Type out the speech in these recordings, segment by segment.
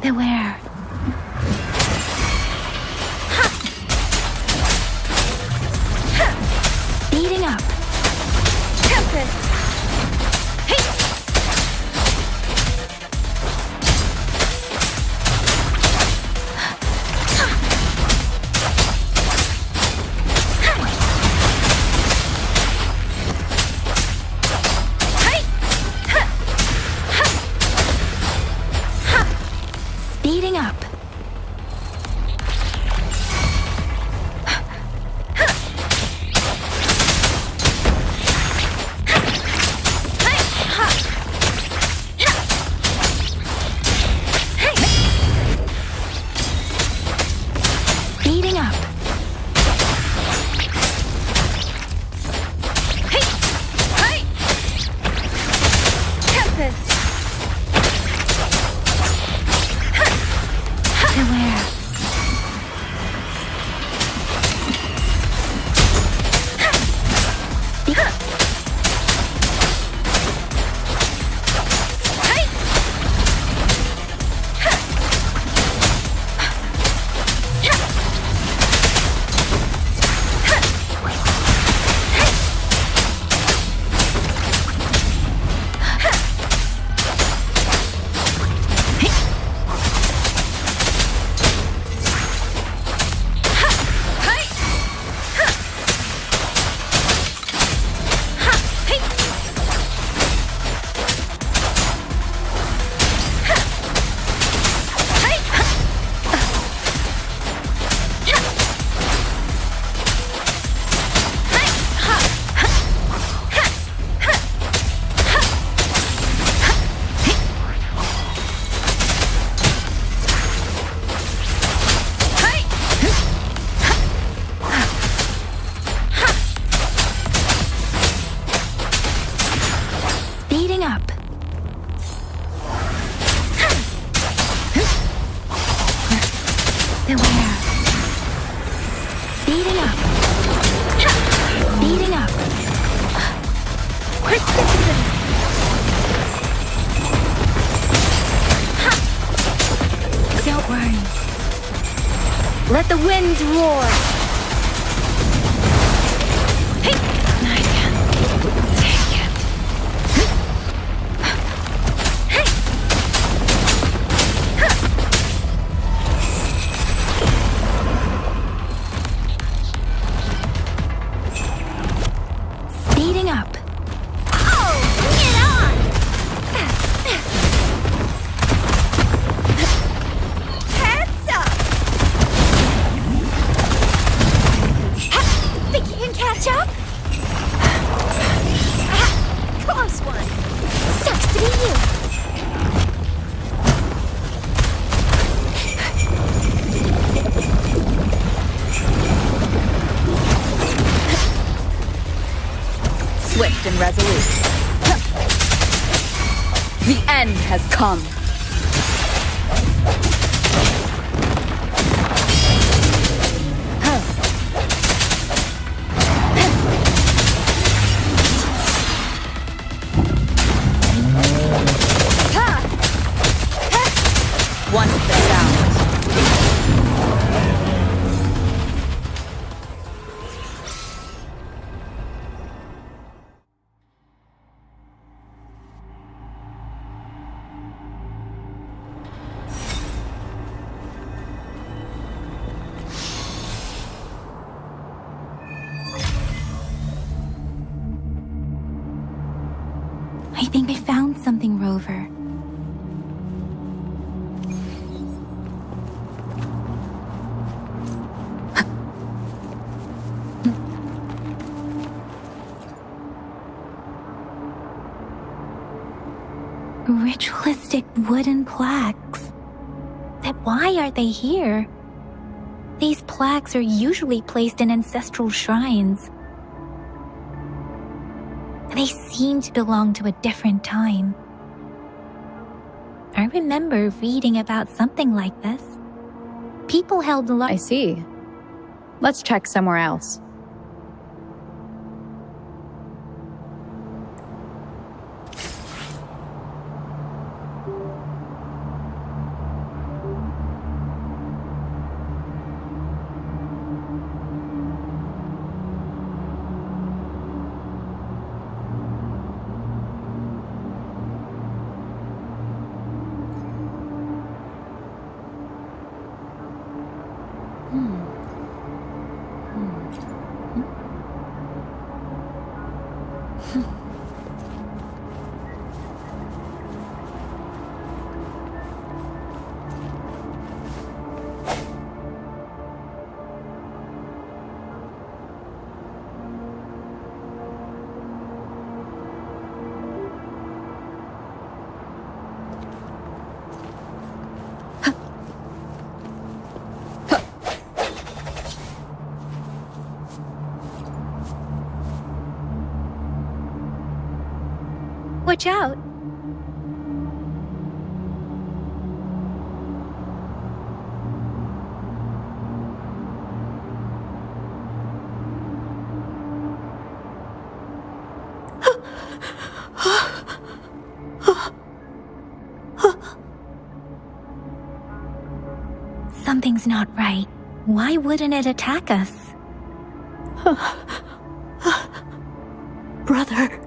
Beware. Speeding up. Tempest! Speeding up. Speeding up. Tempest! Beware. Speeding up. Beware. Speeding up. Speeding up. Precipitant! Don't worry. Let the winds roar! I can't take it. Speeding up. Oh, bring it on! Heads up! Think you can catch up? Close one! Sucks to be you! Swift and resolute. The end has come. One with the sound. I think I found something, Rover. Ritualistic wooden plaques. But why are they here? These plaques are usually placed in ancestral shrines. They seem to belong to a different time. I remember reading about something like this. People held a I see. Let's check somewhere else. Watch out! Something's not right. Why wouldn't it attack us? Brother.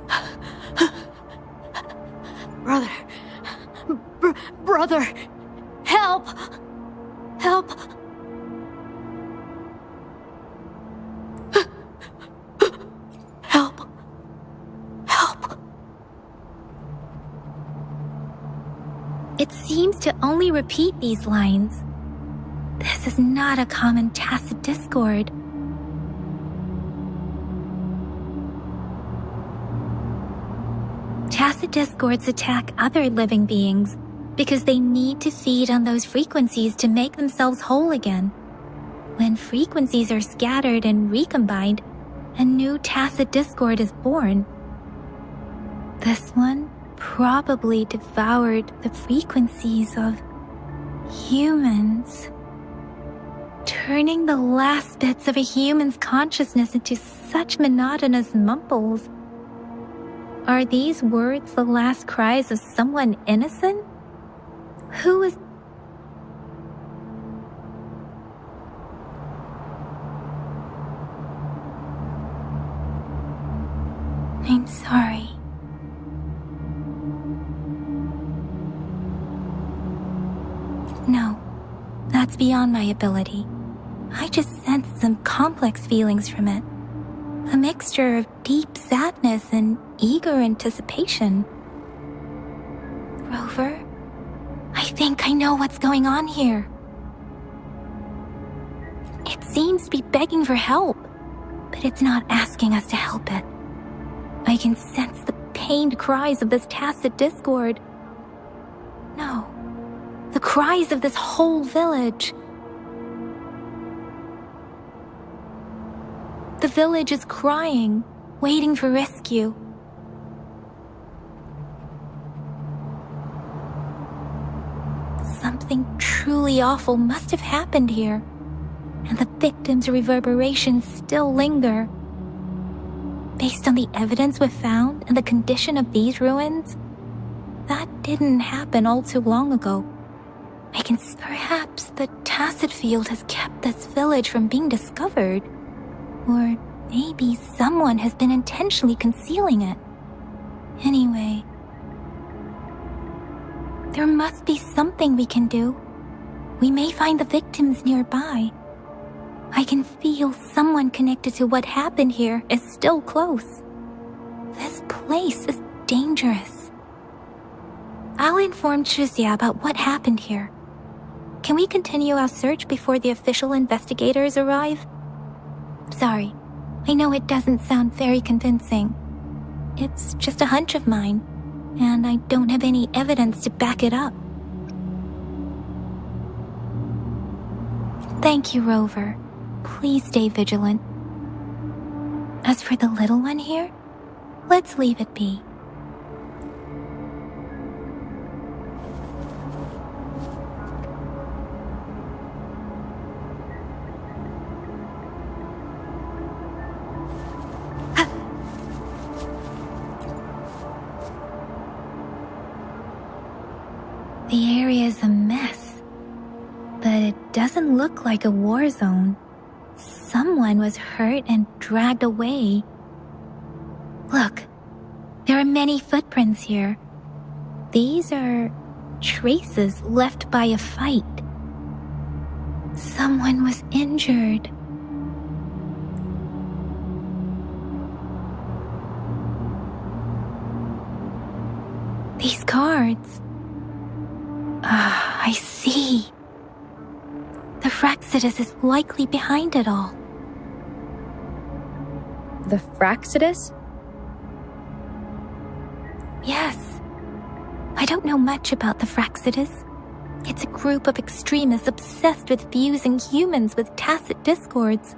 Brother. Help! Help! Help! Help! It seems to only repeat these lines. This is not a common tacit discord. Tacit discords attack other living beings because they need to feed on those frequencies to make themselves whole again. When frequencies are scattered and recombined, a new tacit discord is born. This one probably devoured the frequencies of humans, turning the last bits of a human's consciousness into such monotonous mumbles. Are these words the last cries of someone innocent? Who is... I'm sorry. No, that's beyond my ability. I just sensed some complex feelings from it. A mixture of deep sadness and eager anticipation. Rover, I think I know what's going on here. It seems to be begging for help, but it's not asking us to help it. I can sense the pained cries of this tacit discord. No, the cries of this whole village. The village is crying, waiting for rescue. Something truly awful must have happened here, and the victims' reverberations still linger. Based on the evidence we've found and the condition of these ruins, that didn't happen all too long ago. Perhaps the tacit field has kept this village from being discovered. Or maybe someone has been intentionally concealing it. Anyway, there must be something we can do. We may find the victims nearby. I can feel someone connected to what happened here is still close. This place is dangerous. I'll inform Shuzia about what happened here. Can we continue our search before the official investigators arrive? Sorry, I know it doesn't sound very convincing. It's just a hunch of mine, and I don't have any evidence to back it up. Thank you, Rover. Please stay vigilant. As for the little one here, let's leave it be. The area is a mess, but it doesn't look like a war zone. Someone was hurt and dragged away. Look, there are many footprints here. These are traces left by a fight. Someone was injured. These cards. I see. The Fraxidus is likely behind it all. The Fraxidus? Yes. I don't know much about the Fraxidus. It's a group of extremists obsessed with fusing humans with tacit discords.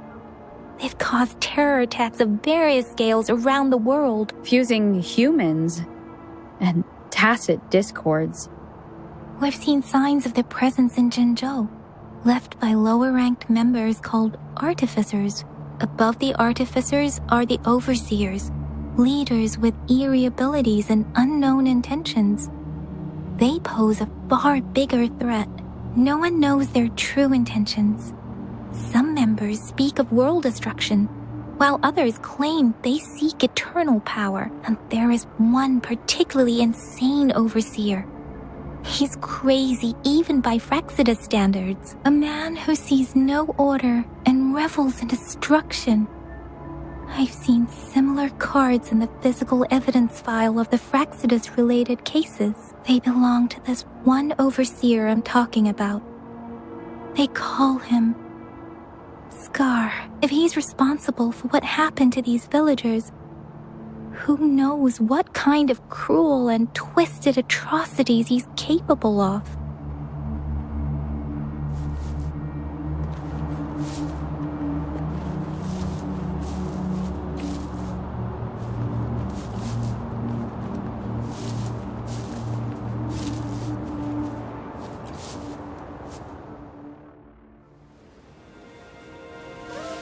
They've caused terror attacks of various scales around the world. Fusing humans? and tacit discords. We've seen signs of their presence in Jinzhou, left by lower-ranked members called artificers. Above the artificers are the overseers, leaders with eerie abilities and unknown intentions. They pose a far bigger threat. No one knows their true intentions. Some members speak of world destruction, while others claim they seek eternal power, and there is one particularly insane overseer. He's crazy even by Fraxidus standards, a man who sees no order and revels in destruction. I've seen similar cards in the physical evidence file of the Fraxidus-related cases. They belong to this one overseer I'm talking about. They call him Scar. If he's responsible for what happened to these villagers, who knows what kind of cruel and twisted atrocities he's capable of?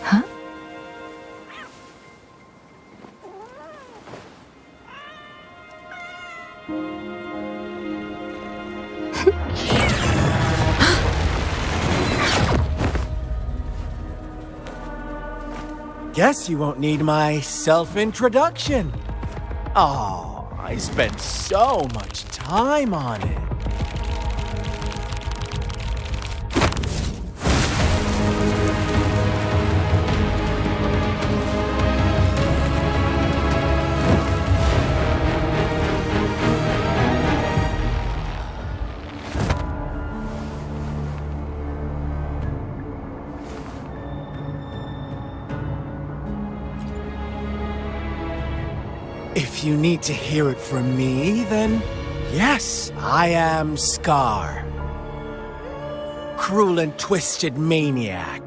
Huh? Guess you won't need my self-introduction. Oh, I spent so much time on it. If you need to hear it from me, then yes, I am Scar. Cruel and twisted maniac.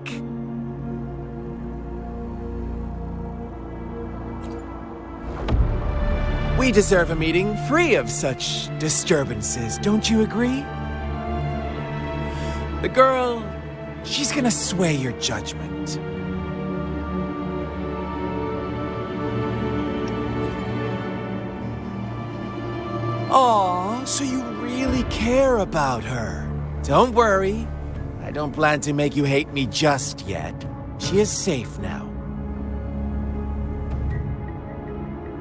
We deserve a meeting free of such disturbances, don't you agree? The girl, she's gonna sway your judgment. Aw, so you really care about her. Don't worry. I don't plan to make you hate me just yet. She is safe now.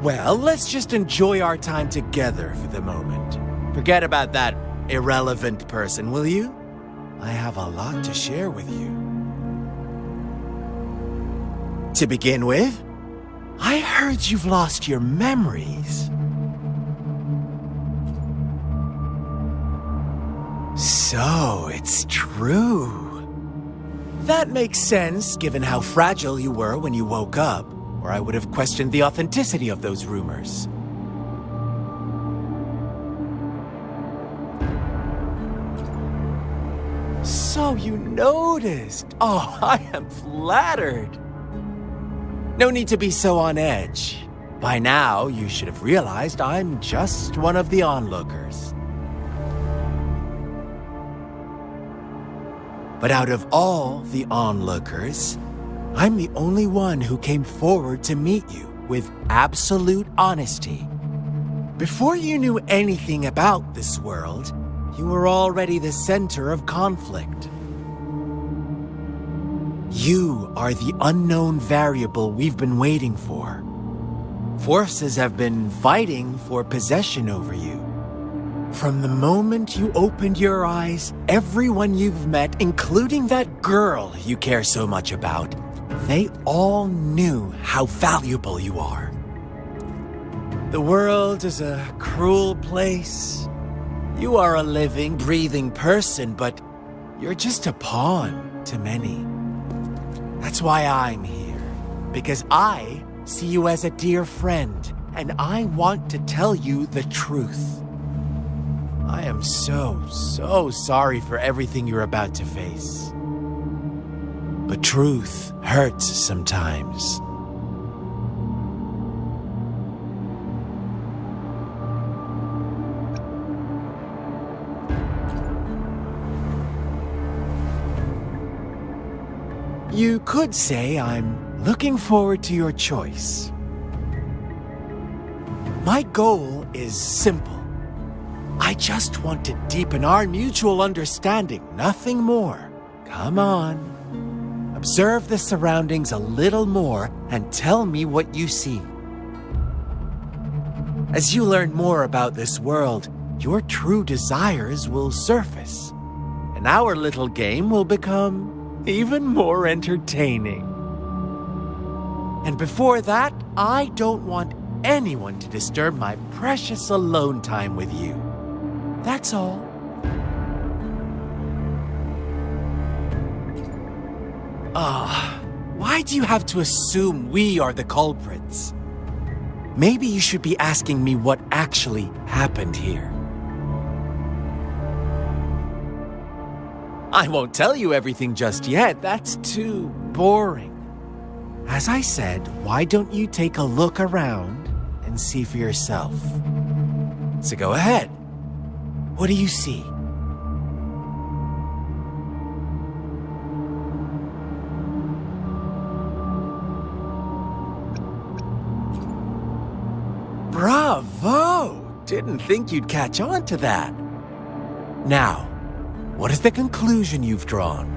Well, let's just enjoy our time together for the moment. Forget about that irrelevant person, will you? I have a lot to share with you. To begin with, I heard you've lost your memories. So, it's true. That makes sense, given how fragile you were when you woke up, or I would have questioned the authenticity of those rumors. So you noticed. Oh, I am flattered. No need to be so on edge. By now, you should have realized I'm just one of the onlookers. But out of all the onlookers, I'm the only one who came forward to meet you with absolute honesty. Before you knew anything about this world, you were already the center of conflict. You are the unknown variable we've been waiting for. Forces have been fighting for possession over you. From the moment you opened your eyes, everyone you've met, including that girl you care so much about, they all knew how valuable you are. The world is a cruel place. You are a living, breathing person, but you're just a pawn to many. That's why I'm here, because I see you as a dear friend, and I want to tell you the truth. I am so sorry for everything you're about to face. But truth hurts sometimes. You could say I'm looking forward to your choice. My goal is simple. I just want to deepen our mutual understanding, nothing more. Come on. Observe the surroundings a little more and tell me what you see. As you learn more about this world, your true desires will surface, and our little game will become even more entertaining. And before that, I don't want anyone to disturb my precious alone time with you. That's all. Why do you have to assume we are the culprits? Maybe you should be asking me what actually happened here. I won't tell you everything just yet. That's too boring. As I said, why don't you take a look around and see for yourself? So go ahead. What do you see? Bravo! Didn't think you'd catch on to that. Now, what is the conclusion you've drawn?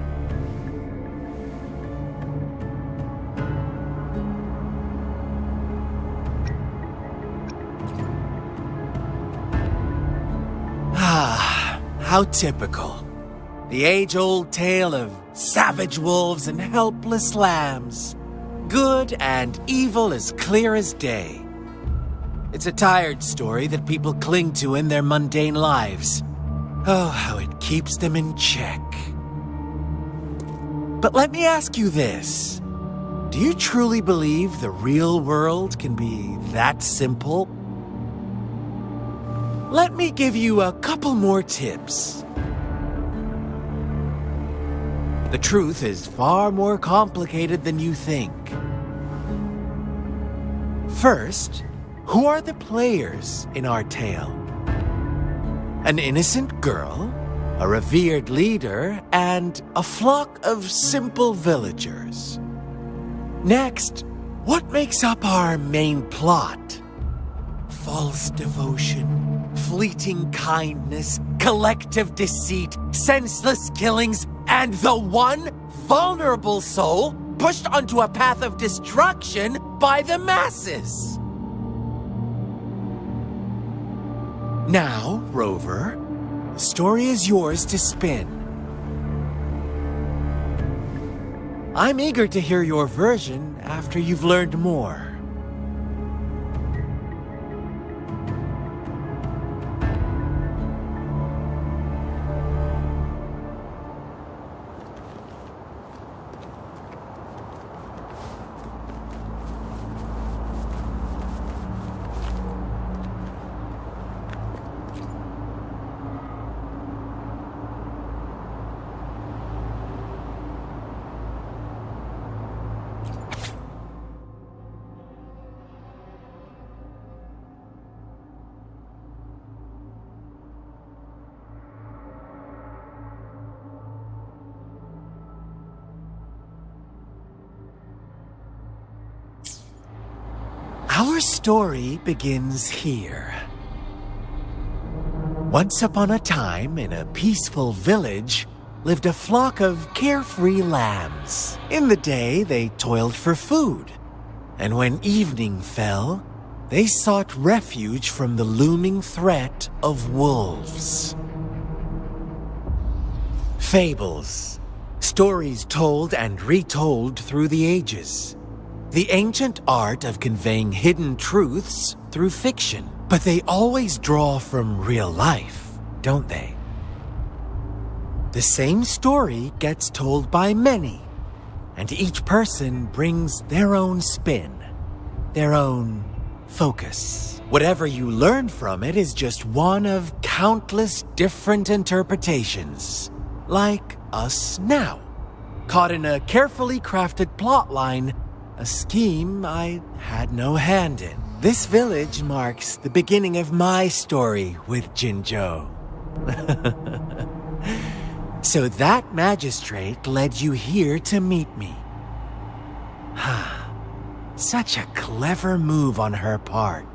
How typical. The age-old tale of savage wolves and helpless lambs. Good and evil as clear as day. It's a tired story that people cling to in their mundane lives. Oh, how it keeps them in check. But let me ask you this. Do you truly believe the real world can be that simple? Let me give you a couple more tips. The truth is far more complicated than you think. First, who are the players in our tale? An innocent girl, a revered leader, and a flock of simple villagers. Next, what makes up our main plot? False devotion, fleeting kindness, collective deceit, senseless killings, and the one vulnerable soul pushed onto a path of destruction by the masses. Now, Rover, the story is yours to spin. I'm eager to hear your version after you've learned more. Our story begins here. Once upon a time, in a peaceful village, lived a flock of carefree lambs. In the day, they toiled for food, and when evening fell, they sought refuge from the looming threat of wolves. Fables, stories told and retold through the ages. The ancient art of conveying hidden truths through fiction. But they always draw from real life, don't they? The same story gets told by many, and each person brings their own spin, their own focus. Whatever you learn from it is just one of countless different interpretations, like us now, caught in a carefully crafted plotline, a scheme I had no hand in. This village marks the beginning of my story with Jinzhou. So that magistrate led you here to meet me. Such a clever move on her part.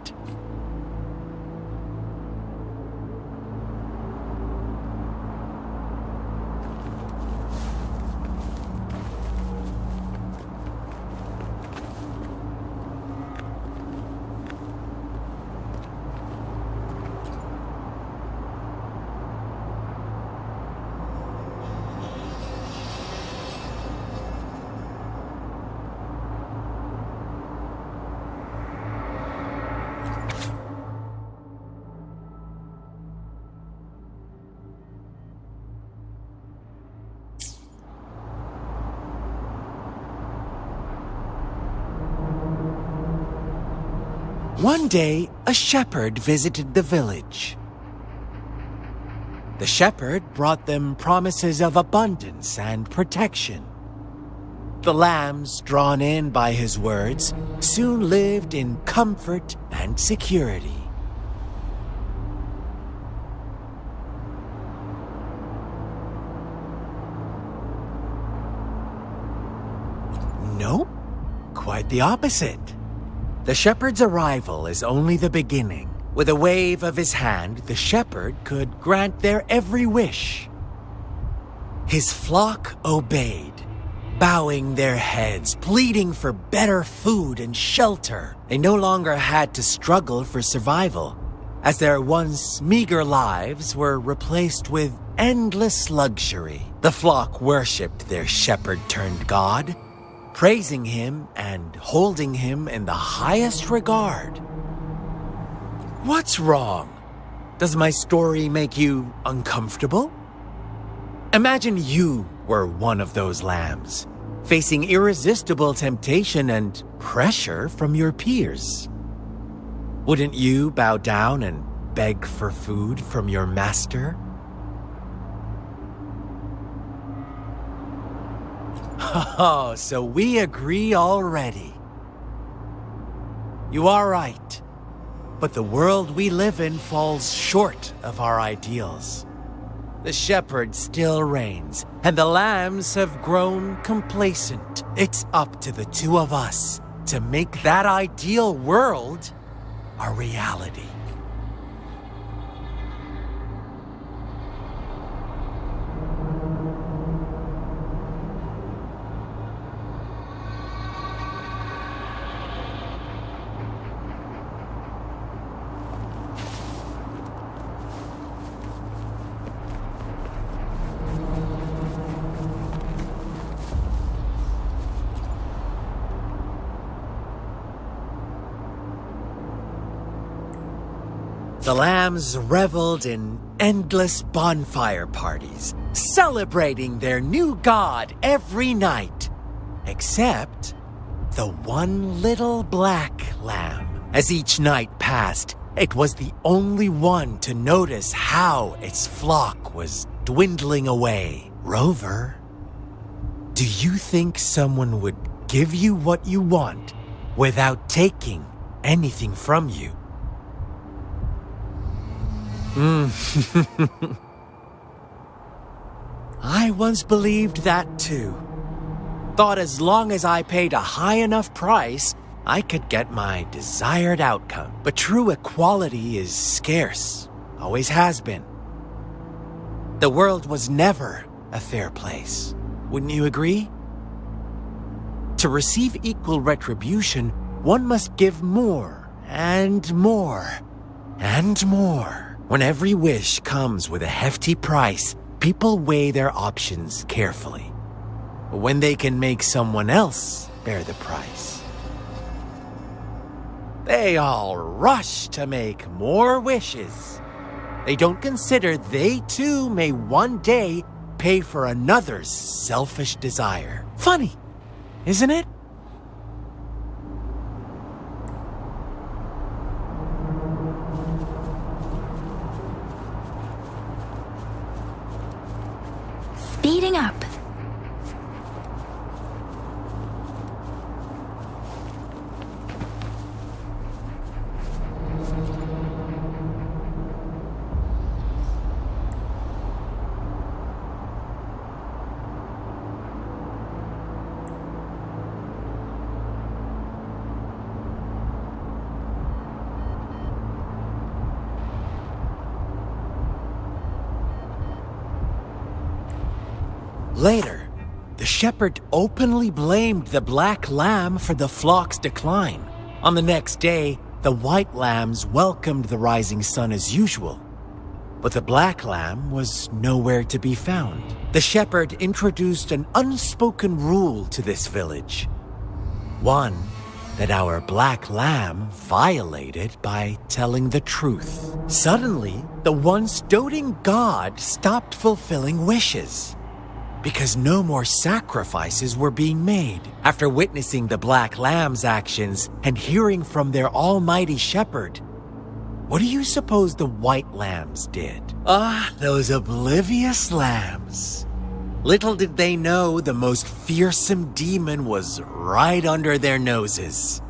One day, a shepherd visited the village. The shepherd brought them promises of abundance and protection. The lambs, drawn in by his words, soon lived in comfort and security. Nope, quite the opposite. The shepherd's arrival is only the beginning. With a wave of his hand, the shepherd could grant their every wish. His flock obeyed, bowing their heads, pleading for better food and shelter. They no longer had to struggle for survival, as their once meager lives were replaced with endless luxury. The flock worshipped their shepherd-turned-god, praising him and holding him in the highest regard. What's wrong? Does my story make you uncomfortable? Imagine you were one of those lambs, facing irresistible temptation and pressure from your peers. Wouldn't you bow down and beg for food from your master? Oh, so we agree already. You are right, but the world we live in falls short of our ideals. The shepherd still reigns, and the lambs have grown complacent. It's up to the two of us to make that ideal world a reality. The lambs reveled in endless bonfire parties, celebrating their new god every night, except the one little black lamb. As each night passed, it was the only one to notice how its flock was dwindling away. Rover, do you think someone would give you what you want without taking anything from you? I once believed that too. Thought as long as I paid a high enough price, I could get my desired outcome. But true equality is scarce, always has been. The world was never a fair place. Wouldn't you agree? To receive equal retribution, one must give more and more and more. When every wish comes with a hefty price, people weigh their options carefully. But when they can make someone else bear the price, they all rush to make more wishes. They don't consider they too may one day pay for another's selfish desire. Funny, isn't it? Speeding up. Later, the shepherd openly blamed the black lamb for the flock's decline. On the next day, the white lambs welcomed the rising sun as usual. But the black lamb was nowhere to be found. The shepherd introduced an unspoken rule to this village. One that our black lamb violated by telling the truth. Suddenly, the once doting god stopped fulfilling wishes because no more sacrifices were being made. After witnessing the black lamb's actions and hearing from their almighty shepherd, what do you suppose the white lambs did? Those oblivious lambs. Little did they know the most fearsome demon was right under their noses.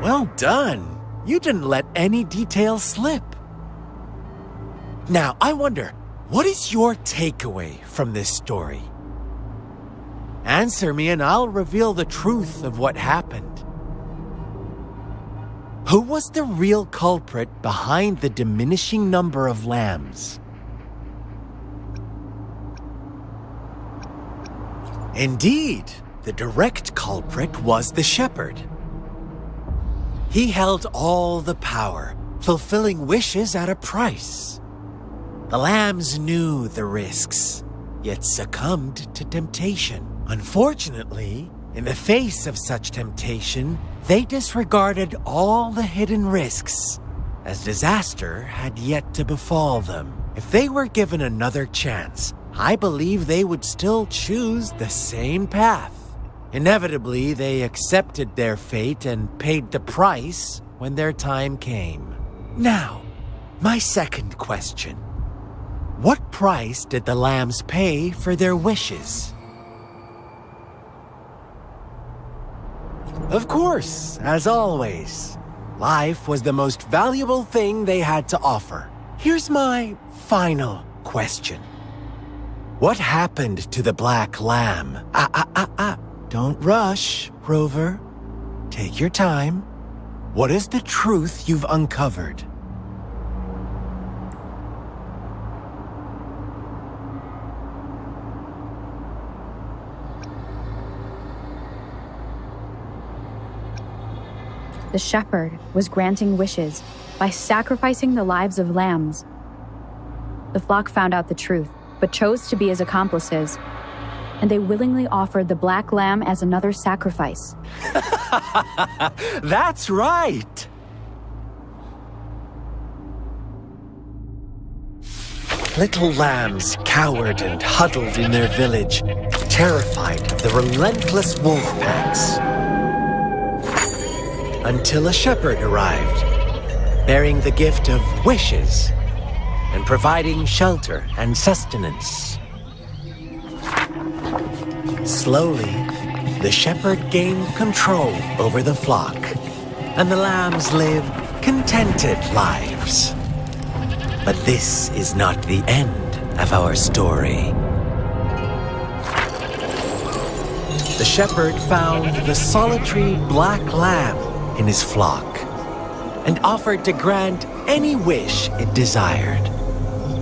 Well done. You didn't let any details slip. Now, I wonder, what is your takeaway from this story? Answer me and I'll reveal the truth of what happened. Who was the real culprit behind the diminishing number of lambs? Indeed, the direct culprit was the shepherd. He held all the power, fulfilling wishes at a price. The lambs knew the risks, yet succumbed to temptation. Unfortunately, in the face of such temptation, they disregarded all the hidden risks, as disaster had yet to befall them. If they were given another chance, I believe they would still choose the same path. Inevitably, they accepted their fate and paid the price when their time came. Now, my second question. What price did the lambs pay for their wishes? Of course, as always, life was the most valuable thing they had to offer. Here's my final question. What happened to the black lamb? Don't rush, Rover. Take your time. What is the truth you've uncovered? The shepherd was granting wishes by sacrificing the lives of lambs. The flock found out the truth, but chose to be his accomplices, and they willingly offered the black lamb as another sacrifice. That's right! Little lambs cowered and huddled in their village, terrified of the relentless wolf packs. Until a shepherd arrived, bearing the gift of wishes and providing shelter and sustenance. Slowly, the shepherd gained control over the flock, and the lambs lived contented lives. But this is not the end of our story. The shepherd found the solitary black lamb in his flock and offered to grant any wish it desired.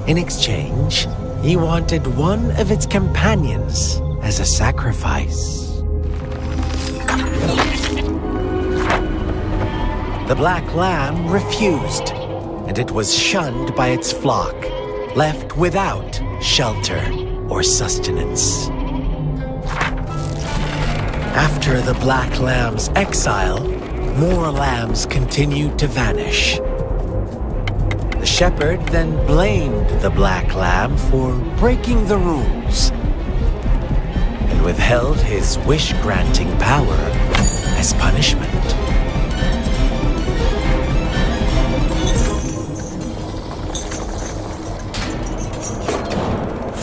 In exchange, he wanted one of its companions as a sacrifice. The black lamb refused, and it was shunned by its flock, left without shelter or sustenance. After the black lamb's exile, more lambs continued to vanish. The shepherd then blamed the black lamb for breaking the rules and withheld his wish-granting power as punishment.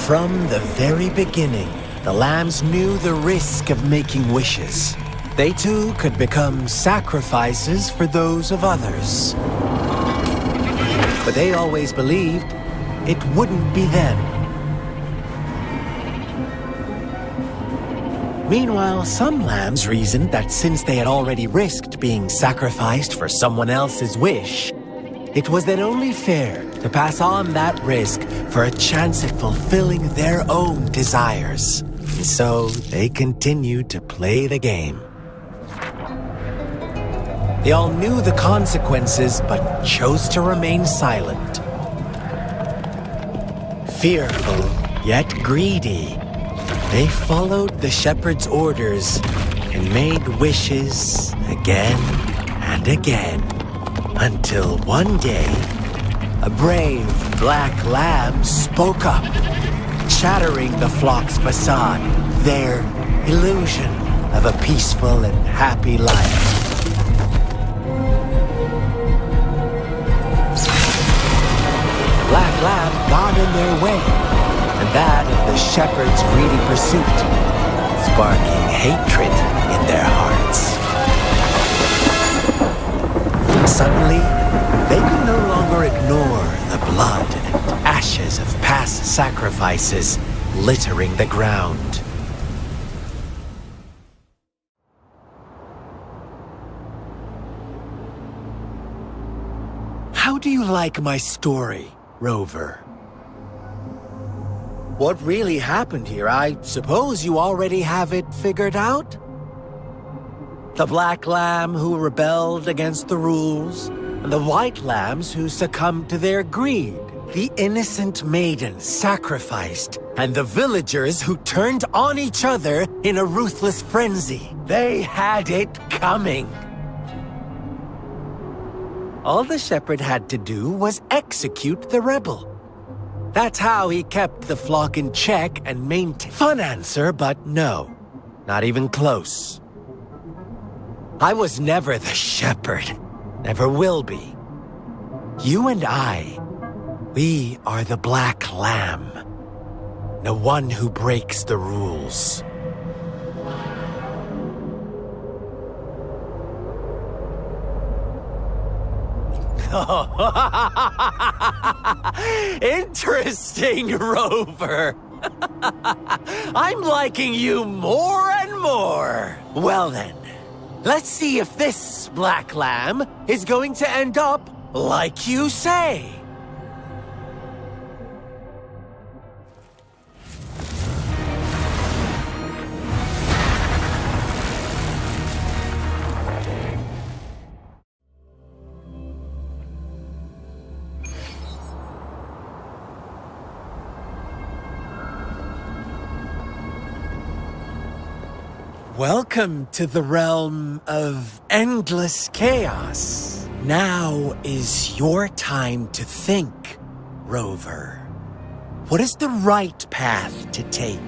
From the very beginning, the lambs knew the risk of making wishes. They too could become sacrifices for those of others. But they always believed it wouldn't be them. Meanwhile, some lambs reasoned that since they had already risked being sacrificed for someone else's wish, it was then only fair to pass on that risk for a chance at fulfilling their own desires. And so they continued to play the game. They all knew the consequences, but chose to remain silent. Fearful, yet greedy, they followed the shepherd's orders and made wishes again and again, until one day, a brave black lamb spoke up, shattering the flock's facade, their illusion of a peaceful and happy life. Black lamb got in their way, and that of the shepherd's greedy pursuit, sparking hatred in their hearts. Suddenly, they could no longer ignore the blood and ashes of past sacrifices littering the ground. How do you like my story, Rover? What really happened here, I suppose you already have it figured out? The black lamb who rebelled against the rules, and the white lambs who succumbed to their greed. The innocent maiden sacrificed, and the villagers who turned on each other in a ruthless frenzy. They had it coming. All the shepherd had to do was execute the rebel. That's how he kept the flock in check and maintained. Fun answer, but no, not even close. I was never the shepherd, never will be. You and I, we are the black lamb, the one who breaks the rules. Interesting, Rover. I'm liking you more and more. Well then, let's see if this black lamb is going to end up like you say. Welcome to the realm of endless chaos. Now is your time to think, Rover. What is the right path to take?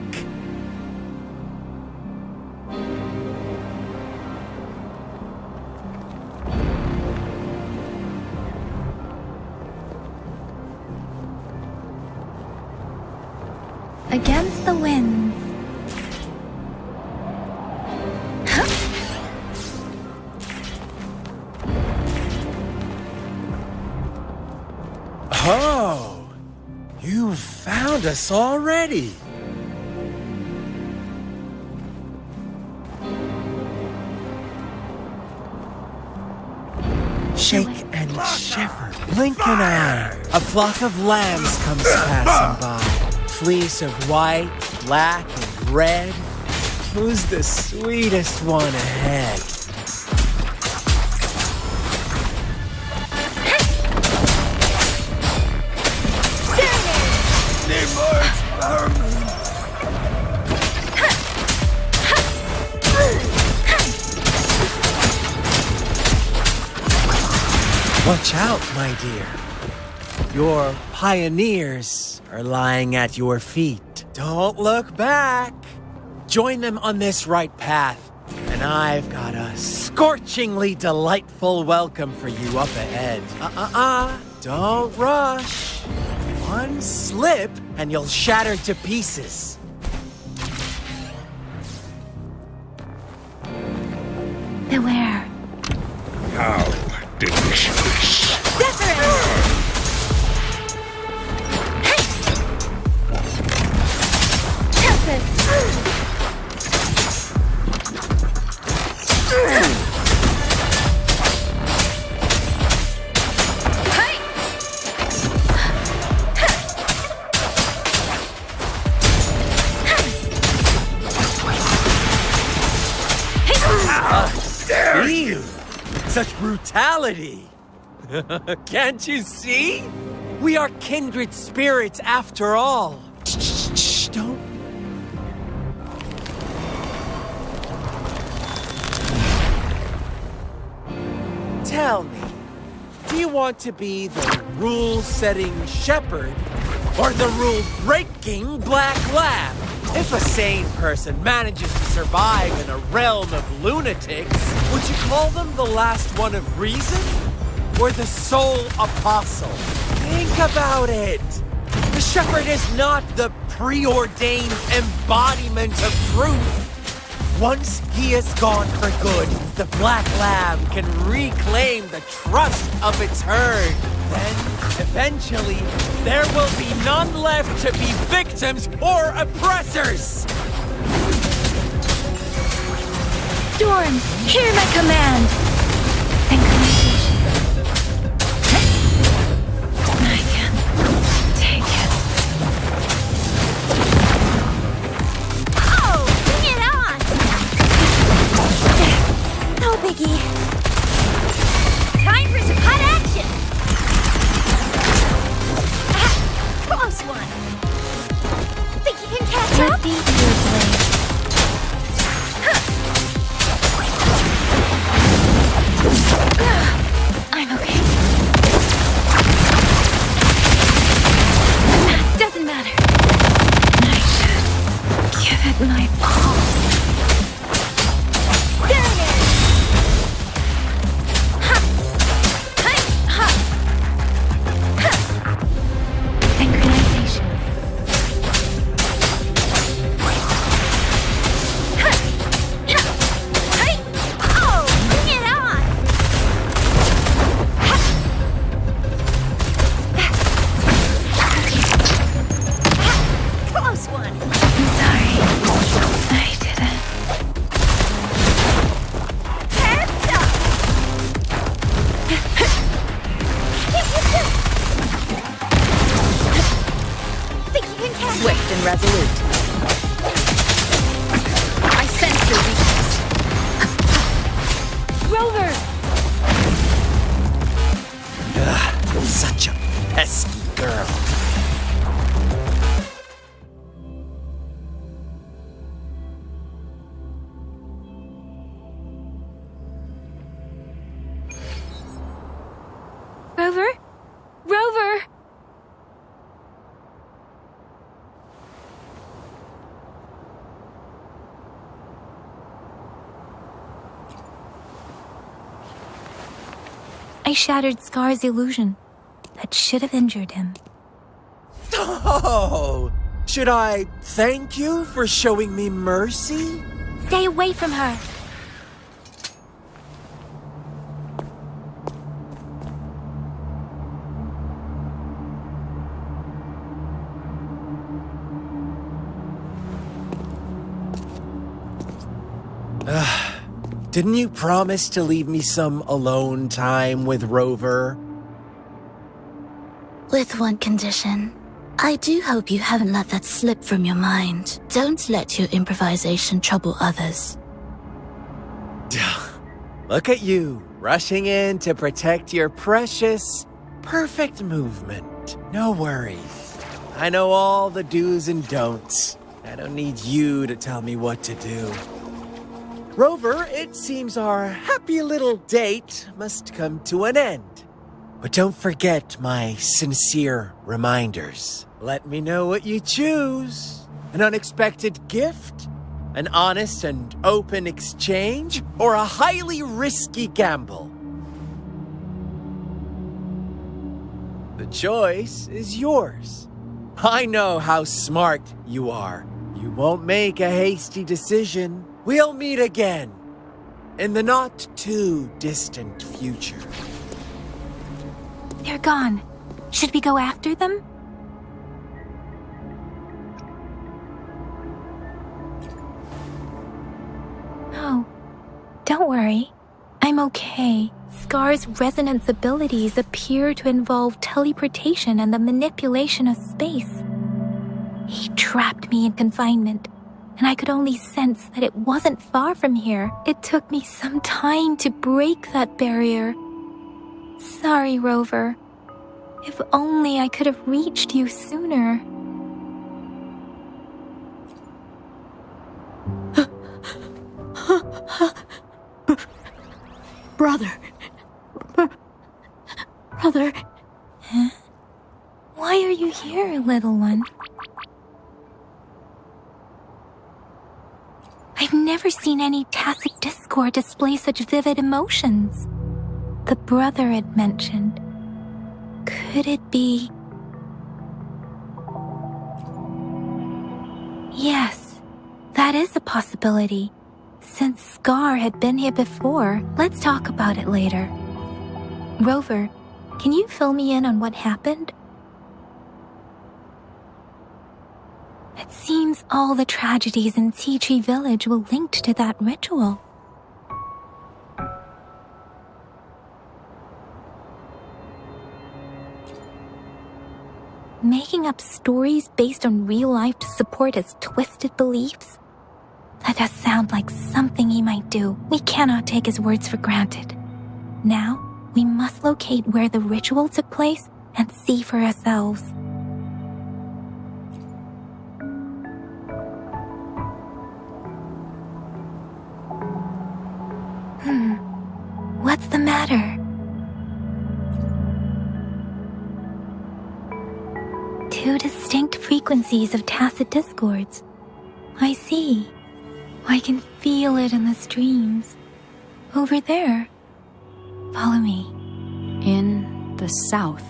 Against the winds. Oh, you found us already. Shake and shiver, blink an eye. A flock of lambs comes passing by. Fleece of white, black, and red. Who's the sweetest one ahead? Watch out, my dear. Your pioneers are lying at your feet. Don't look back. Join them on this right path, and I've got a scorchingly delightful welcome for you up ahead. Don't rush. One slip, and you'll shatter to pieces. Beware. How delicious. dare Steve! Such brutality! Can't you see? We are kindred spirits after all. Shh, don't. Tell me, do you want to be the rule-setting shepherd or the rule-breaking black lab? If a sane person manages to survive in a realm of lunatics, would you call them the last one of reason? Or the sole apostle? Think about it! The shepherd is not the preordained embodiment of truth. Once he is gone for good, the Black Lab can reclaim the trust of its herd. Then, eventually, there will be none left to be victims or oppressors! Storm, hear my command! Synchronization. I can take it. Oh, bring it on! No biggie. Time for some hot action! Close one! Think you can catch up? Ready for your blade. I'm okay. Doesn't matter. I should give it my all. Down it! Ha! Hey! Ha! Ha! Synchronization. Hey! Oh, bring it on! Close one! I'm sorry. I didn't. Heads up! Think you can catch Swift and resolute. I sense your weakness. Rover! Such a pesky girl. Rover? Rover! I shattered Scar's illusion. That should have injured him. Oh! Should I thank you for showing me mercy? Stay away from her! Didn't you promise to leave me some alone time with Rover? With one condition. I do hope you haven't let that slip from your mind. Don't let your improvisation trouble others. Look at you, rushing in to protect your precious, perfect movement. No worries. I know all the do's and don'ts. I don't need you to tell me what to do. Rover, it seems our happy little date must come to an end. But don't forget my sincere reminders. Let me know what you choose. An unexpected gift? An honest and open exchange? Or a highly risky gamble? The choice is yours. I know how smart you are. You won't make a hasty decision. We'll meet again in the not-too-distant future. They're gone. Should we go after them? Oh, don't worry. I'm okay. Scar's resonance abilities appear to involve teleportation and the manipulation of space. He trapped me in confinement, and I could only sense that it wasn't far from here. It took me some time to break that barrier. Sorry, Rover. If only I could have reached you sooner. Brother. Brother. Huh? Why are you here, little one? I've never seen any tacit discord display such vivid emotions. The brother it mentioned. Could it be... Yes, that is a possibility. Since Scar had been here before, let's talk about it later. Rover, can you fill me in on what happened? It seems all the tragedies in Tea Tree Village were linked to that ritual. Making up stories based on real life to support his twisted beliefs? That does sound like something he might do. We cannot take his words for granted. Now, we must locate where the ritual took place and see for ourselves. What's the matter? Two distinct frequencies of tacit discords. I see. I can feel it in the streams. Over there. Follow me. In the south.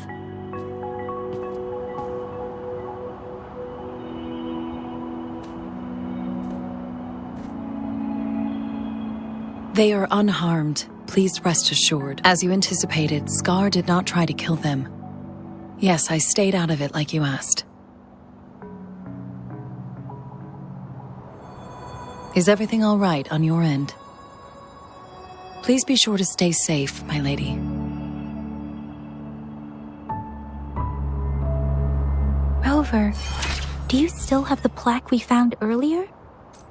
They are unharmed. Please rest assured. As you anticipated, Scar did not try to kill them. Yes, I stayed out of it like you asked. Is everything all right on your end? Please be sure to stay safe, my lady. Rover, do you still have the plaque we found earlier?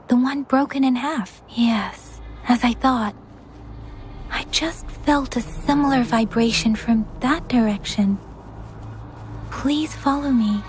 The one broken in half? Yes, as I thought. I just felt a similar vibration from that direction. Please follow me.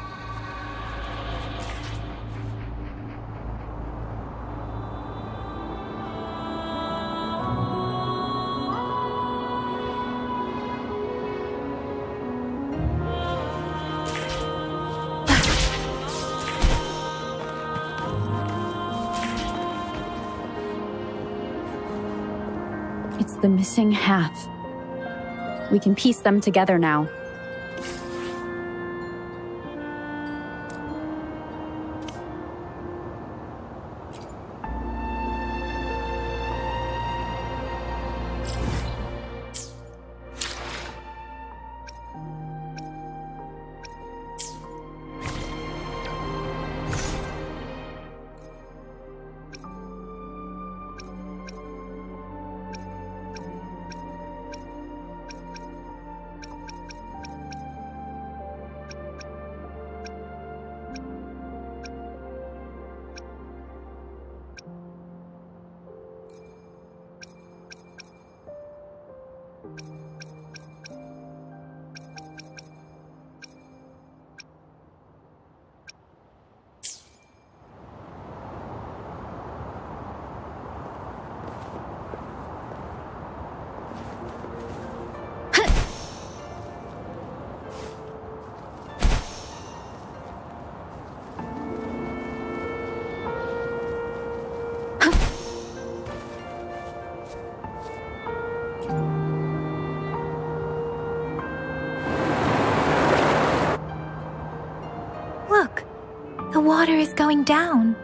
It's the missing half. We can piece them together now. Look, the water is going down.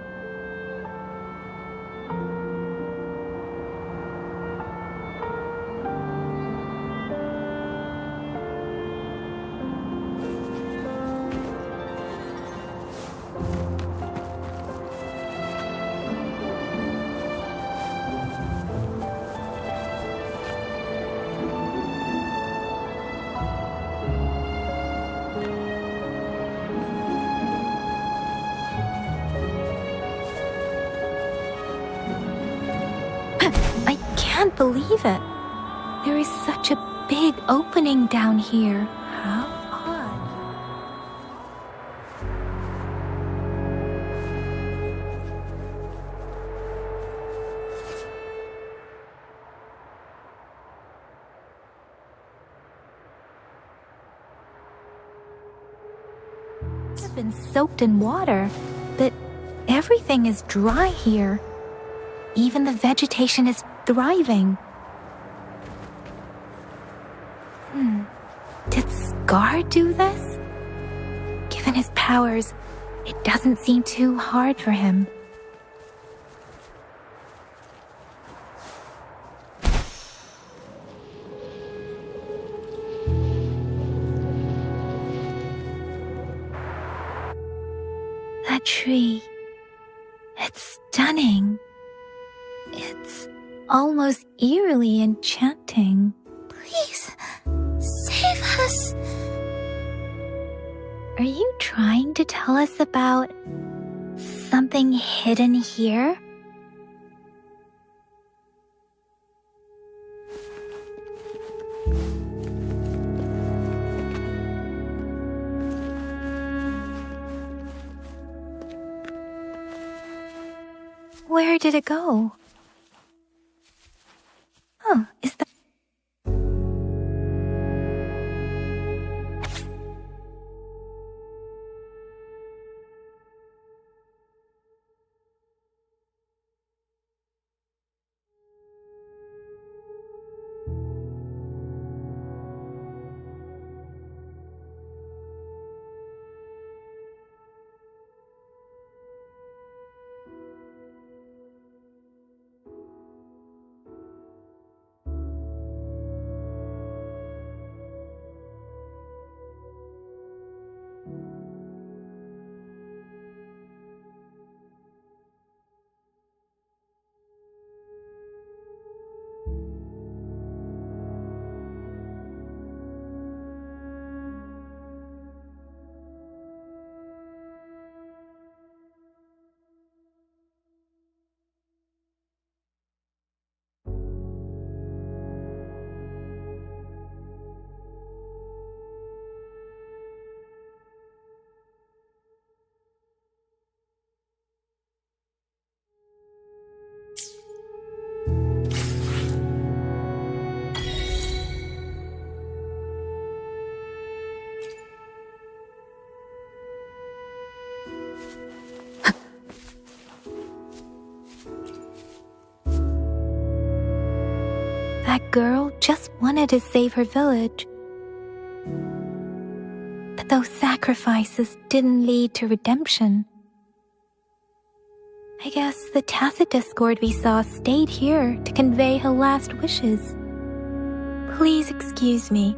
I can't believe it. There is such a big opening down here. How odd. I've been soaked in water, but everything is dry here. Even the vegetation is thriving. Did Scar do this? Given his powers, it doesn't seem too hard for him. That tree, it's stunning. It's almost eerily enchanting. Please, save us. Are you trying to tell us about something hidden here? Where did it go? Oh, is that... That girl just wanted to save her village. But those sacrifices didn't lead to redemption. I guess the tacit discord we saw stayed here to convey her last wishes. Please excuse me.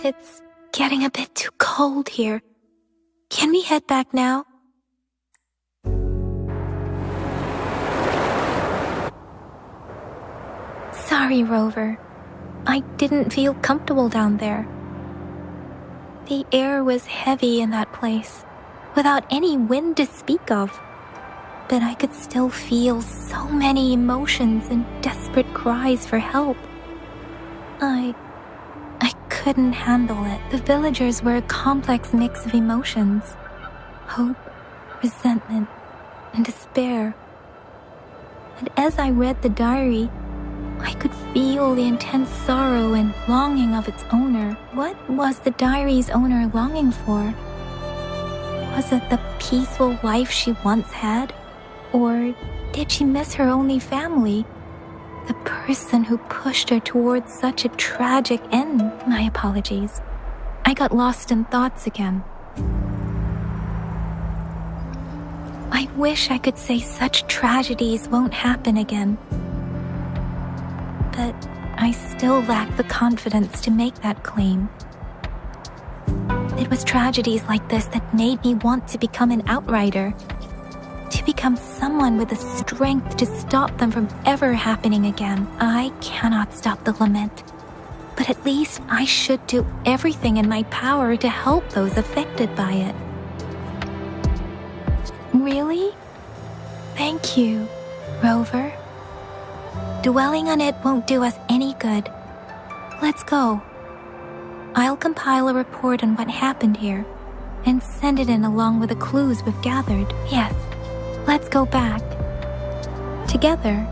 It's getting a bit too cold here. Can we head back now? Sorry, Rover. I didn't feel comfortable down there. The air was heavy in that place, without any wind to speak of. But I could still feel so many emotions and desperate cries for help. I couldn't handle it. The villagers were a complex mix of emotions. Hope, resentment, and despair. And as I read the diary, I could feel the intense sorrow and longing of its owner. What was the diary's owner longing for? Was it the peaceful life she once had? Or did she miss her only family? The person who pushed her towards such a tragic end? My apologies. I got lost in thoughts again. I wish I could say such tragedies won't happen again. But I still lack the confidence to make that claim. It was tragedies like this that made me want to become an outrider, to become someone with the strength to stop them from ever happening again. I cannot stop the lament, but at least I should do everything in my power to help those affected by it. Really? Thank you. Rover, dwelling on it won't do us any good. Let's go. I'll compile a report on what happened here and send it in along with the clues we've gathered. Yes, let's go back. Together.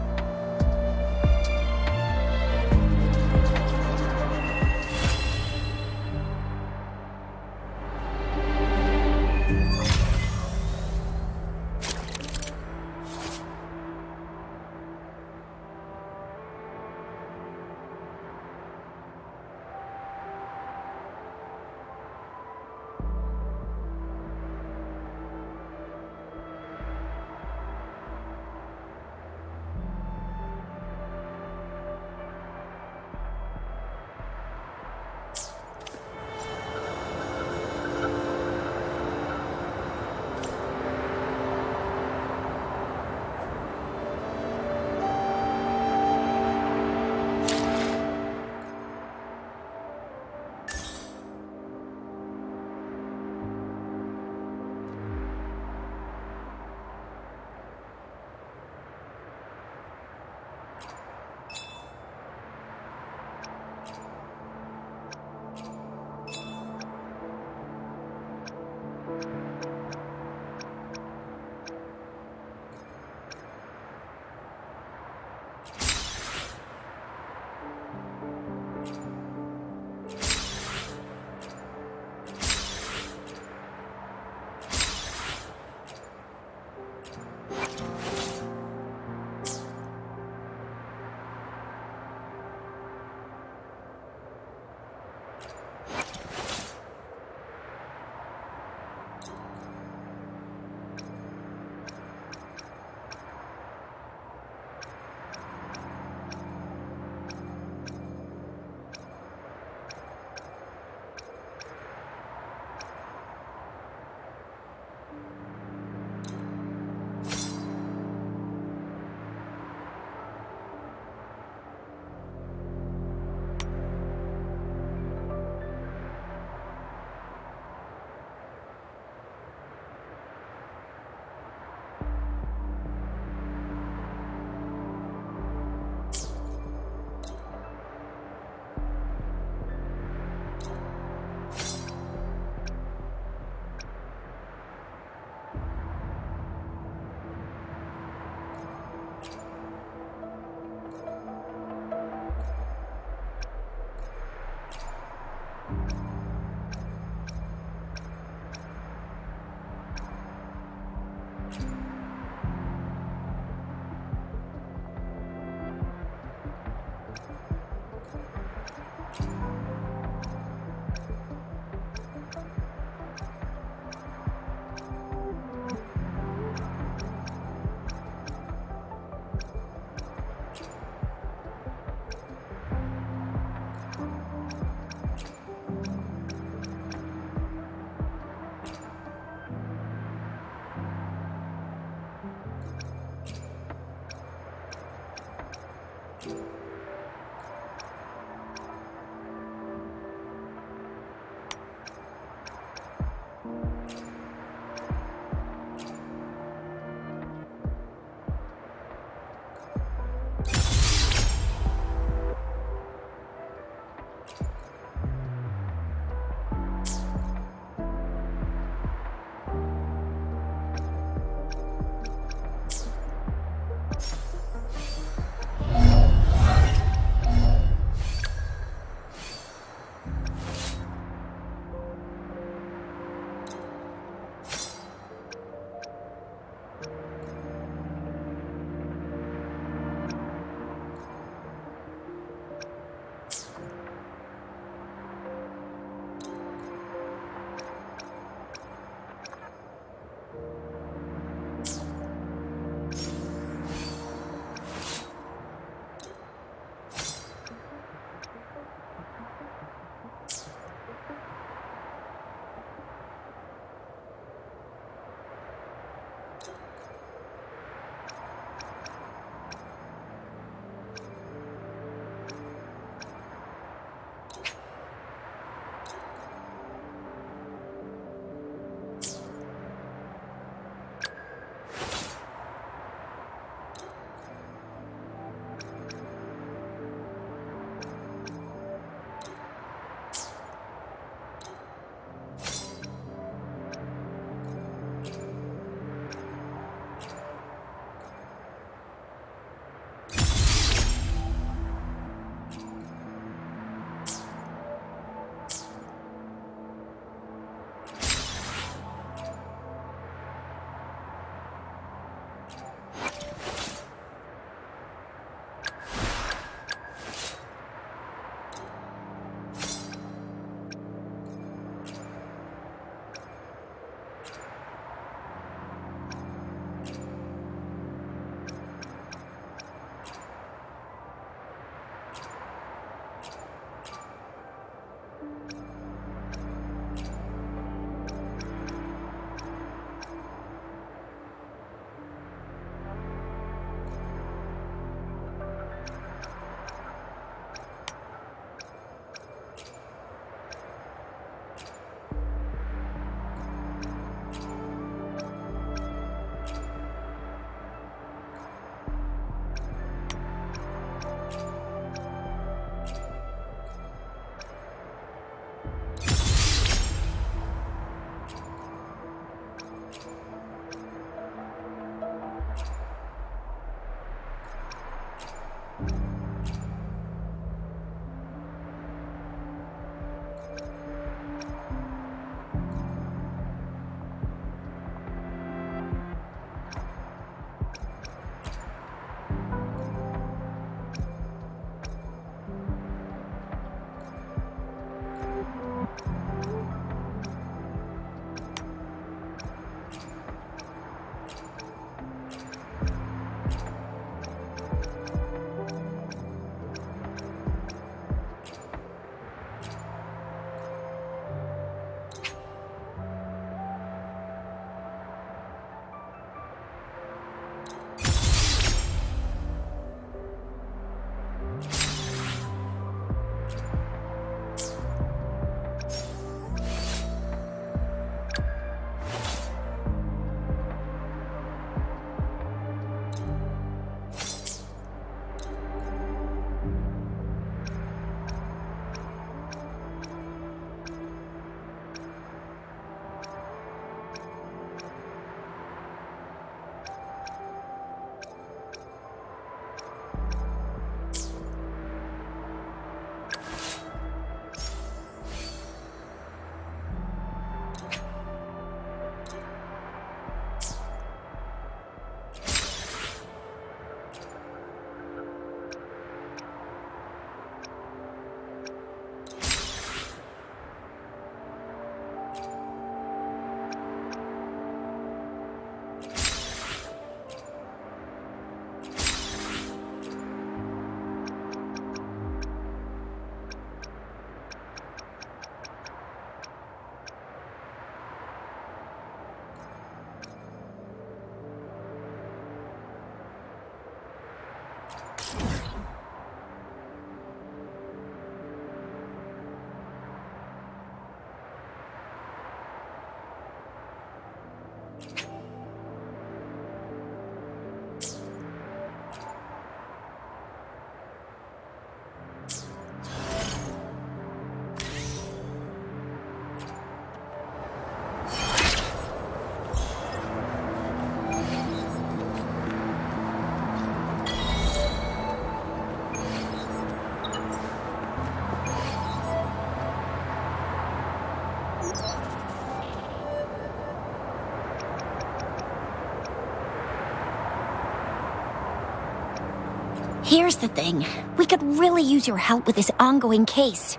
Here's the thing. We could really use your help with this ongoing case.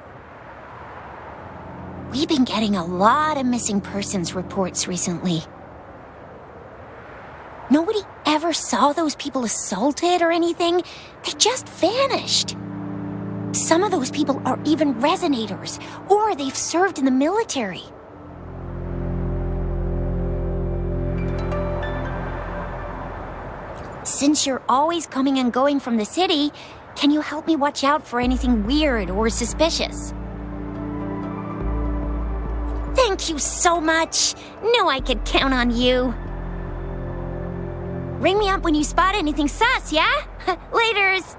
We've been getting a lot of missing persons reports recently. Nobody ever saw those people assaulted or anything. They just vanished. Some of those people are even resonators, or they've served in the military. Since you're always coming and going from the city, can you help me watch out for anything weird or suspicious? Thank you so much. Knew I could count on you. Ring me up when you spot anything sus, yeah? Laters!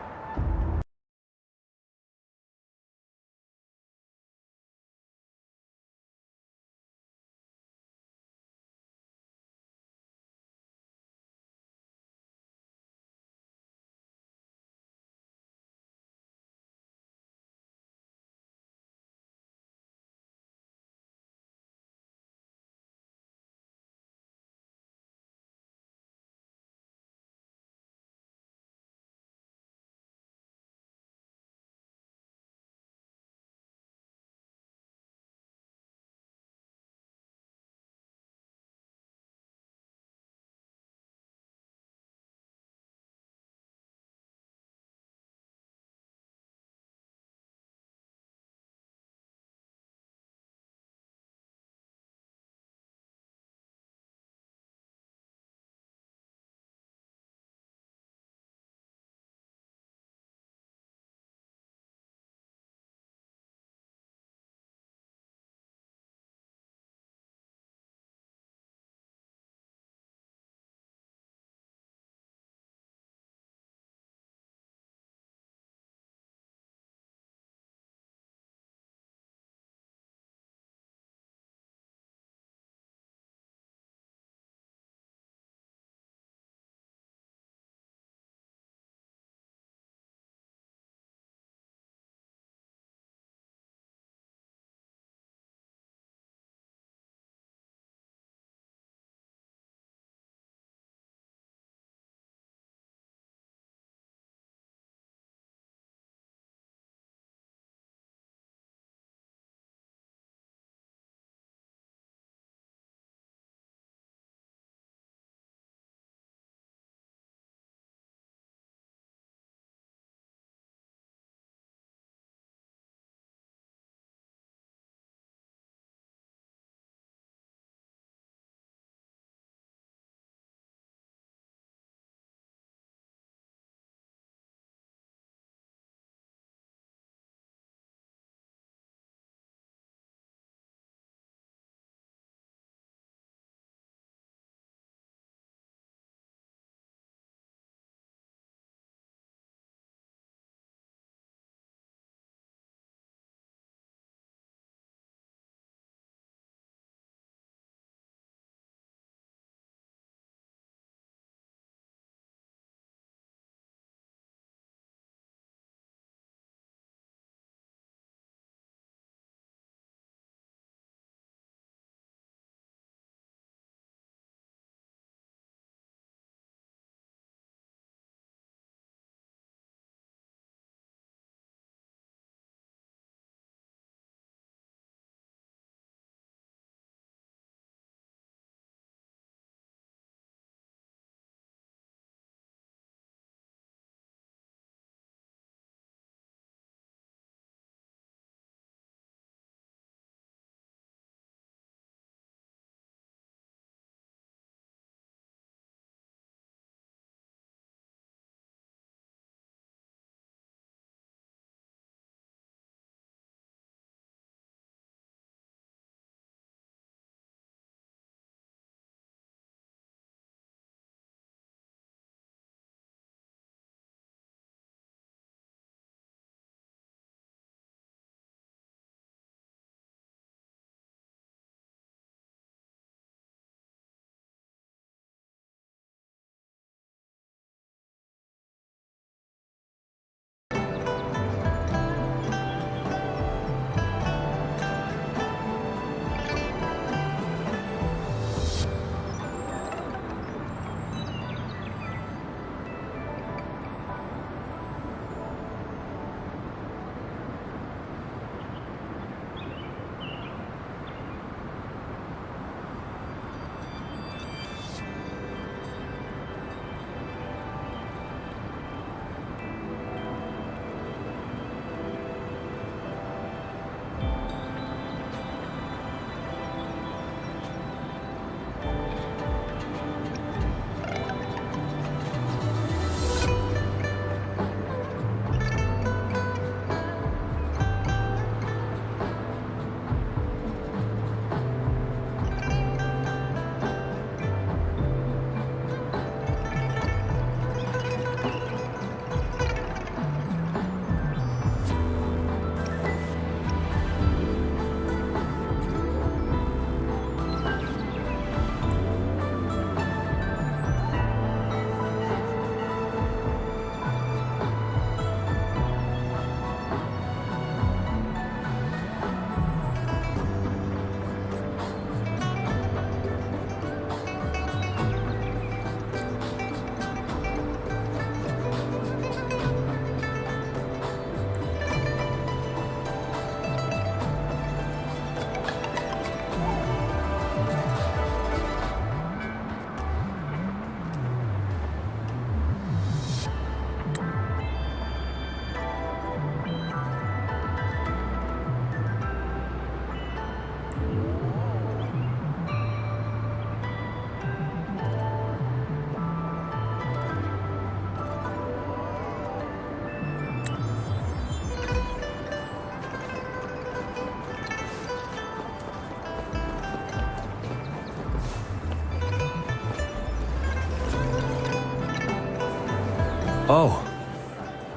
Oh,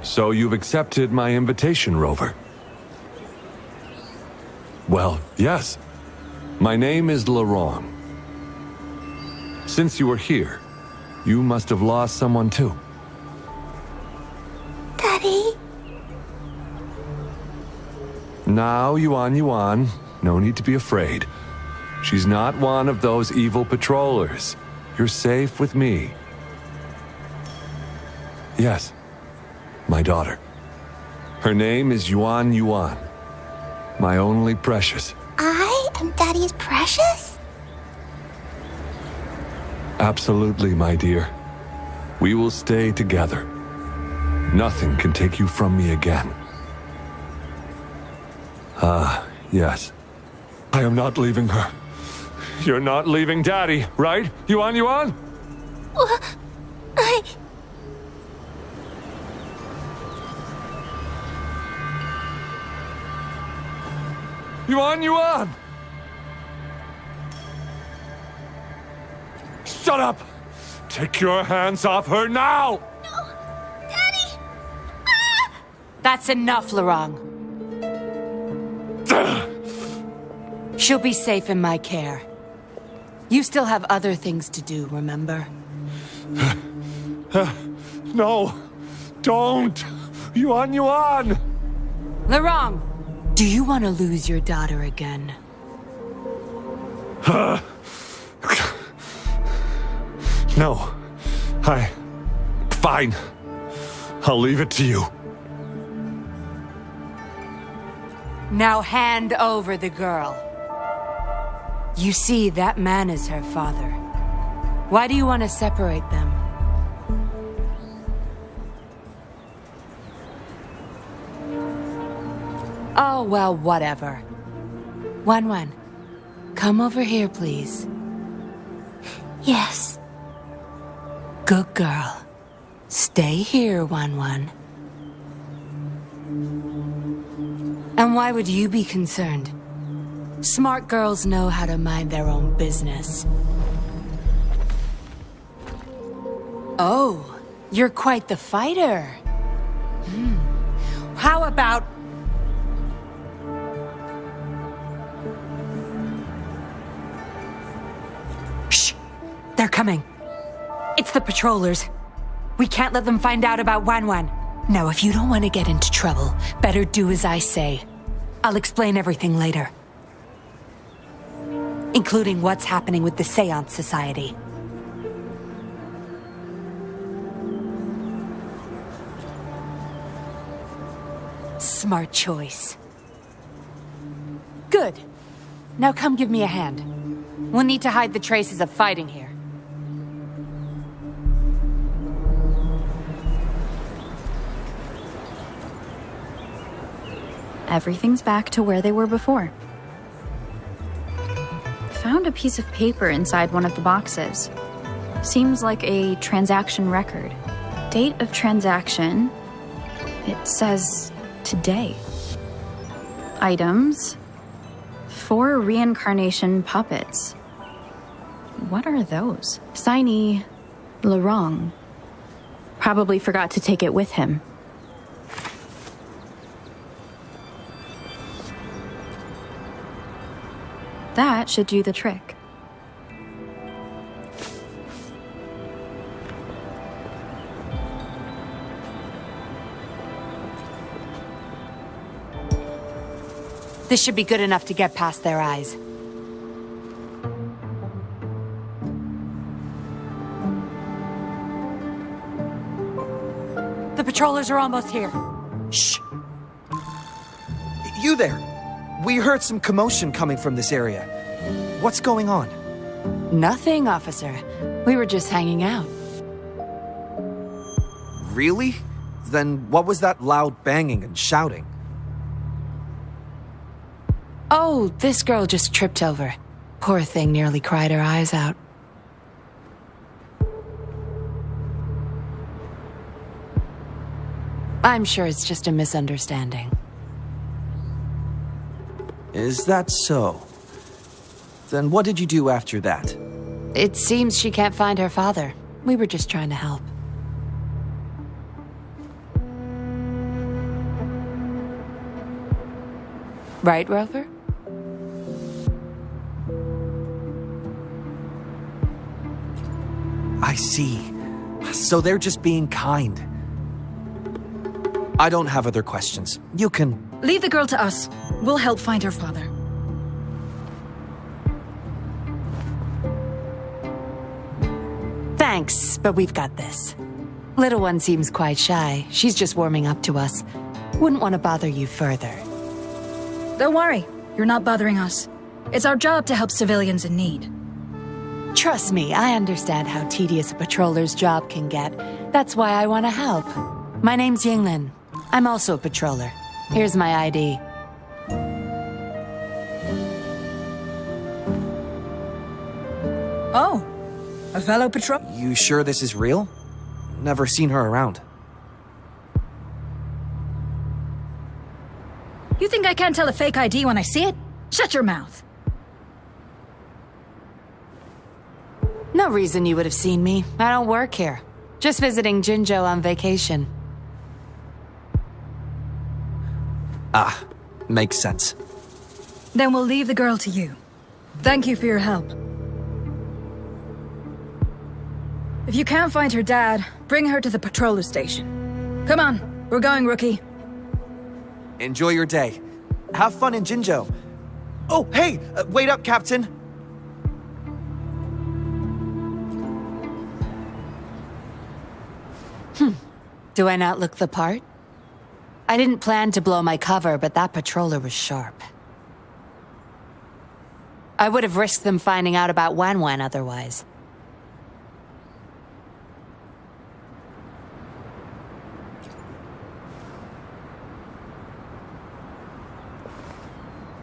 so you've accepted my invitation, Rover? Well, yes. My name is Laurent. Since you are here, you must have lost someone too. Daddy? Now, Yuan, no need to be afraid. She's not one of those evil patrollers. You're safe with me. Yes, my daughter. Her name is Yuan, my only precious. I am Daddy's precious? Absolutely, my dear. We will stay together. Nothing can take you from me again. Ah, yes. I am not leaving her. You're not leaving Daddy, right? Yuan? Yuan! Shut up! Take your hands off her now! That's enough, Laurent. She'll be safe in my care. You still have other things to do, remember? No! Don't! Yuan! Laurent, do you want to lose your daughter again? No. Fine. I'll leave it to you. Now hand over the girl. You see, that man is her father. Why do you want to separate them? Oh, well, whatever. Wan, come over here, please. Yes. Good girl. Stay here, Wan. And why would you be concerned? Smart girls know how to mind their own business. Oh, you're quite the fighter. How about... Shh! They're coming. It's the patrollers. We can't let them find out about Wan. Now, if you don't want to get into trouble, better do as I say. I'll explain everything later. Including what's happening with the Seance Society. Smart choice. Good. Now come give me a hand. We'll need to hide the traces of fighting here. Everything's back to where they were before. Found a piece of paper inside one of the boxes. Seems like a transaction record. Date of transaction. It says today. Items. 4 reincarnation puppets. What are those? Signee, Laurent. Probably forgot to take it with him. That should do the trick. This should be good enough to get past their eyes. The patrollers are almost here. Shh! You there! We heard some commotion coming from this area. What's going on? Nothing, officer. We were just hanging out. Really? Then what was that loud banging and shouting? Oh, this girl just tripped over. Poor thing nearly cried her eyes out. I'm sure it's just a misunderstanding. Is that so? Then what did you do after that? It seems she can't find her father. We were just trying to help. Right, Rover? I see. So they're just being kind. I don't have other questions. You can... Leave the girl to us. We'll help find her father. Thanks, but we've got this. Little one seems quite shy. She's just warming up to us. Wouldn't want to bother you further. Don't worry. You're not bothering us. It's our job to help civilians in need. Trust me, I understand how tedious a patroller's job can get. That's why I want to help. My name's Yinglin. I'm also a patroller. Here's my ID. Oh, a fellow patrol... You sure this is real? Never seen her around. You think I can't tell a fake ID when I see it? Shut your mouth. No reason you would have seen me. I don't work here. Just visiting Jinzhou on vacation. Ah, makes sense. Then we'll leave the girl to you. Thank you for your help. If you can't find her dad, bring her to the patroller station. Come on, we're going, Rookie. Enjoy your day. Have fun in Jinzhou. Oh, hey! Wait up, Captain! Do I not look the part? I didn't plan to blow my cover, but that patroller was sharp. I would have risked them finding out about Wan otherwise.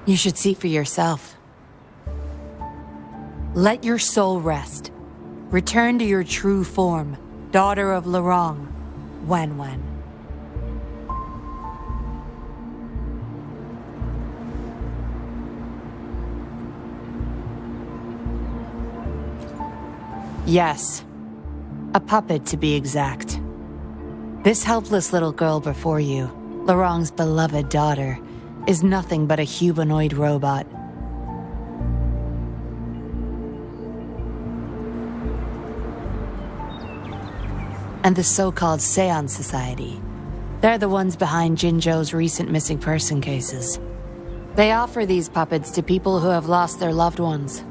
You should see for yourself. Let your soul rest. Return to your true form, daughter of Lorong, Wan. Yes. A puppet, to be exact. This helpless little girl before you, Lorong's beloved daughter, is nothing but a humanoid robot. And the so-called Seance Society. They're the ones behind Jinzhou's recent missing person cases. They offer these puppets to people who have lost their loved ones.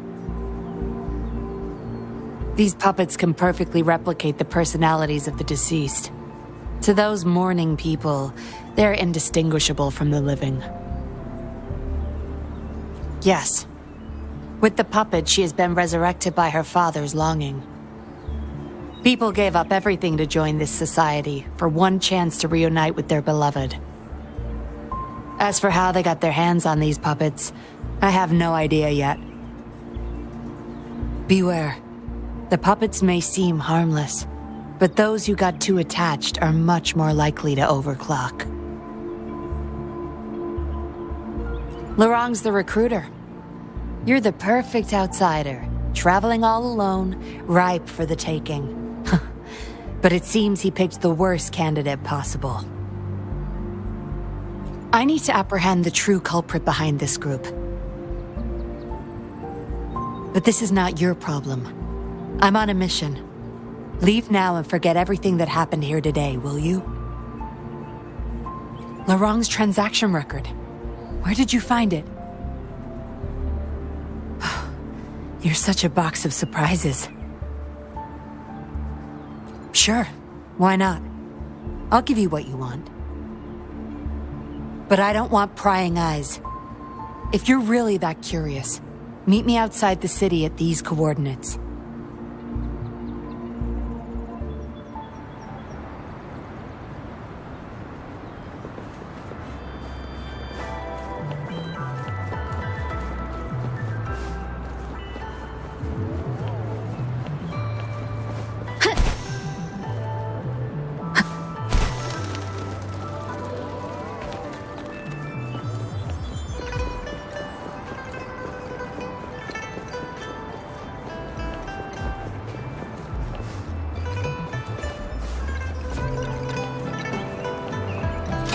These puppets can perfectly replicate the personalities of the deceased. To those mourning people, they're indistinguishable from the living. Yes. With the puppet, she has been resurrected by her father's longing. People gave up everything to join this society for one chance to reunite with their beloved. As for how they got their hands on these puppets, I have no idea yet. Beware. The puppets may seem harmless, but those who got too attached are much more likely to overclock. Lorong's the recruiter. You're the perfect outsider, traveling all alone, ripe for the taking. But it seems he picked the worst candidate possible. I need to apprehend the true culprit behind this group. But this is not your problem. I'm on a mission. Leave now and forget everything that happened here today, will you? Lorong's transaction record. Where did you find it? You're such a box of surprises. Sure, why not? I'll give you what you want. But I don't want prying eyes. If you're really that curious, meet me outside the city at these coordinates.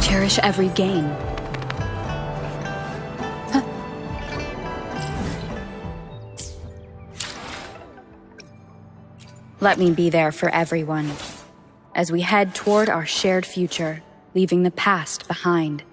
Cherish every gain. Let me be there for everyone as we head toward our shared future, leaving the past behind.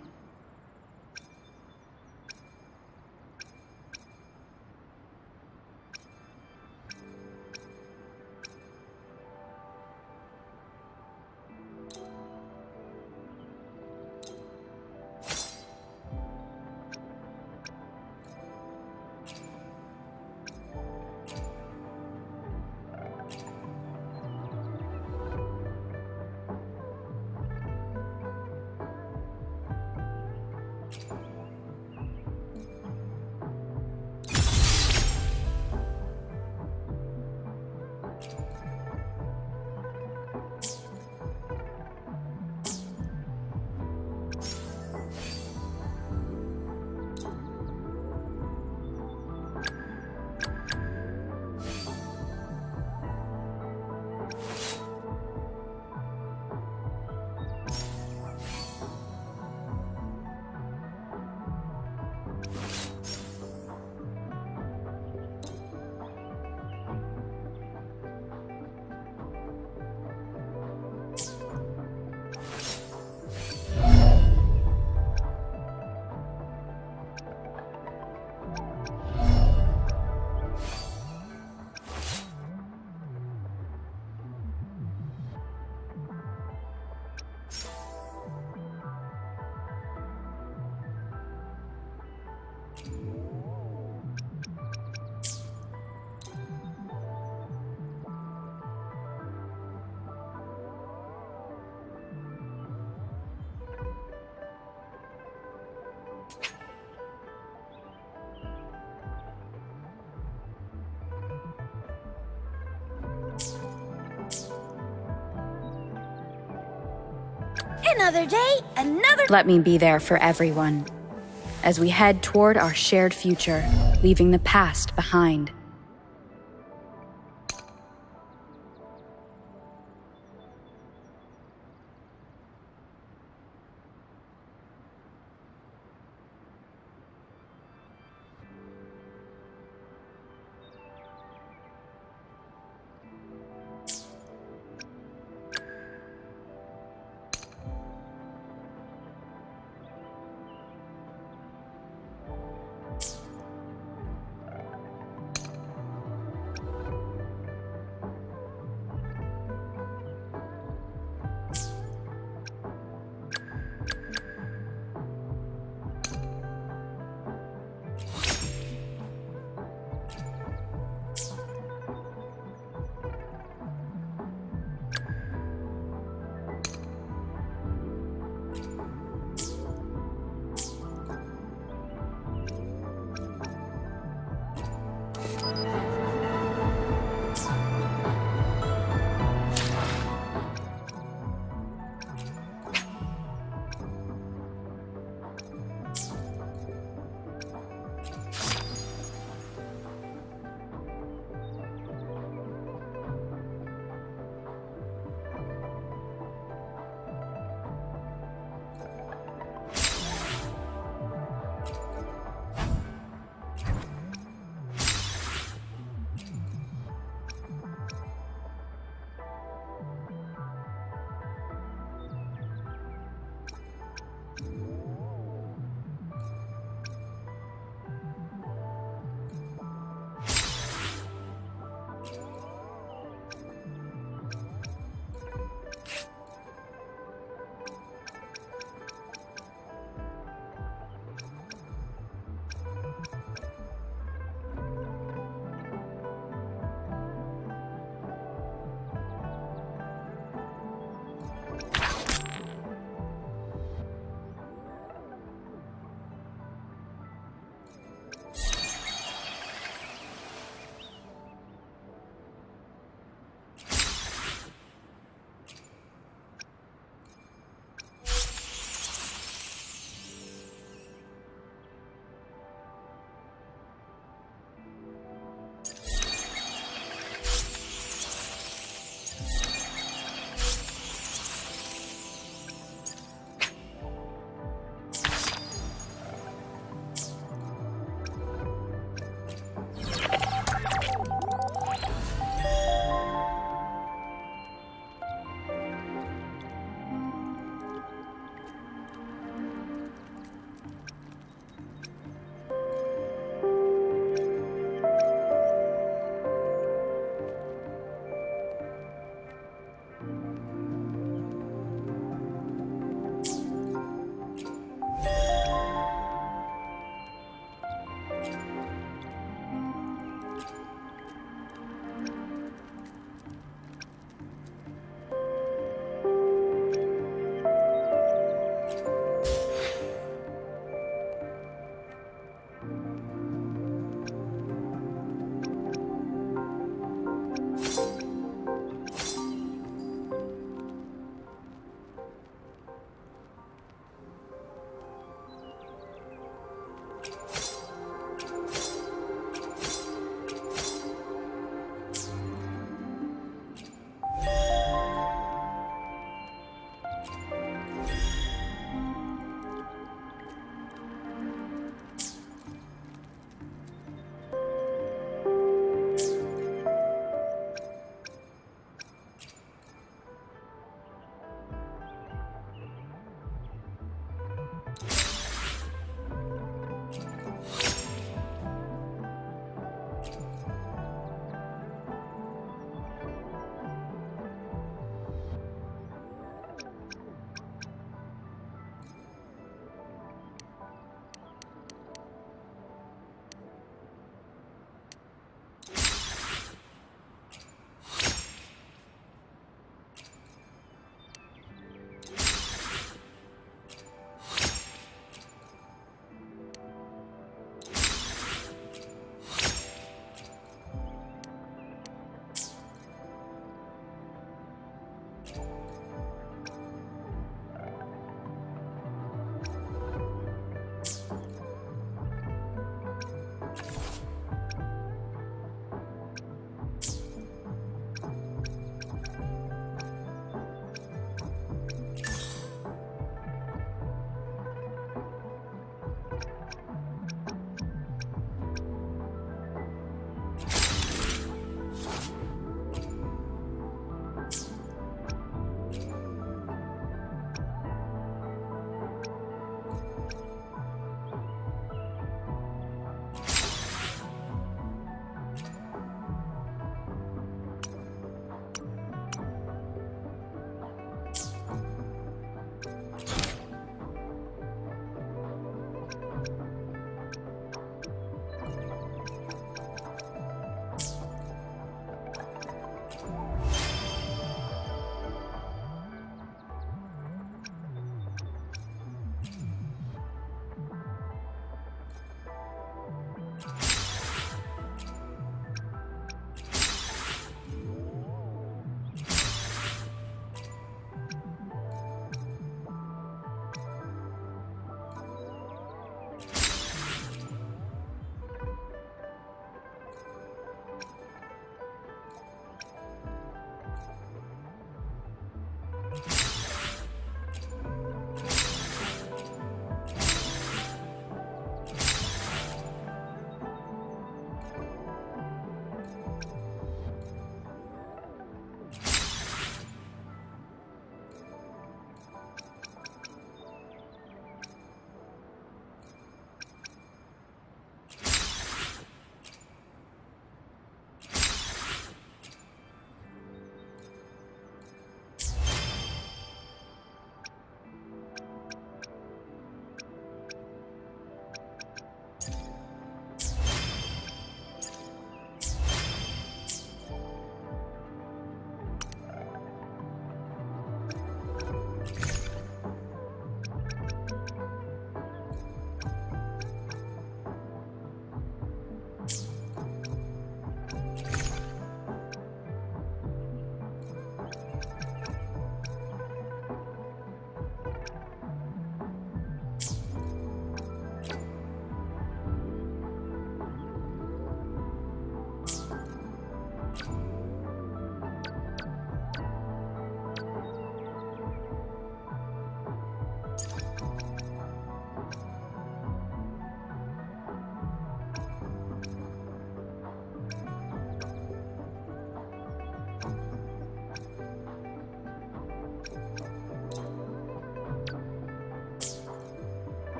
Another day, another... Let me be there for everyone as we head toward our shared future, leaving the past behind.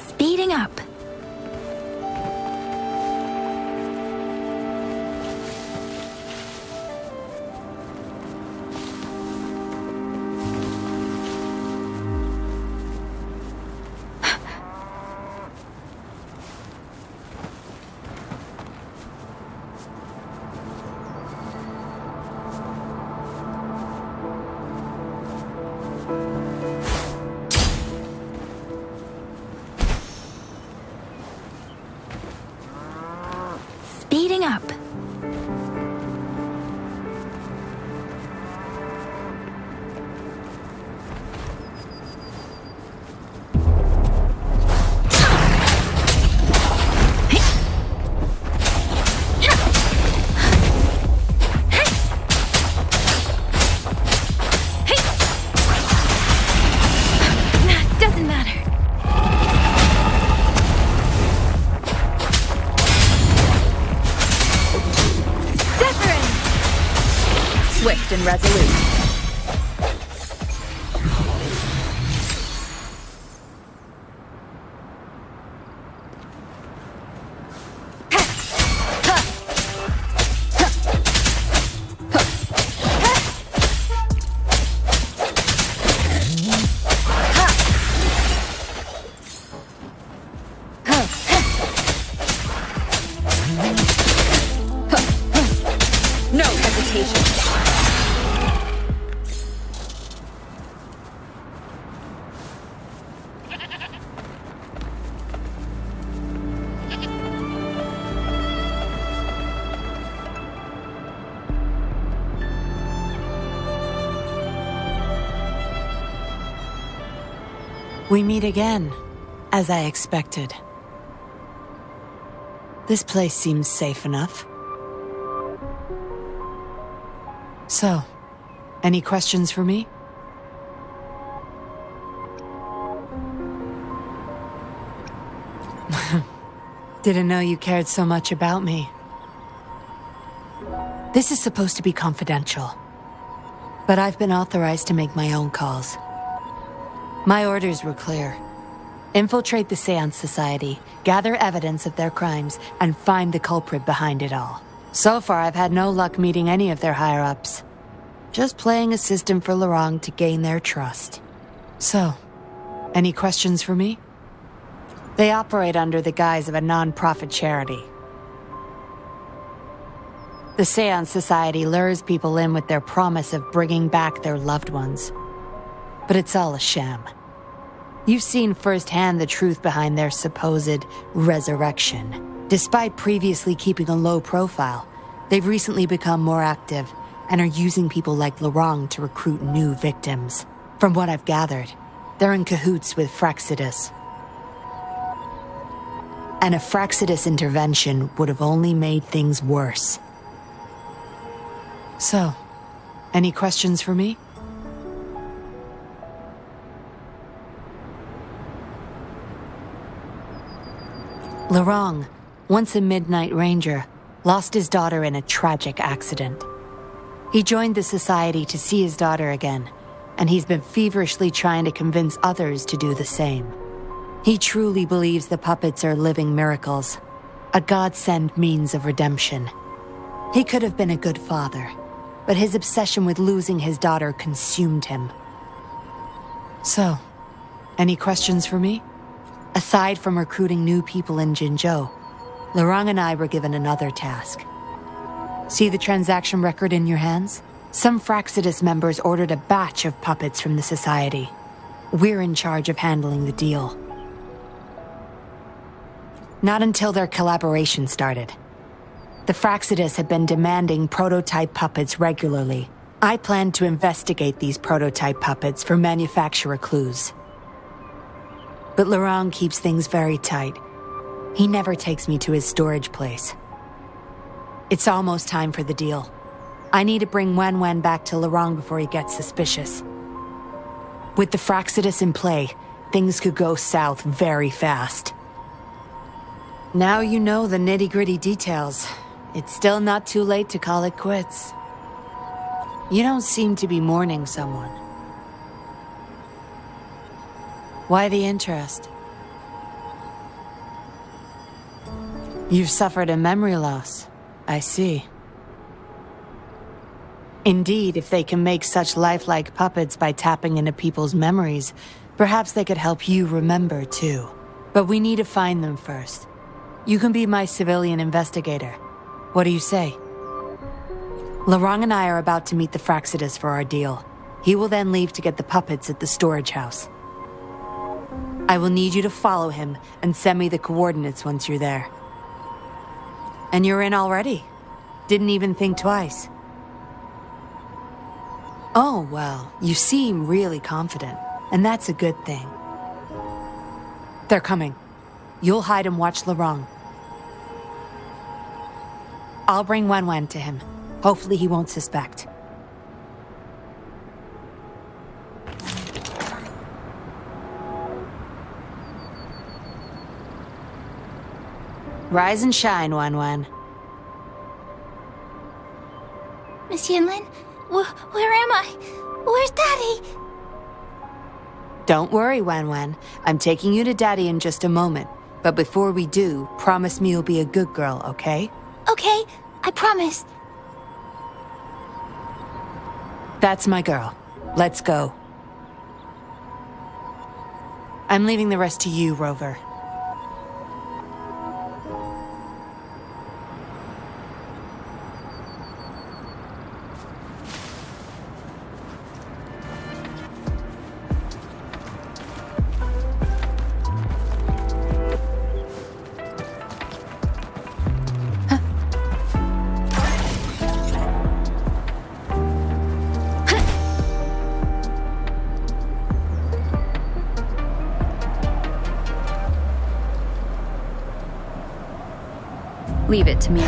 Speeding up. Speeding up. Doesn't matter. Swift and resolute. We meet again, as I expected. This place seems safe enough. So, any questions for me? Didn't know you cared so much about me. This is supposed to be confidential, but I've been authorized to make my own calls. My orders were clear. Infiltrate the Seance Society, gather evidence of their crimes, and find the culprit behind it all. So far, I've had no luck meeting any of their higher-ups. Just playing a system for Lorang to gain their trust. So, any questions for me? They operate under the guise of a non-profit charity. The Seance Society lures people in with their promise of bringing back their loved ones. But it's all a sham. You've seen firsthand the truth behind their supposed resurrection. Despite previously keeping a low profile, they've recently become more active and are using people like Lorang to recruit new victims. From what I've gathered, they're in cahoots with Fraxidus. And a Fraxidus intervention would have only made things worse. So, any questions for me? Lorang, once a Midnight Ranger, lost his daughter in a tragic accident. He joined the Society to see his daughter again, and he's been feverishly trying to convince others to do the same. He truly believes the puppets are living miracles, a godsend means of redemption. He could have been a good father, but his obsession with losing his daughter consumed him. So, any questions for me? Aside from recruiting new people in Jinzhou, Lorang and I were given another task. See the transaction record in your hands? Some Fraxidus members ordered a batch of puppets from the Society. We're in charge of handling the deal. Not until their collaboration started. The Fraxidus had been demanding prototype puppets regularly. I planned to investigate these prototype puppets for manufacturer clues. But Lorang keeps things very tight. He never takes me to his storage place. It's almost time for the deal. I need to bring Wen back to Lorang before he gets suspicious. With the Fraxidus in play, things could go south very fast. Now you know the nitty-gritty details. It's still not too late to call it quits. You don't seem to be mourning someone. Why the interest? You've suffered a memory loss. I see. Indeed, if they can make such lifelike puppets by tapping into people's memories, perhaps they could help you remember too. But we need to find them first. You can be my civilian investigator. What do you say? Lorang and I are about to meet the Fraxidus for our deal. He will then leave to get the puppets at the storage house. I will need you to follow him and send me the coordinates once you're there. And you're in already? Didn't even think twice. Oh, well, you seem really confident, and that's a good thing. They're coming. You'll hide and watch Lorang. I'll bring Wen to him. Hopefully he won't suspect. Rise and shine, Wen. Miss Yinlin, where am I? Where's Daddy? Don't worry, Wen. I'm taking you to Daddy in just a moment. But before we do, promise me you'll be a good girl, okay? Okay, I promise. That's my girl. Let's go. I'm leaving the rest to you, Rover. Leave it to me.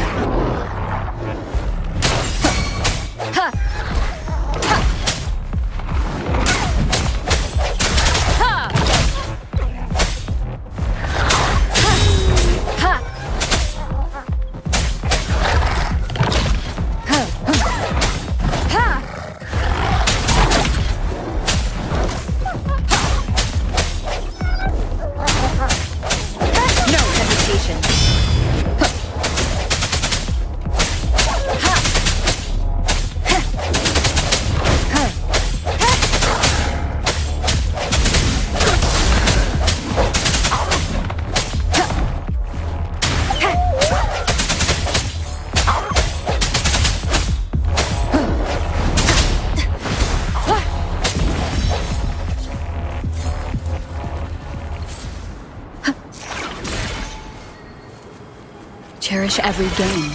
Cherish every game.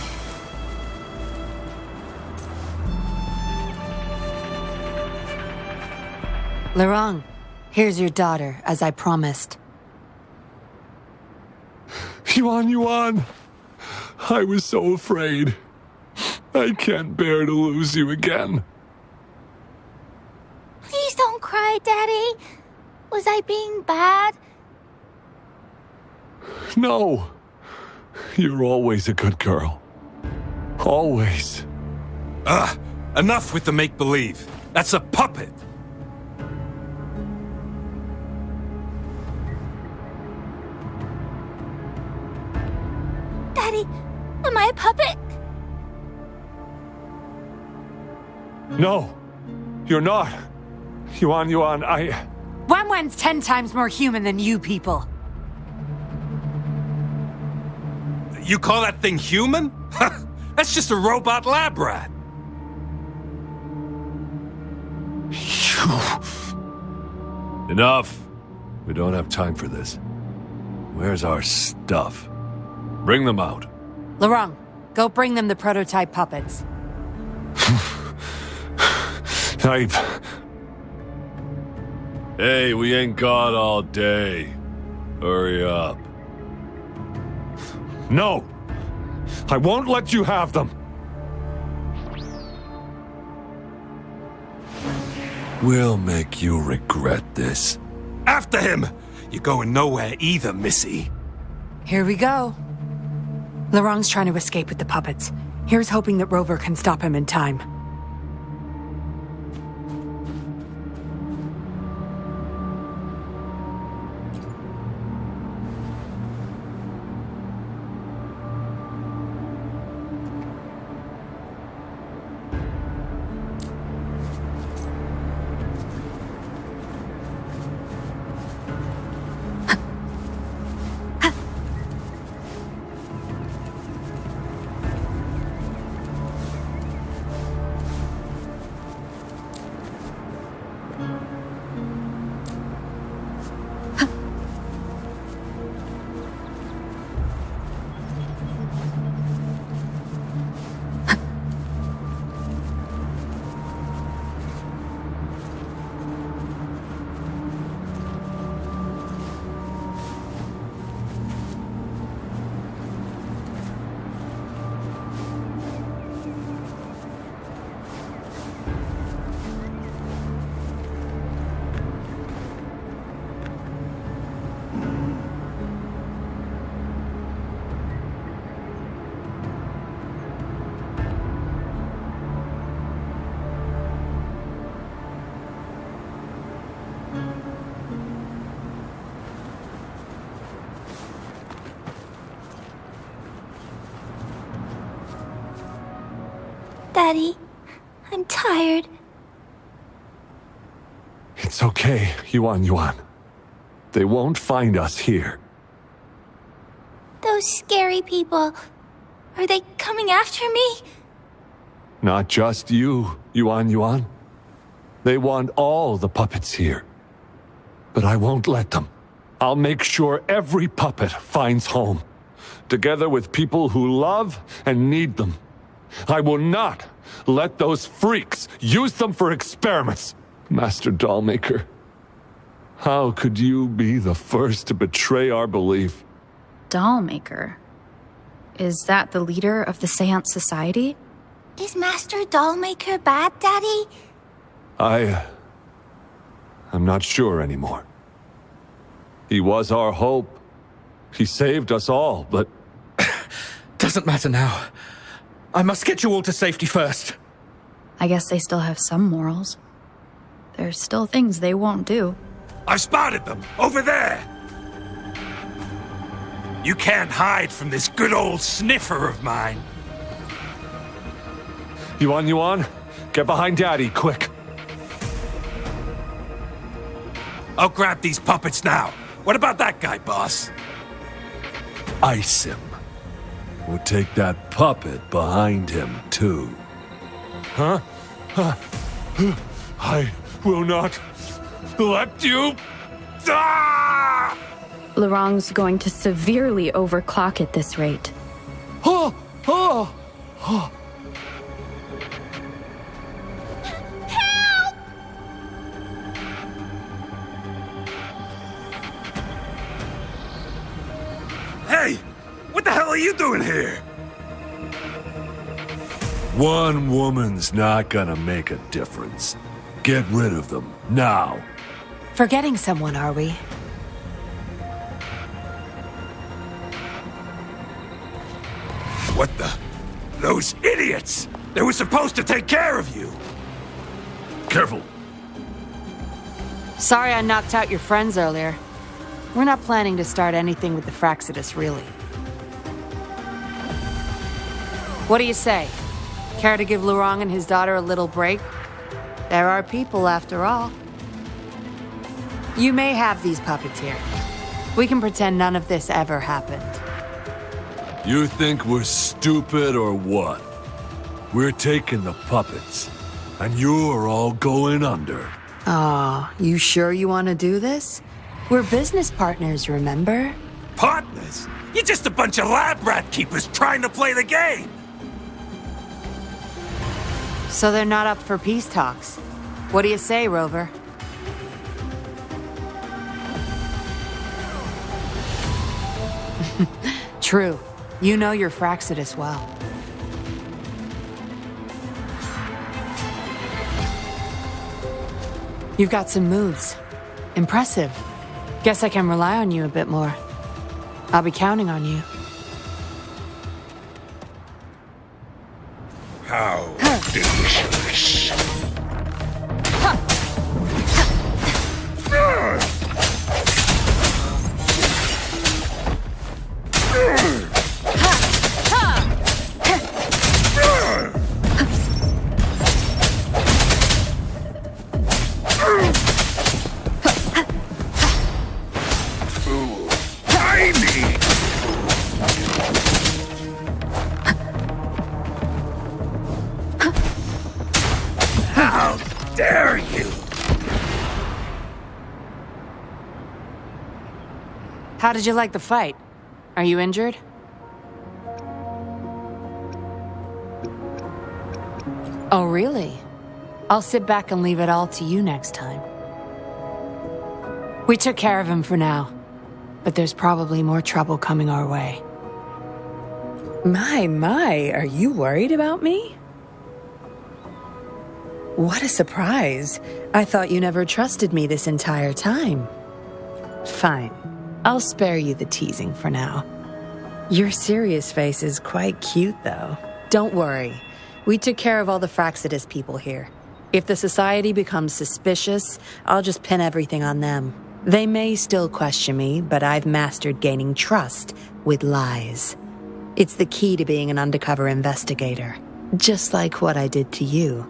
Lorang, here's your daughter, as I promised. Yuan! I was so afraid. I can't bear to lose you again. Please don't cry, Daddy. Was I being bad? No. You're always a good girl. Always. Enough with the make-believe. That's a puppet. Daddy, am I a puppet? No, you're not. Yuan, Wan Wan's 10 times more human than you people. You call that thing human? That's just a robot lab rat. Enough. We don't have time for this. Where's our stuff? Bring them out. Lorang, go bring them the prototype puppets. Hey, we ain't got all day. Hurry up. No! I won't let you have them! We'll make you regret this. After him! You're going nowhere either, Missy. Here we go. Lorang's trying to escape with the puppets. Here's hoping that Rover can stop him in time. Daddy, I'm tired. It's okay, Yuan. They won't find us here. Those scary people, are they coming after me? Not just you, Yuan. They want all the puppets here. But I won't let them. I'll make sure every puppet finds home, together with people who love and need them. I will not let those freaks use them for experiments. Master Dollmaker, how could you be the first to betray our belief? Dollmaker? Is that the leader of the Seance Society? Is Master Dollmaker bad, Daddy? I'm not sure anymore. He was our hope. He saved us all, but... Doesn't matter now. I must get you all to safety first. I guess they still have some morals. There's still things they won't do. I've spotted them! Over there! You can't hide from this good old sniffer of mine. Yuan, get behind Daddy, quick. I'll grab these puppets now. What about that guy, boss? Ice him. We'll take that puppet behind him, too. Huh? I will not let you... Ah! Laurent's going to severely overclock at this rate. Hey! What the hell are you doing here? One woman's not gonna make a difference. Get rid of them, now. Forgetting someone, are we? What the... Those idiots! They were supposed to take care of you! Careful. Sorry I knocked out your friends earlier. We're not planning to start anything with the Fraxidus, really. What do you say? Care to give Laurent and his daughter a little break? There are people, after all. You may have these puppets here. We can pretend none of this ever happened. You think we're stupid or what? We're taking the puppets, and you're all going under. Aw, you sure you want to do this? We're business partners, remember? Partners? You're just a bunch of lab rat keepers trying to play the game! So they're not up for peace talks. What do you say, Rover? True. You know your Fraxidus well. You've got some moves. Impressive. Guess I can rely on you a bit more. I'll be counting on you. How delicious. How dare you! How did you like the fight? Are you injured? Oh, really? I'll sit back and leave it all to you next time. We took care of him for now, but there's probably more trouble coming our way. My, are you worried about me? What a surprise. I thought you never trusted me this entire time. Fine. I'll spare you the teasing for now. Your serious face is quite cute, though. Don't worry. We took care of all the Fraxidus people here. If the Society becomes suspicious, I'll just pin everything on them. They may still question me, but I've mastered gaining trust with lies. It's the key to being an undercover investigator. Just like what I did to you.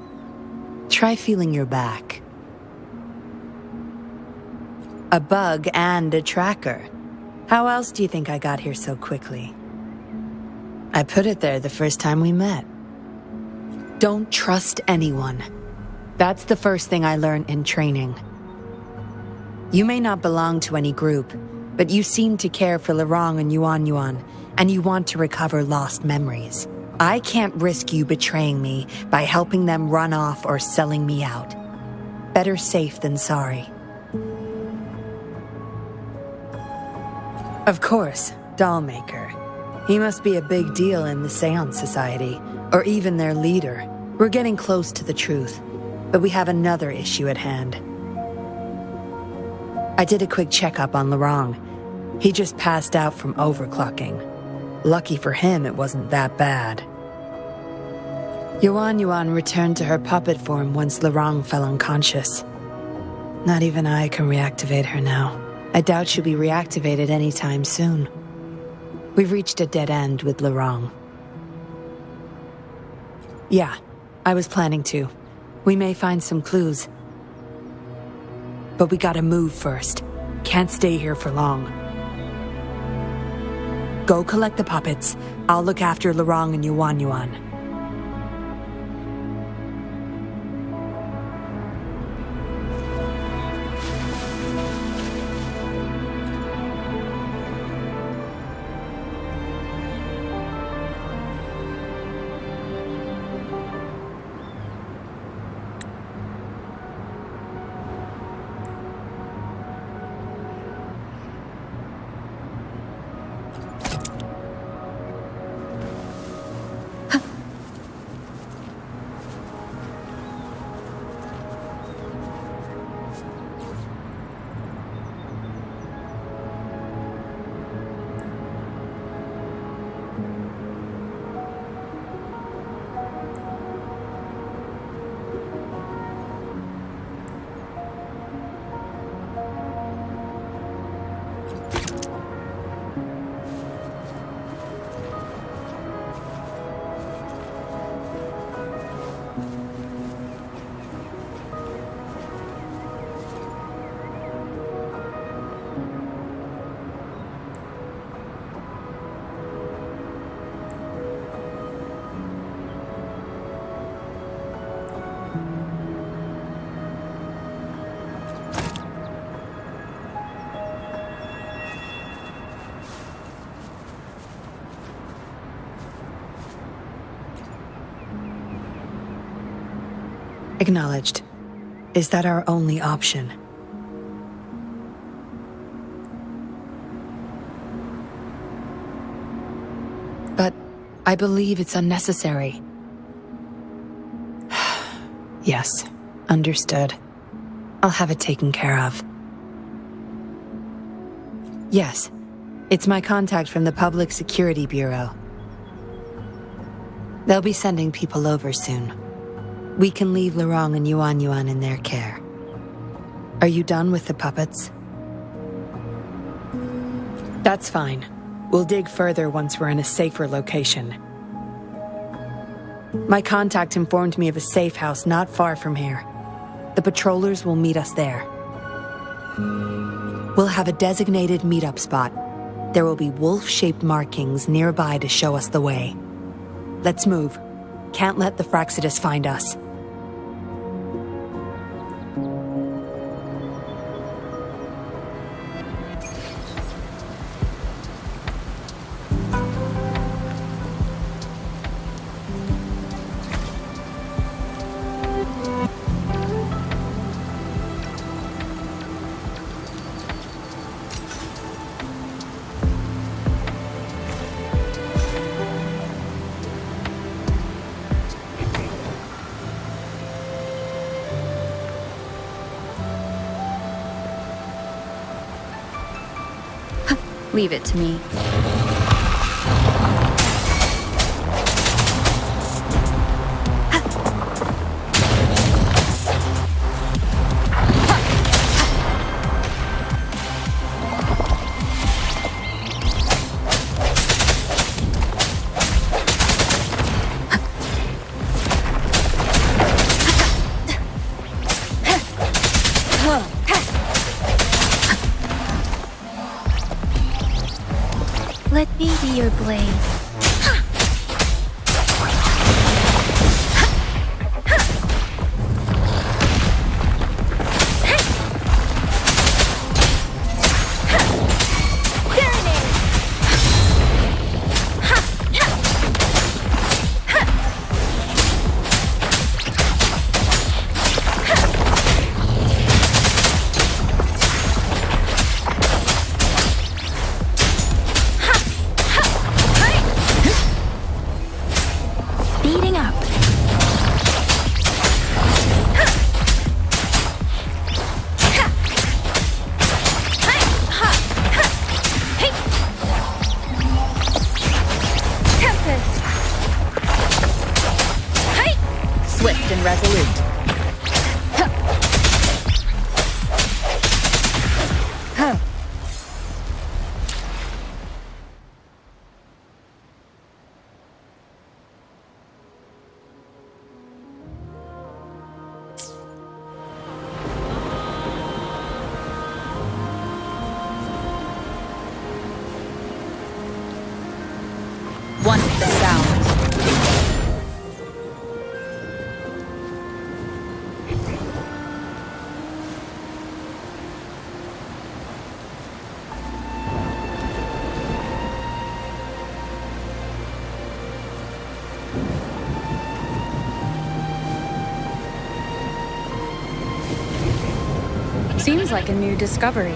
Try feeling your back. A bug and a tracker. How else do you think I got here so quickly? I put it there the first time we met. Don't trust anyone. That's the first thing I learned in training. You may not belong to any group, but you seem to care for Laurent and Yuan, and you want to recover lost memories. I can't risk you betraying me by helping them run off or selling me out. Better safe than sorry. Of course, Dollmaker. He must be a big deal in the Seance Society, or even their leader. We're getting close to the truth, but we have another issue at hand. I did a quick checkup on Lorang. He just passed out from overclocking. Lucky for him, it wasn't that bad. Yuan returned to her puppet form once Lorang fell unconscious. Not even I can reactivate her now. I doubt she'll be reactivated anytime soon. We've reached a dead end with Lorang. Yeah, I was planning to. We may find some clues. But we gotta move first. Can't stay here for long. Go collect the puppets. I'll look after Lorang and Yuan. Acknowledged. Is that our only option? But I believe it's unnecessary. Yes, understood. I'll have it taken care of. Yes, it's my contact from the Public Security Bureau. They'll be sending people over soon. We can leave Lorang and Yuan in their care. Are you done with the puppets? That's fine. We'll dig further once we're in a safer location. My contact informed me of a safe house not far from here. The patrollers will meet us there. We'll have a designated meetup spot. There will be wolf-shaped markings nearby to show us the way. Let's move. Can't let the Fraxidus find us. Leave it to me. Let me be your blade. Hey! resolute. One with the sound. Seems like a new discovery.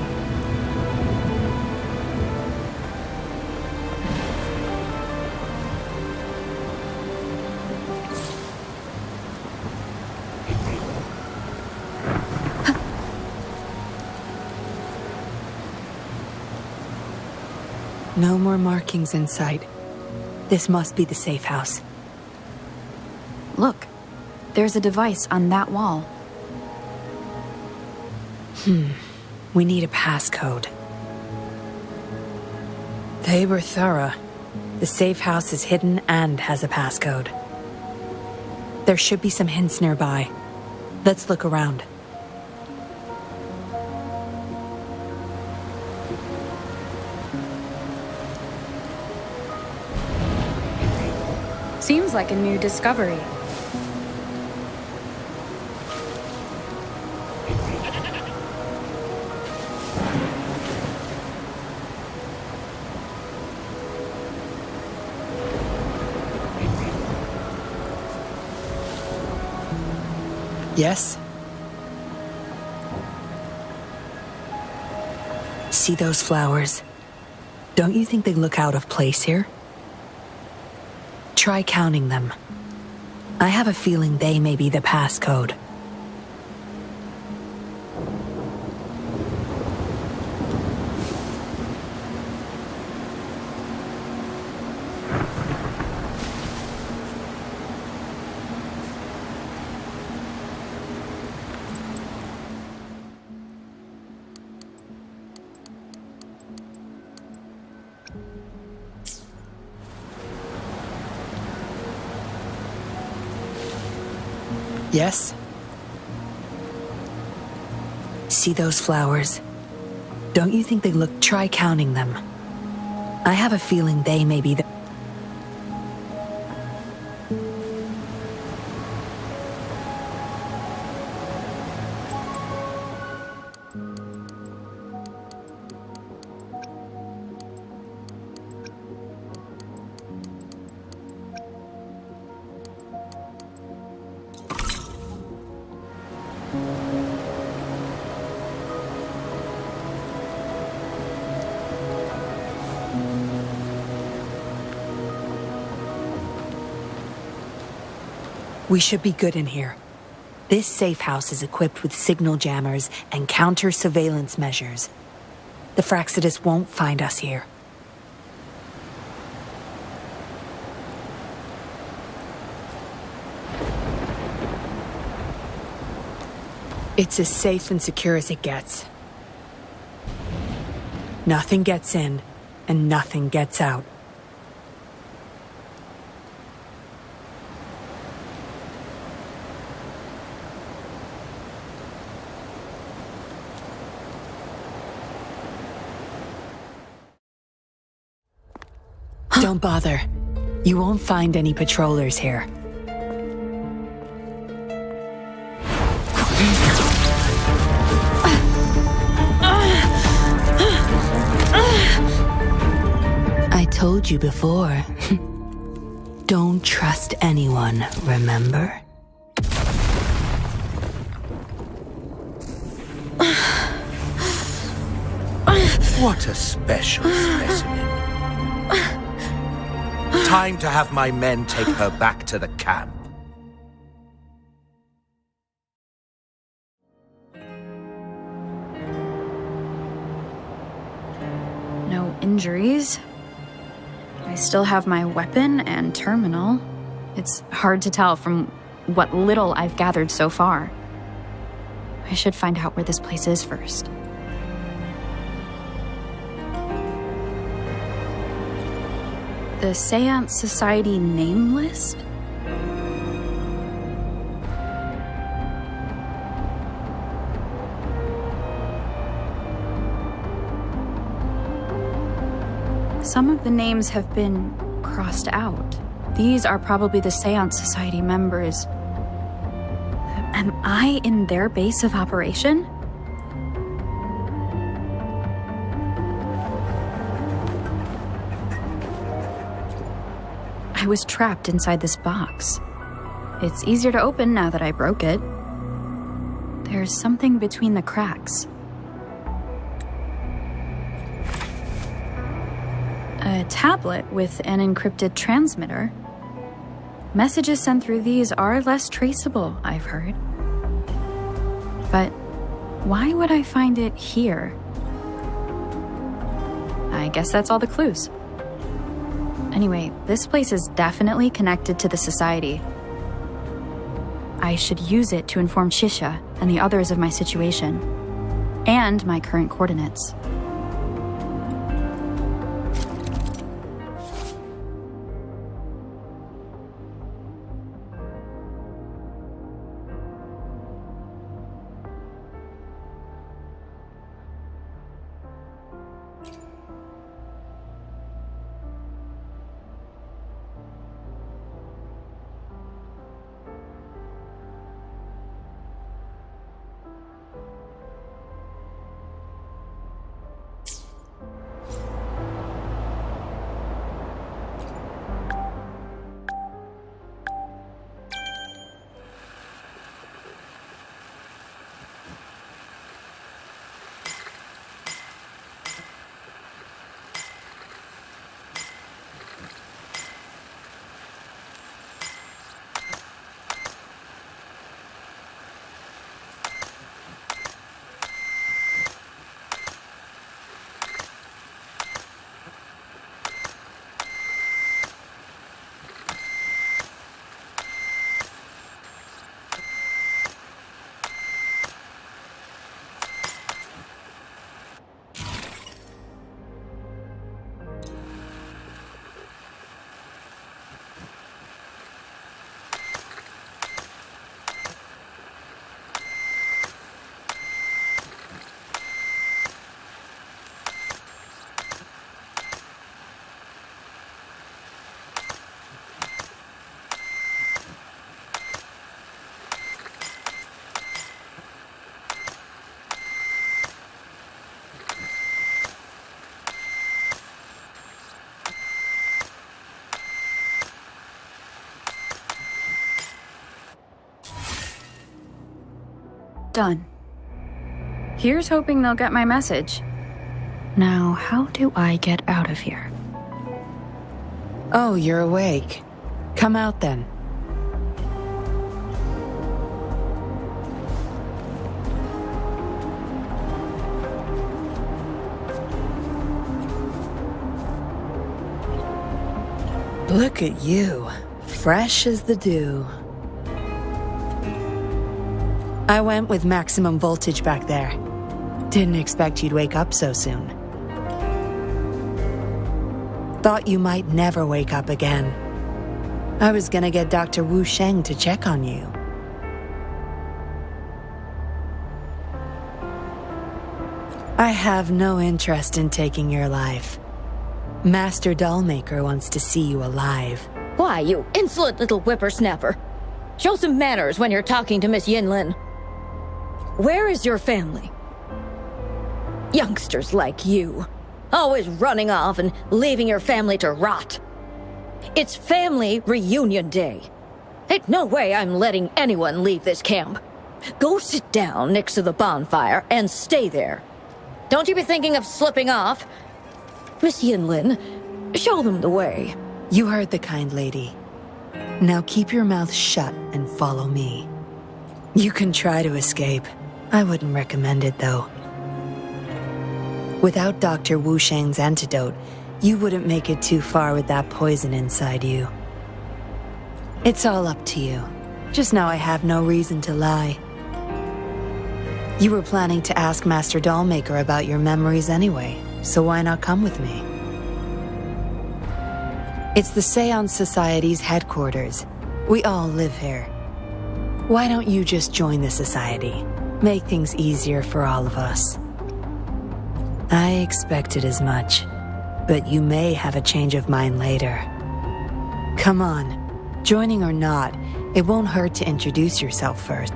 No more markings in sight. This must be the safe house. Look, there's a device on that wall. We need a passcode. They were thorough. The safe house is hidden and has a passcode. There should be some hints nearby. Let's look around. Seems like a new discovery. Yes? See those flowers? Don't you think they look out of place here? Try counting them. I have a feeling they may be the passcode. Yes? See those flowers? Don't you think they look... Try counting them. I have a feeling they may be the... We should be good in here. This safe house is equipped with signal jammers and counter-surveillance measures. The Fraxidus won't find us here. It's as safe and secure as it gets. Nothing gets in, and nothing gets out. Don't bother. You won't find any patrollers here. I told you before. Don't trust anyone, remember? What a special specimen. Time to have my men take her back to the camp. No injuries. I still have my weapon and terminal. It's hard to tell from what little I've gathered so far. I should find out where this place is first. The Seance Society name list? Some of the names have been crossed out. These are probably the Seance Society members. Am I in their base of operation? I was trapped inside this box. It's easier to open now that I broke it. There's something between the cracks. A tablet with an encrypted transmitter. Messages sent through these are less traceable, I've heard. But why would I find it here? I guess that's all the clues. Anyway, this place is definitely connected to the Society. I should use it to inform Shisha and the others of my situation, and my current coordinates. Done. Here's hoping they'll get my message. Now, how do I get out of here? Oh, you're awake. Come out then. Look at you, fresh as the dew. I went with maximum voltage back there. Didn't expect you'd wake up so soon. Thought you might never wake up again. I was gonna get Dr. Wu Sheng to check on you. I have no interest in taking your life. Master Dollmaker wants to see you alive. Why, you insolent little whippersnapper. Show some manners when you're talking to Miss Yinlin. Where is your family? Youngsters like you, always running off and leaving your family to rot. It's family reunion day. Ain't no way I'm letting anyone leave this camp. Go sit down next to the bonfire and stay there. Don't you be thinking of slipping off. Miss Yinlin, show them the way. You heard the kind lady. Now keep your mouth shut and follow me. You can try to escape. I wouldn't recommend it, though. Without Dr. Wu Sheng's antidote, you wouldn't make it too far with that poison inside you. It's all up to you. Just now I have no reason to lie. You were planning to ask Master Dollmaker about your memories anyway, so why not come with me? It's the Seance Society's headquarters. We all live here. Why don't you just join the Society? Make things easier for all of us. I expected as much, but you may have a change of mind later. Come on, joining or not, it won't hurt to introduce yourself first.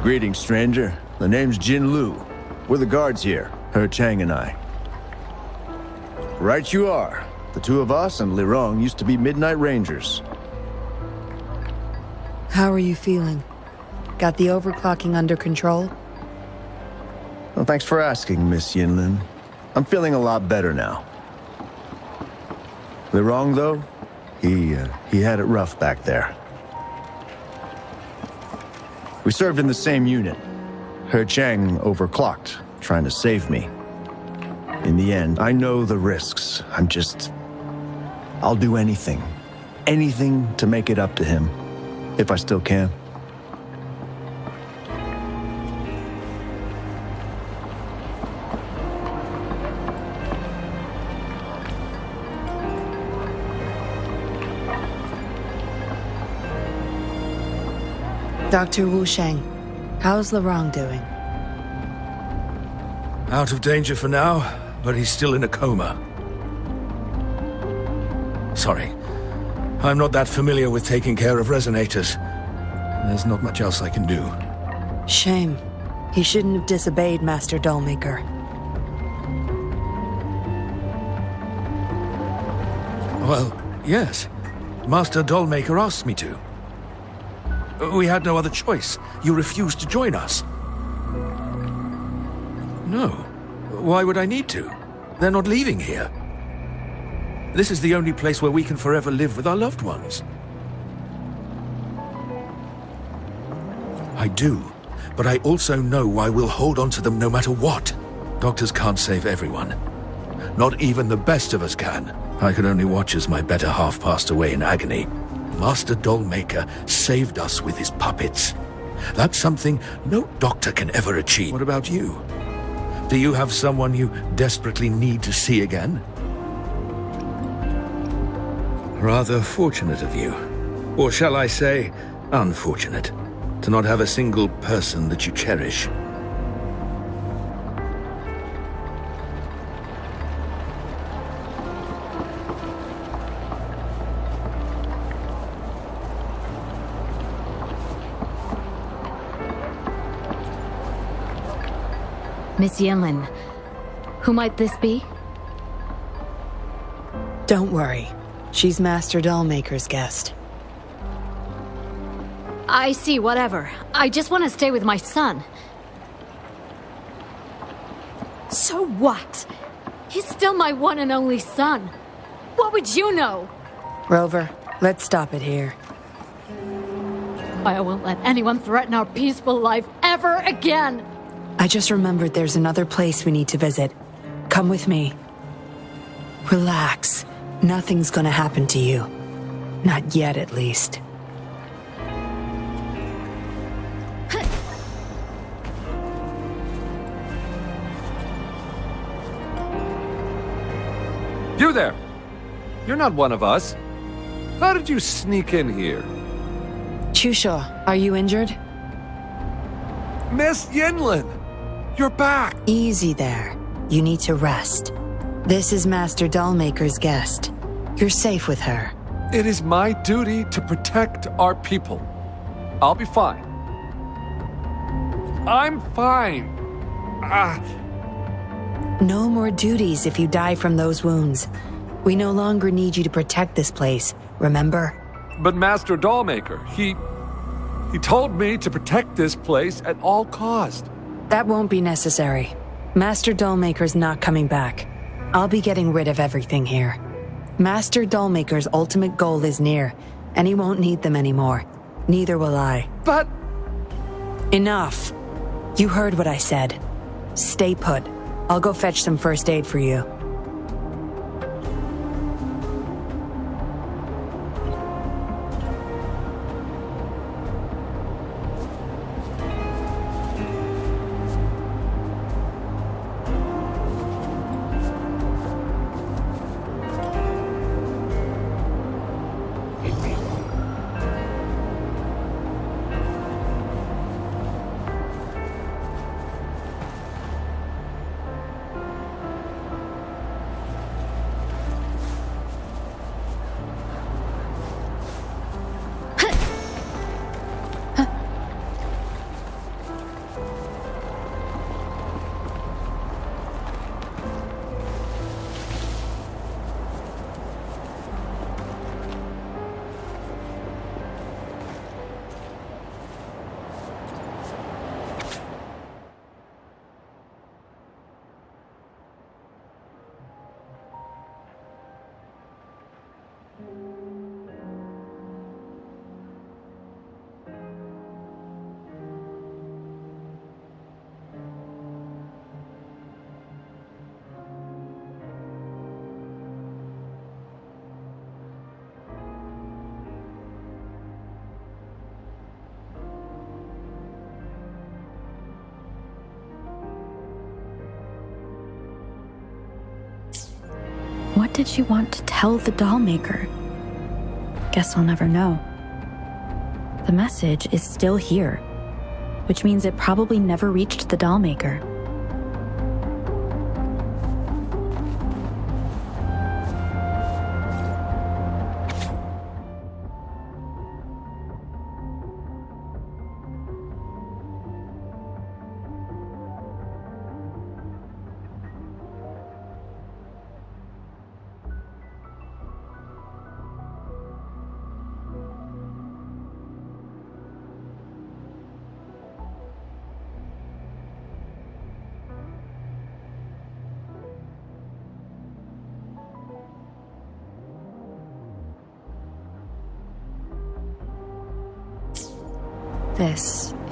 Greetings, stranger. The name's Jin Lu. We're the guards here, He Chang and I. Right you are. The two of us and Lirong used to be Midnight Rangers. How are you feeling? Got the overclocking under control? Well, thanks for asking, Miss Yinlin. I'm feeling a lot better now. Lirong, though, he had it rough back there. We served in the same unit. He Chang overclocked, trying to save me. In the end, I know the risks. I'll do anything. Anything to make it up to him. If I still can. Dr. Wu Sheng, how's Lirong doing? Out of danger for now, but he's still in a coma. Sorry. I'm not that familiar with taking care of resonators. There's not much else I can do. Shame. He shouldn't have disobeyed Master Dollmaker. Well, yes. Master Dollmaker asked me to. We had no other choice. You refused to join us. No. Why would I need to? They're not leaving here. This is the only place where we can forever live with our loved ones. I do, but I also know I will hold on to them no matter what. Doctors can't save everyone. Not even the best of us can. I could only watch as my better half passed away in agony. Master Dollmaker saved us with his puppets. That's something no doctor can ever achieve. What about you? Do you have someone you desperately need to see again? Rather fortunate of you. Or shall I say, unfortunate, to not have a single person that you cherish. Miss Yinlin, who might this be? Don't worry. She's Master Dollmaker's guest. I see, whatever. I just want to stay with my son. So what? He's still my one and only son. What would you know? Rover, let's stop it here. I won't let anyone threaten our peaceful life ever again. I just remembered there's another place we need to visit. Come with me. Relax. Nothing's gonna happen to you. Not yet, at least. You there! You're not one of us. How did you sneak in here? Chusho, are you injured? Miss Yinlin! You're back! Easy there. You need to rest. This is Master Dollmaker's guest. You're safe with her. It is my duty to protect our people. I'll be fine. I'm fine. No more duties if you die from those wounds. We no longer need you to protect this place, remember? But Master Dollmaker, he told me to protect this place at all cost. That won't be necessary. Master Dollmaker's not coming back. I'll be getting rid of everything here. Master Dollmaker's ultimate goal is near, and he won't need them anymore. Neither will I. But... Enough. You heard what I said. Stay put. I'll go fetch some first aid for you. What did she want to tell the Dollmaker? Guess I'll never know. The message is still here, which means it probably never reached the Dollmaker.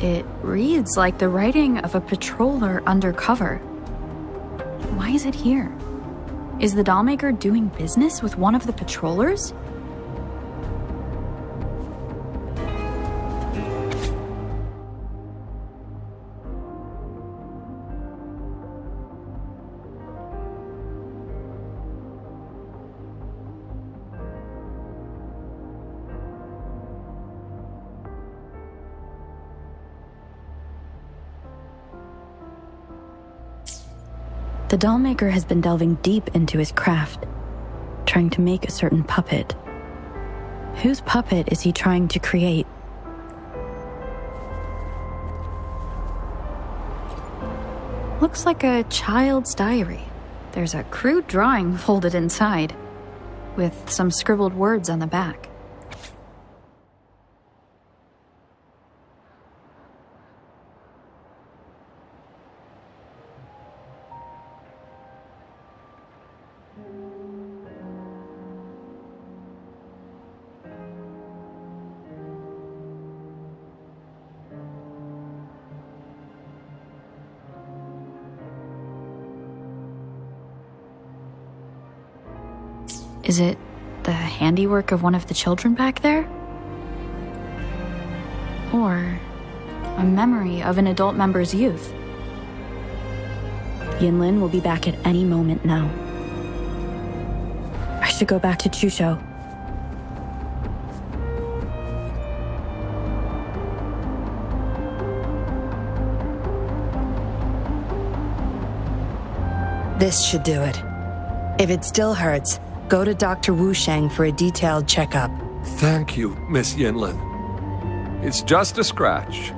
It reads like the writing of a patroller undercover. Why is it here? Is the Dollmaker doing business with one of the patrollers? The Dollmaker has been delving deep into his craft, trying to make a certain puppet. Whose puppet is he trying to create? Looks like a child's diary. There's a crude drawing folded inside, with some scribbled words on the back. Is it the handiwork of one of the children back there? Or a memory of an adult member's youth? Yinlin will be back at any moment now. I should go back to Chusho. This should do it. If it still hurts, go to Dr. Wu Sheng for a detailed checkup. Thank you, Miss Yinlin. It's just a scratch.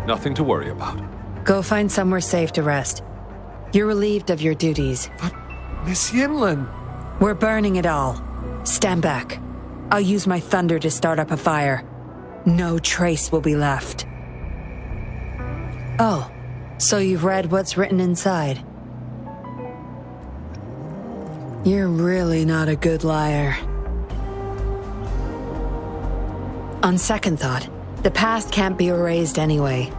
Nothing to worry about. Go find somewhere safe to rest. You're relieved of your duties. But, Miss Yinlin... We're burning it all. Stand back. I'll use my thunder to start up a fire. No trace will be left. Oh, so you've read what's written inside? You're really not a good liar. On second thought, the past can't be erased anyway.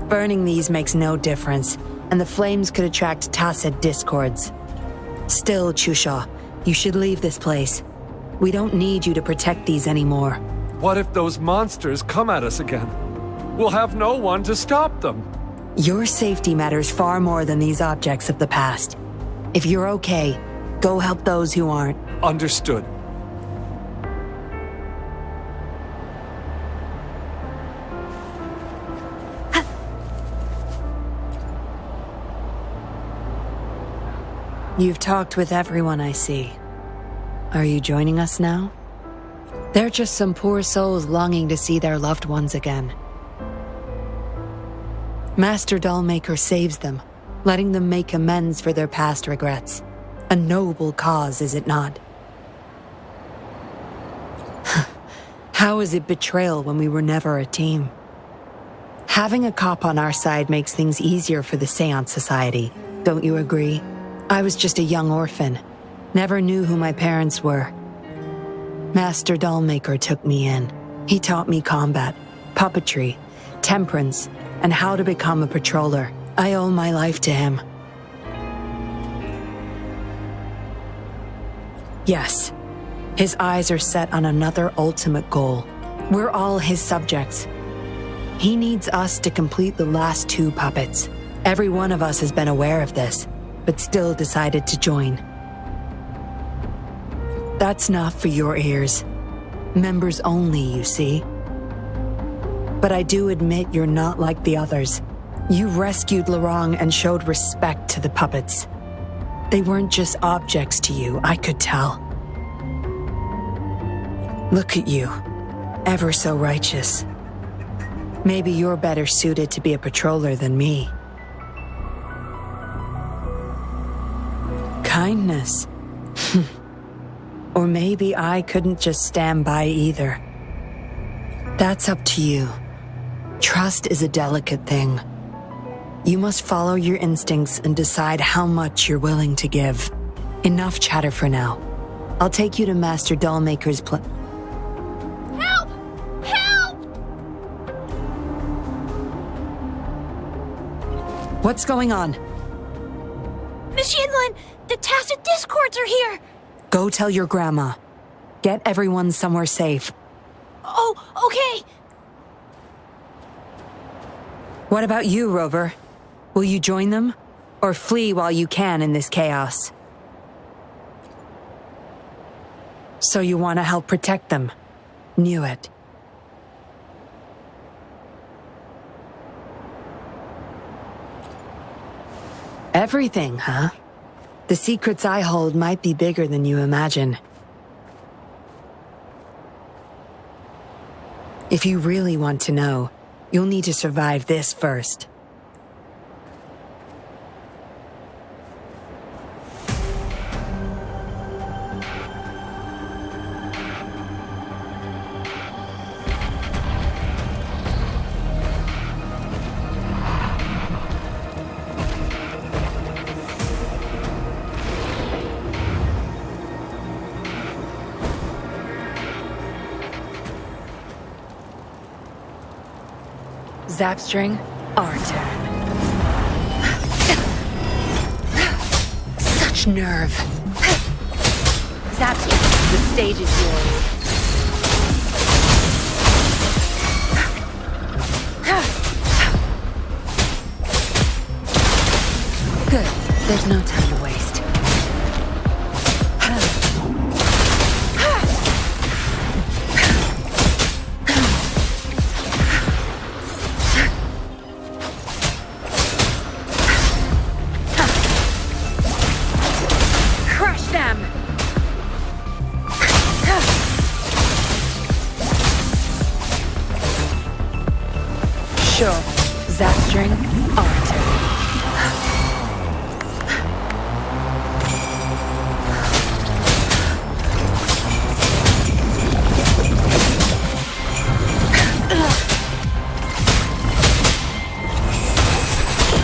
Burning these makes no difference, and the flames could attract tacit discords. Still, Chusha, you should leave this place. We don't need you to protect these anymore. What if those monsters come at us again? We'll have no one to stop them. Your safety matters far more than these objects of the past. If you're okay, go help those who aren't. Understood. You've talked with everyone I see. Are you joining us now? They're just some poor souls longing to see their loved ones again. Master Dollmaker saves them, letting them make amends for their past regrets. A noble cause, is it not? How is it betrayal when we were never a team? Having a cop on our side makes things easier for the Seance Society, don't you agree? I was just a young orphan. Never knew who my parents were. Master Dollmaker took me in. He taught me combat, puppetry, temperance, and how to become a patroller. I owe my life to him. Yes, his eyes are set on another ultimate goal. We're all his subjects. He needs us to complete the last 2 puppets. Every one of us has been aware of this, but still decided to join. That's not for your ears. Members only, you see. But I do admit you're not like the others. You rescued Lorong and showed respect to the puppets. They weren't just objects to you, I could tell. Look at you, ever so righteous. Maybe you're better suited to be a patroller than me. Kindness. Or maybe I couldn't just stand by either. That's up to you. Trust is a delicate thing. You must follow your instincts and decide how much you're willing to give. Enough chatter for now. I'll take you to Master Dollmaker's Help! Help! What's going on? Miss Yinlin, the tacit discords are here! Go tell your grandma. Get everyone somewhere safe. Oh, okay. What about you, Rover? Will you join them? Or flee while you can in this chaos? So you want to help protect them? Knew it. Everything, huh? The secrets I hold might be bigger than you imagine. If you really want to know, you'll need to survive this first. Zapstring, our turn. Such nerve. Zapstring, the stage is yours. Good. There's no time to waste. Sure. Zap string, R2.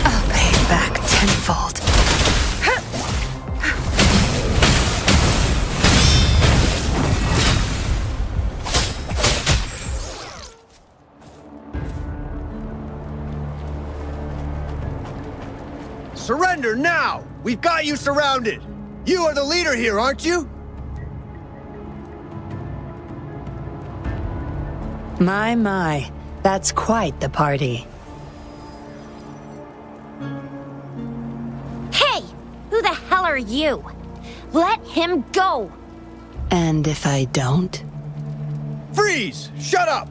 I'll pay it back tenfold. Surrender now! We've got you surrounded! You are the leader here, aren't you? My. That's quite the party. Hey! Who the hell are you? Let him go! And if I don't? Freeze! Shut up!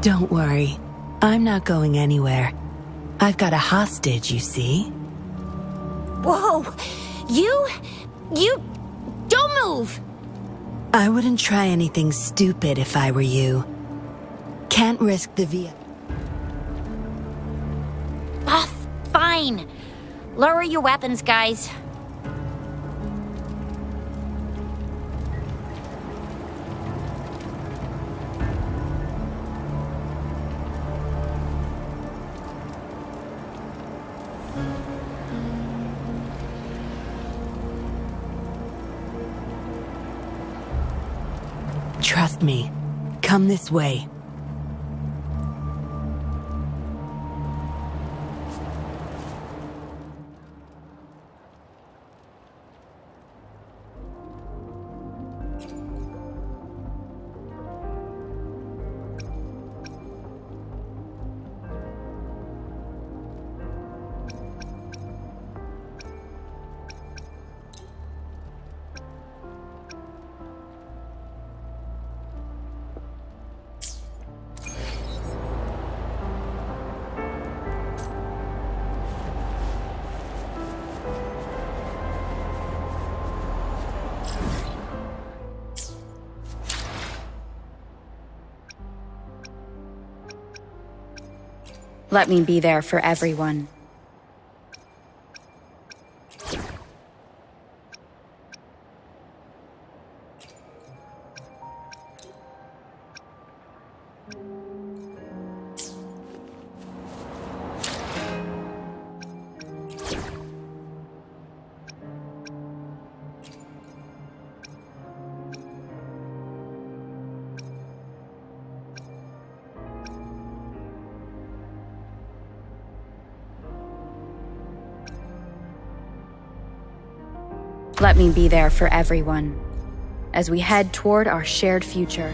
Don't worry. I'm not going anywhere. I've got a hostage, you see? Whoa! You don't move! I wouldn't try anything stupid if I were you. Can't risk the via. Ah, fine. Lower your weapons, guys. Trust me. Come this way. Let me be there for everyone. Let me be there for everyone as we head toward our shared future.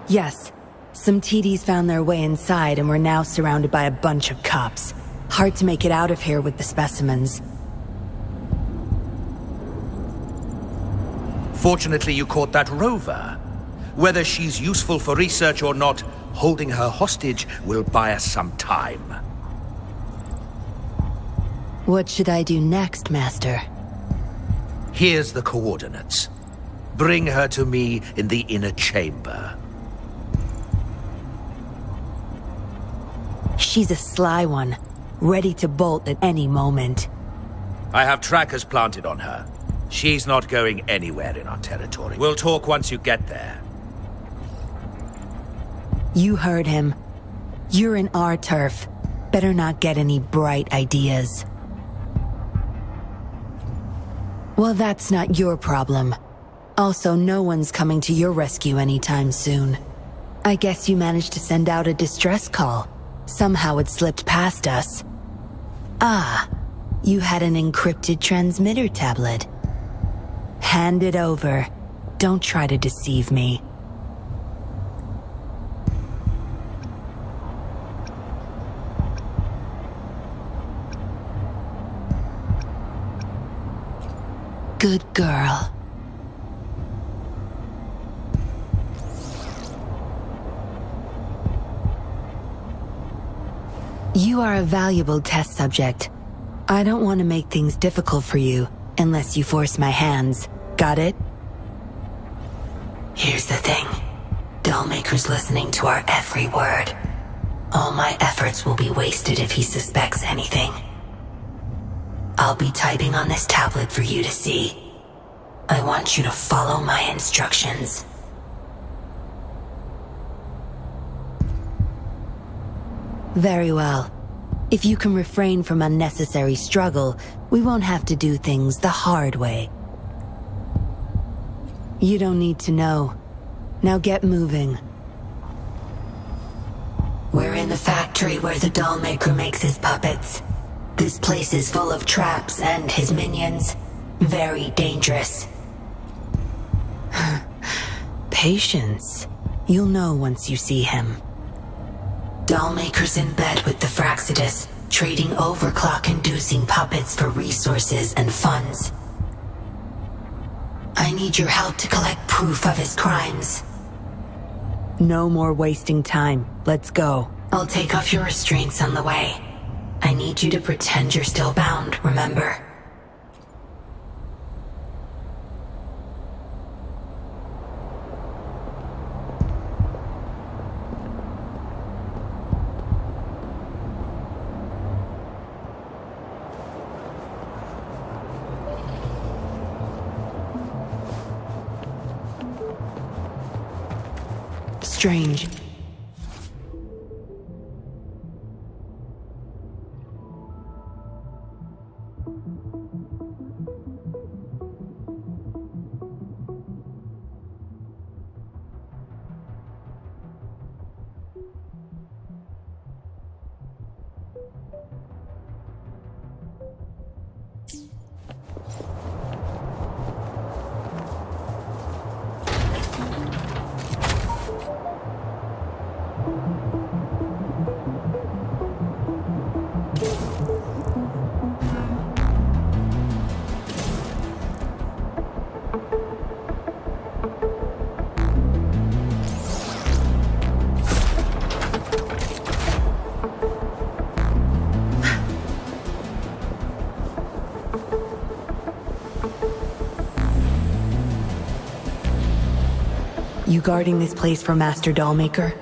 Yes. Some TDs found their way inside and we're now surrounded by a bunch of cops. Hard to make it out of here with the specimens. Fortunately, you caught that rover. Whether she's useful for research or not, holding her hostage will buy us some time. What should I do next, Master? Here's the coordinates. Bring her to me in the inner chamber. She's a sly one, ready to bolt at any moment. I have trackers planted on her. She's not going anywhere in our territory. We'll talk once you get there. You heard him. You're in our turf. Better not get any bright ideas. Well, that's not your problem. Also, no one's coming to your rescue anytime soon. I guess you managed to send out a distress call. Somehow it slipped past us. Ah, you had an encrypted transmitter tablet. Hand it over. Don't try to deceive me. Good girl. You are a valuable test subject. I don't want to make things difficult for you unless you force my hands. Got it? Here's the thing. Dollmaker's listening to our every word. All my efforts will be wasted if he suspects anything. I'll be typing on this tablet for you to see. I want you to follow my instructions. Very well. If you can refrain from unnecessary struggle, we won't have to do things the hard way. You don't need to know. Now get moving. We're in the factory where the Dollmaker makes his puppets. This place is full of traps and his minions. Very dangerous. Patience. You'll know once you see him. Dollmaker's in bed with the Fraxidus, trading overclock-inducing puppets for resources and funds. I need your help to collect proof of his crimes. No more wasting time. Let's go. I'll take off your restraints on the way. I need you to pretend you're still bound, remember? Strange. You guarding this place for Master Dollmaker?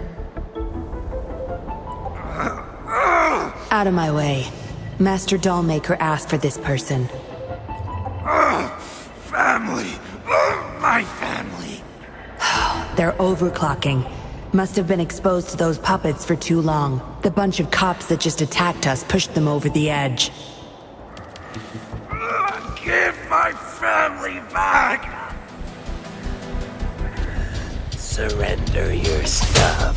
Out of my way. Master Dollmaker asked for this person. Family! My family! They're overclocking. Must have been exposed to those puppets for too long. The bunch of cops that just attacked us pushed them over the edge. Give my family back! Surrender your stuff.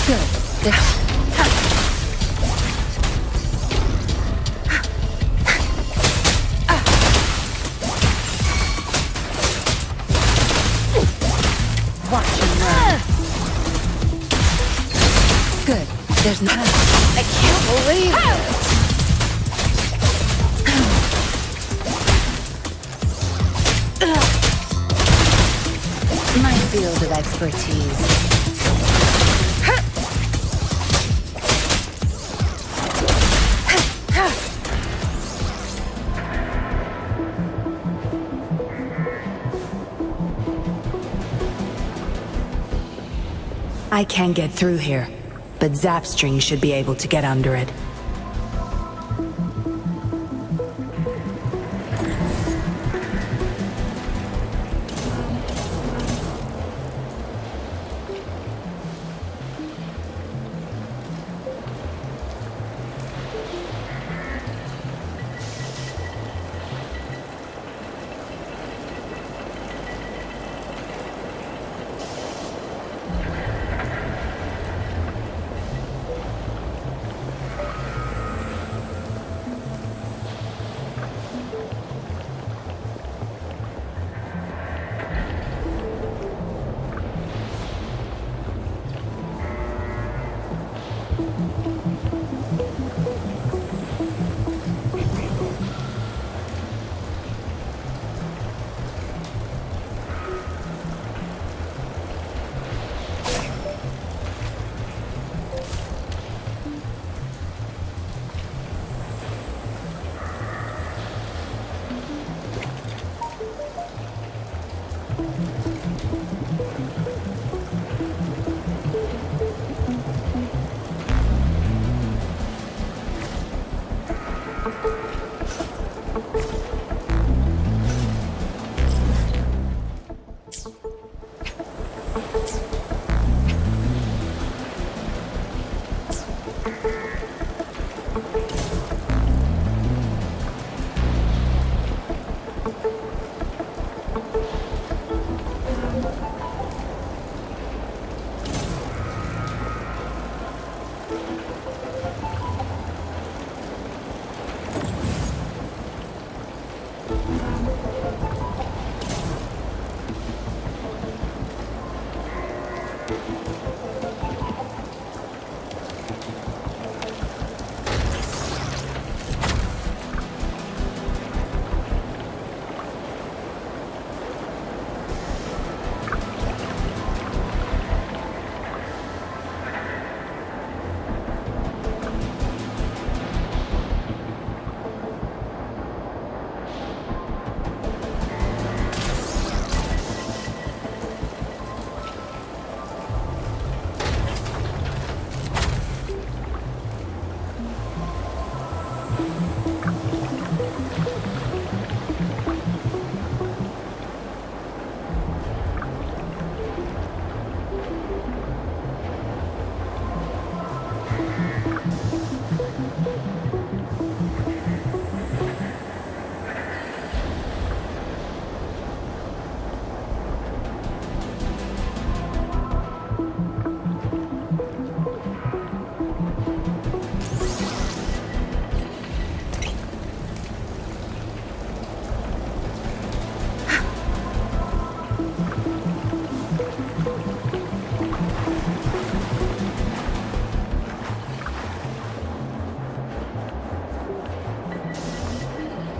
Good. Watch him run. Good. There's no... I can't believe it! My field of expertise. I can't get through here, but Zapstring should be able to get under it.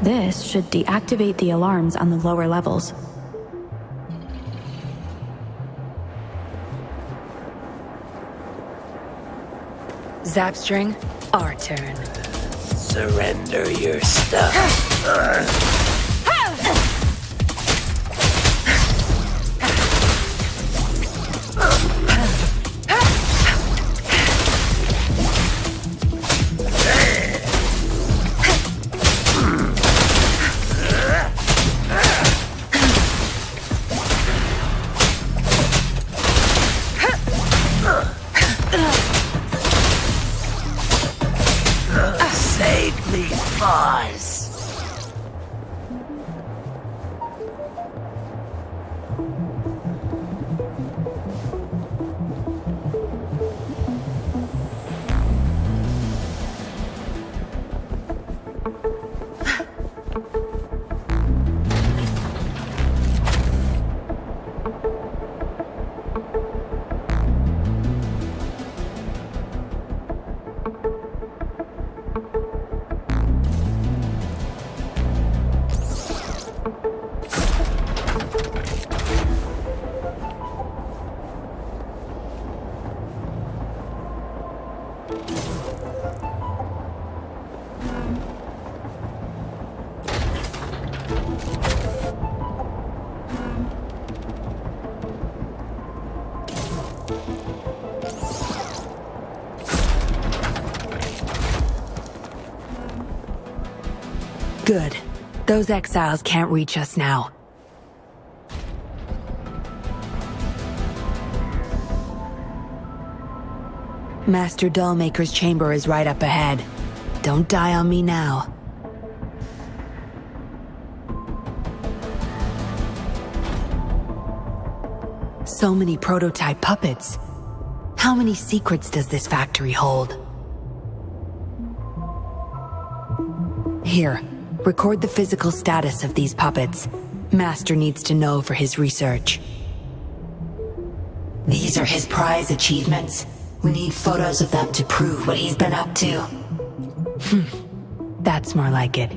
This should deactivate the alarms on the lower levels. Zapstring, our turn. Surrender your stuff. Save me, boss. Good. Those exiles can't reach us now. Master Dollmaker's chamber is right up ahead. Don't die on me now. So many prototype puppets. How many secrets does this factory hold? Here, record the physical status of these puppets. Master needs to know for his research. These are his prize achievements. We need photos of them to prove what he's been up to. That's more like it.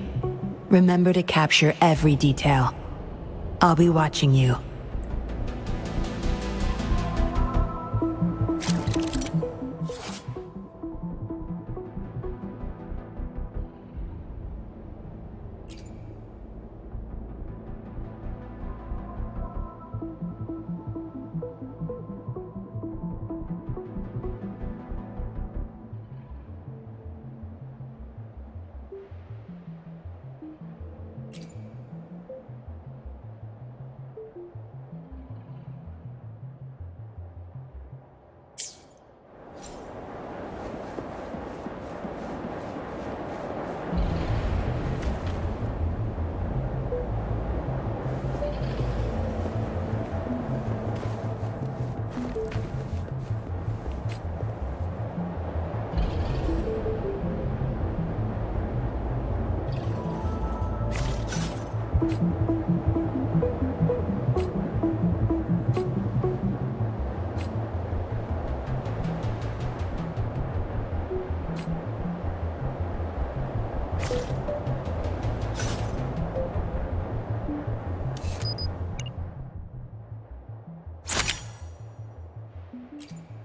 Remember to capture every detail. I'll be watching you.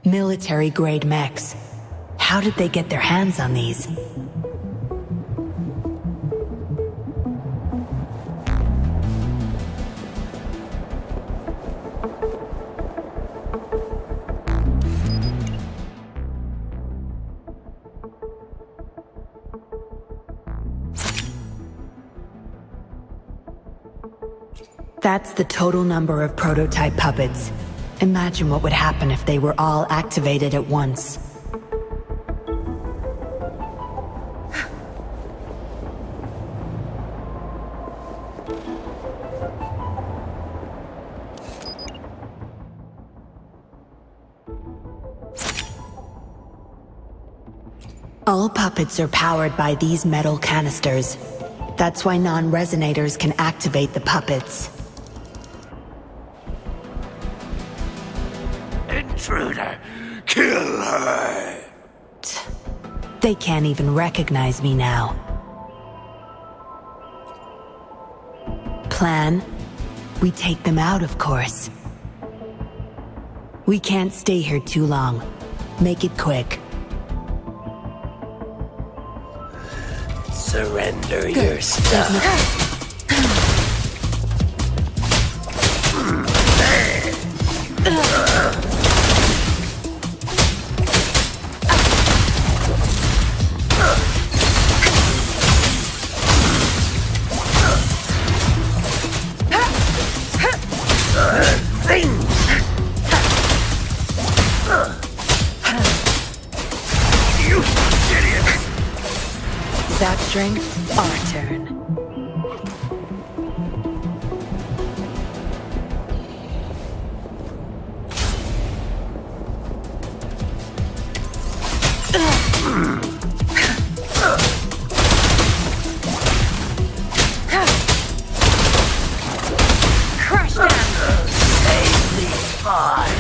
Military-grade mechs. How did they get their hands on these? That's the total number of prototype puppets. Imagine what would happen if they were all activated at once. All puppets are powered by these metal canisters. That's why non-resonators can activate the puppets. Intruder! Kill her! They can't even recognize me now. Plan? We take them out, of course. We can't stay here too long. Make it quick. Surrender your stuff. Zap strength, our turn. Crush them! Save these paws!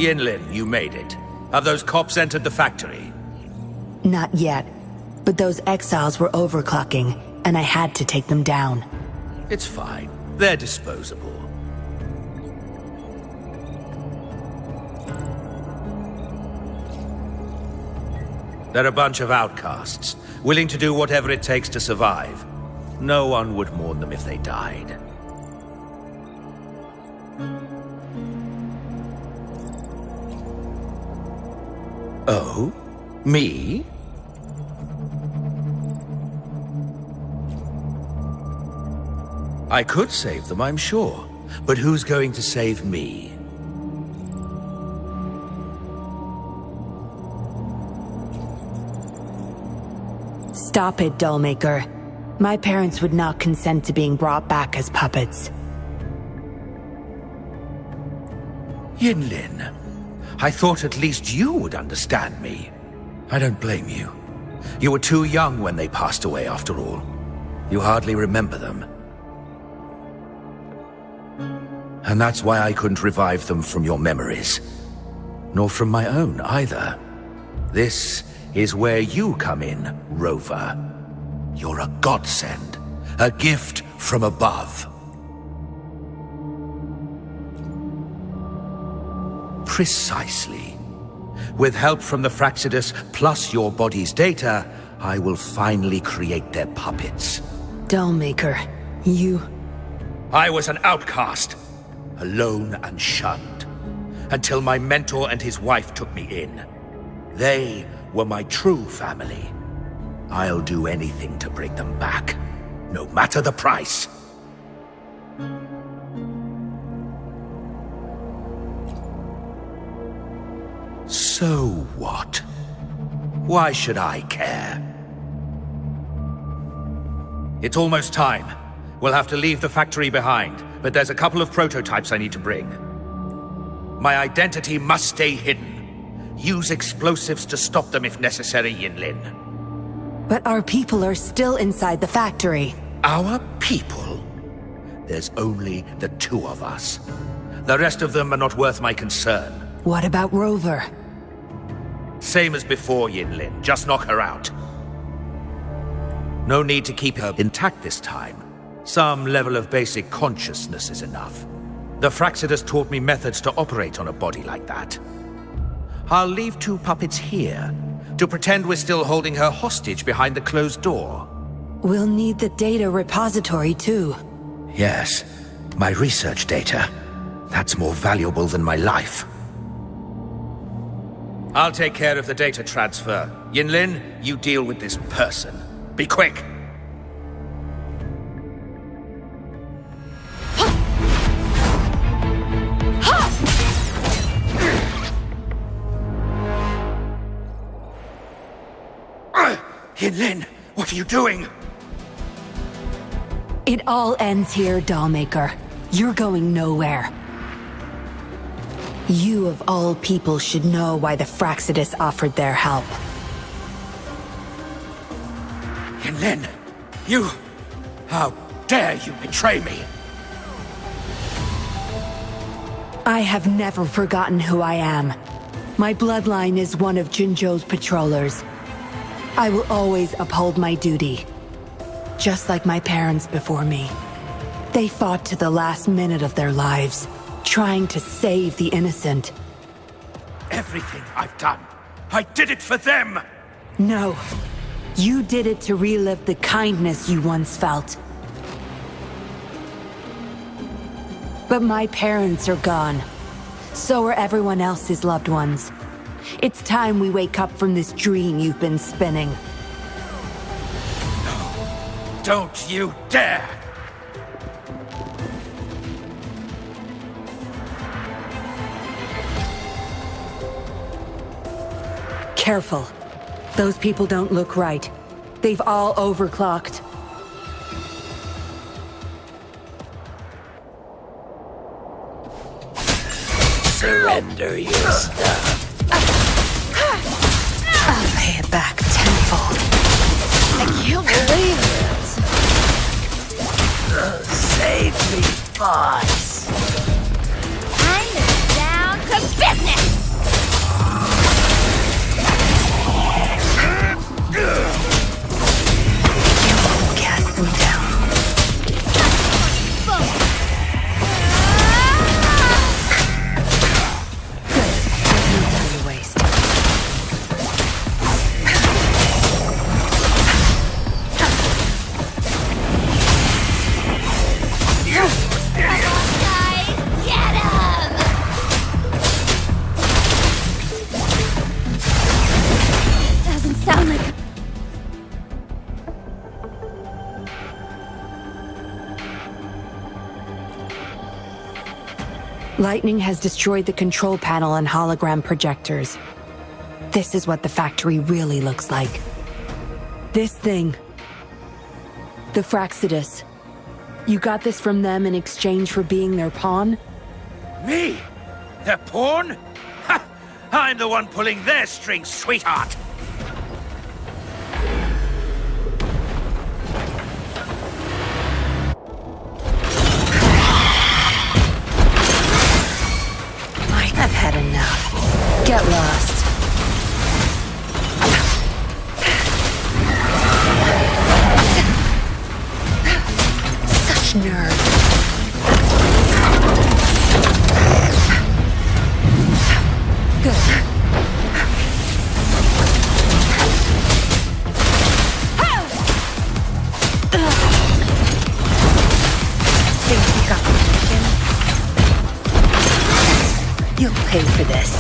Yinlin, you made it. Have those cops entered the factory? Not yet, but those exiles were overclocking, and I had to take them down. It's fine. They're disposable. They're a bunch of outcasts, willing to do whatever it takes to survive. No one would mourn them if they died. Oh? Me? I could save them, I'm sure. But who's going to save me? Stop it, Dollmaker. My parents would not consent to being brought back as puppets. Yinlin, I thought at least you would understand me. I don't blame you. You were too young when they passed away, after all. You hardly remember them. And that's why I couldn't revive them from your memories. Nor from my own, either. This is where you come in, Rover. You're a godsend. A gift from above. Precisely. With help from the Fraxidus plus your body's data, I will finally create their puppets. Dollmaker, you... I was an outcast, alone and shunned, until my mentor and his wife took me in. They were my true family. I'll do anything to bring them back, no matter the price. So what? Why should I care? It's almost time. We'll have to leave the factory behind, but there's a couple of prototypes I need to bring. My identity must stay hidden. Use explosives to stop them if necessary, Yinlin. But our people are still inside the factory. Our people? There's only the two of us. The rest of them are not worth my concern. What about Rover? Same as before, Yinlin. Just knock her out. No need to keep her intact this time. Some level of basic consciousness is enough. The Fraxidus taught me methods to operate on a body like that. I'll leave two puppets here to pretend we're still holding her hostage behind the closed door. We'll need the data repository too. Yes, my research data. That's more valuable than my life. I'll take care of the data transfer. Yinlin, you deal with this person. Be quick! Yinlin, what are you doing? It all ends here, Dollmaker. You're going nowhere. You of all people should know why the Fraxidus offered their help. Yinlin, you... How dare you betray me? I have never forgotten who I am. My bloodline is one of Jinzhou's patrollers. I will always uphold my duty. Just like my parents before me. They fought to the last minute of their lives, trying to save the innocent. Everything I've done, I did it for them! No. You did it to relive the kindness you once felt. But my parents are gone. So are everyone else's loved ones. It's time we wake up from this dream you've been spinning. No, don't you dare! Careful. Those people don't look right. They've all overclocked. Surrender your stuff. I'll pay it back tenfold. I can't believe it. Save me, boss. I'm down to business! Cast them down. Lightning has destroyed the control panel and hologram projectors. This is what the factory really looks like. This thing. The Fraxidus. You got this from them in exchange for being their pawn? Me? Their pawn? Ha! I'm the one pulling their strings, sweetheart! You'll pay for this.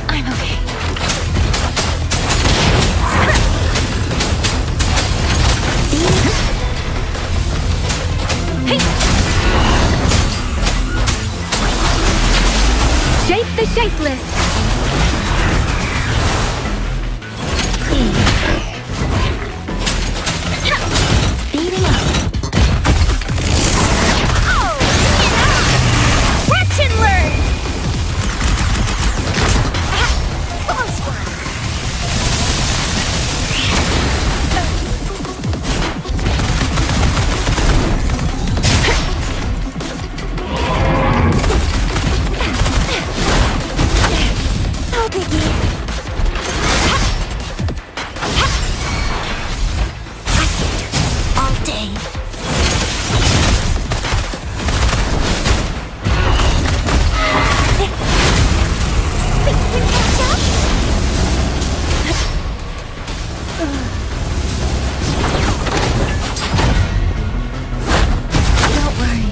I'm okay. Shape the shapeless! Speeding up. Catch and learn! No biggie. I can do this all day. Think we can catch up? Don't worry.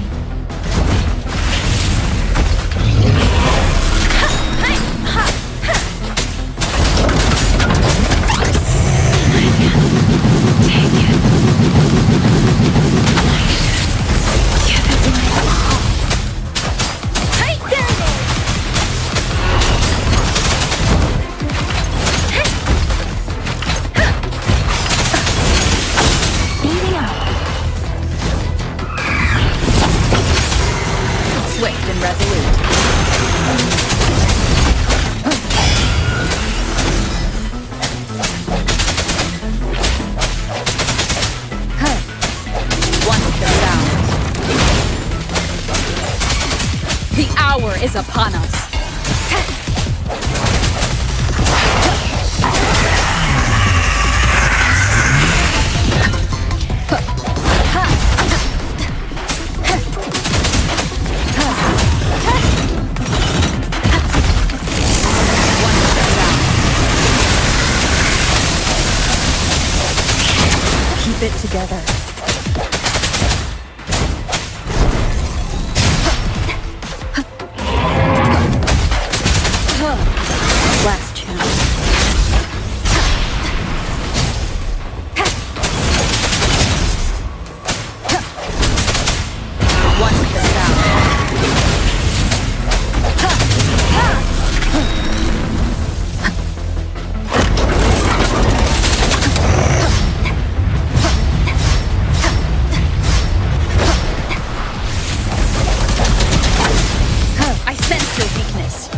Speeding up. Swift and resolute. One with the sound. The hour is upon us. Keep it together. Last chance. One with the I sense your weakness.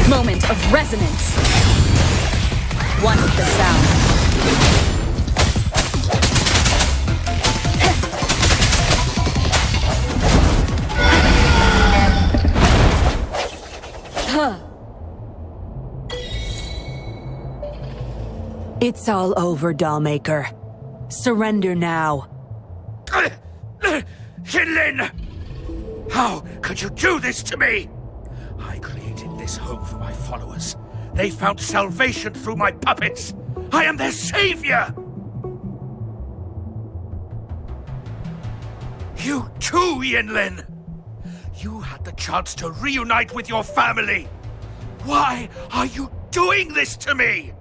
Moment of resonance. One with the sound. It's all over, Dollmaker. Surrender now. Jinlin! How could you do this to me? I created this home for my followers. They found salvation through my puppets. I am their savior! You too, Yinlin! You had the chance to reunite with your family. Why are you doing this to me?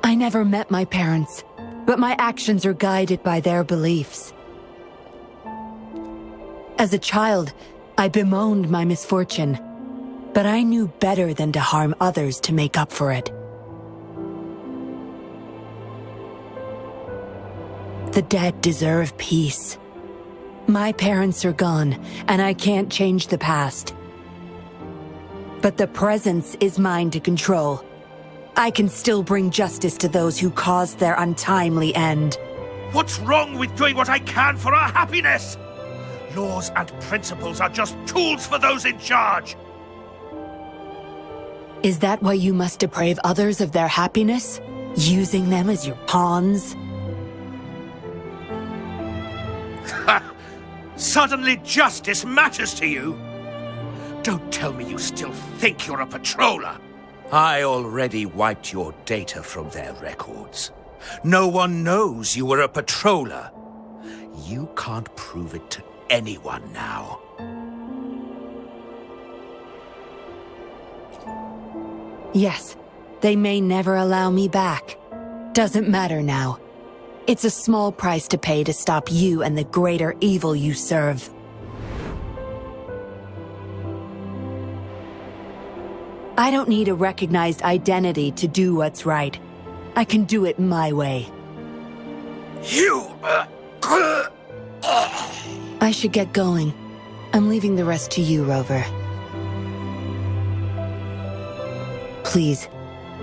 I never met my parents, but my actions are guided by their beliefs. As a child, I bemoaned my misfortune, but I knew better than to harm others to make up for it. The dead deserve peace. My parents are gone, and I can't change the past. But the present is mine to control, I can still bring justice to those who caused their untimely end. What's wrong with doing what I can for our happiness? Laws and principles are just tools for those in charge. Is that why you must deprave others of their happiness? Using them as your pawns? Suddenly justice matters to you? Don't tell me you still think you're a patroller. I already wiped your data from their records. No one knows you were a patroller. You can't prove it to anyone now. Yes, they may never allow me back. Doesn't matter now. It's a small price to pay to stop you and the greater evil you serve. I don't need a recognized identity to do what's right. I can do it my way. I should get going. I'm leaving the rest to you, Rover. Please,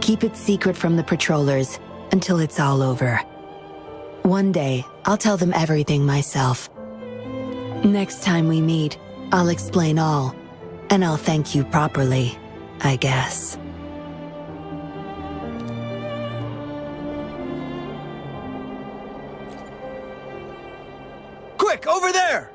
keep it secret from the patrollers until it's all over. One day, I'll tell them everything myself. Next time we meet, I'll explain all, and I'll thank you properly, I guess. Quick, over there!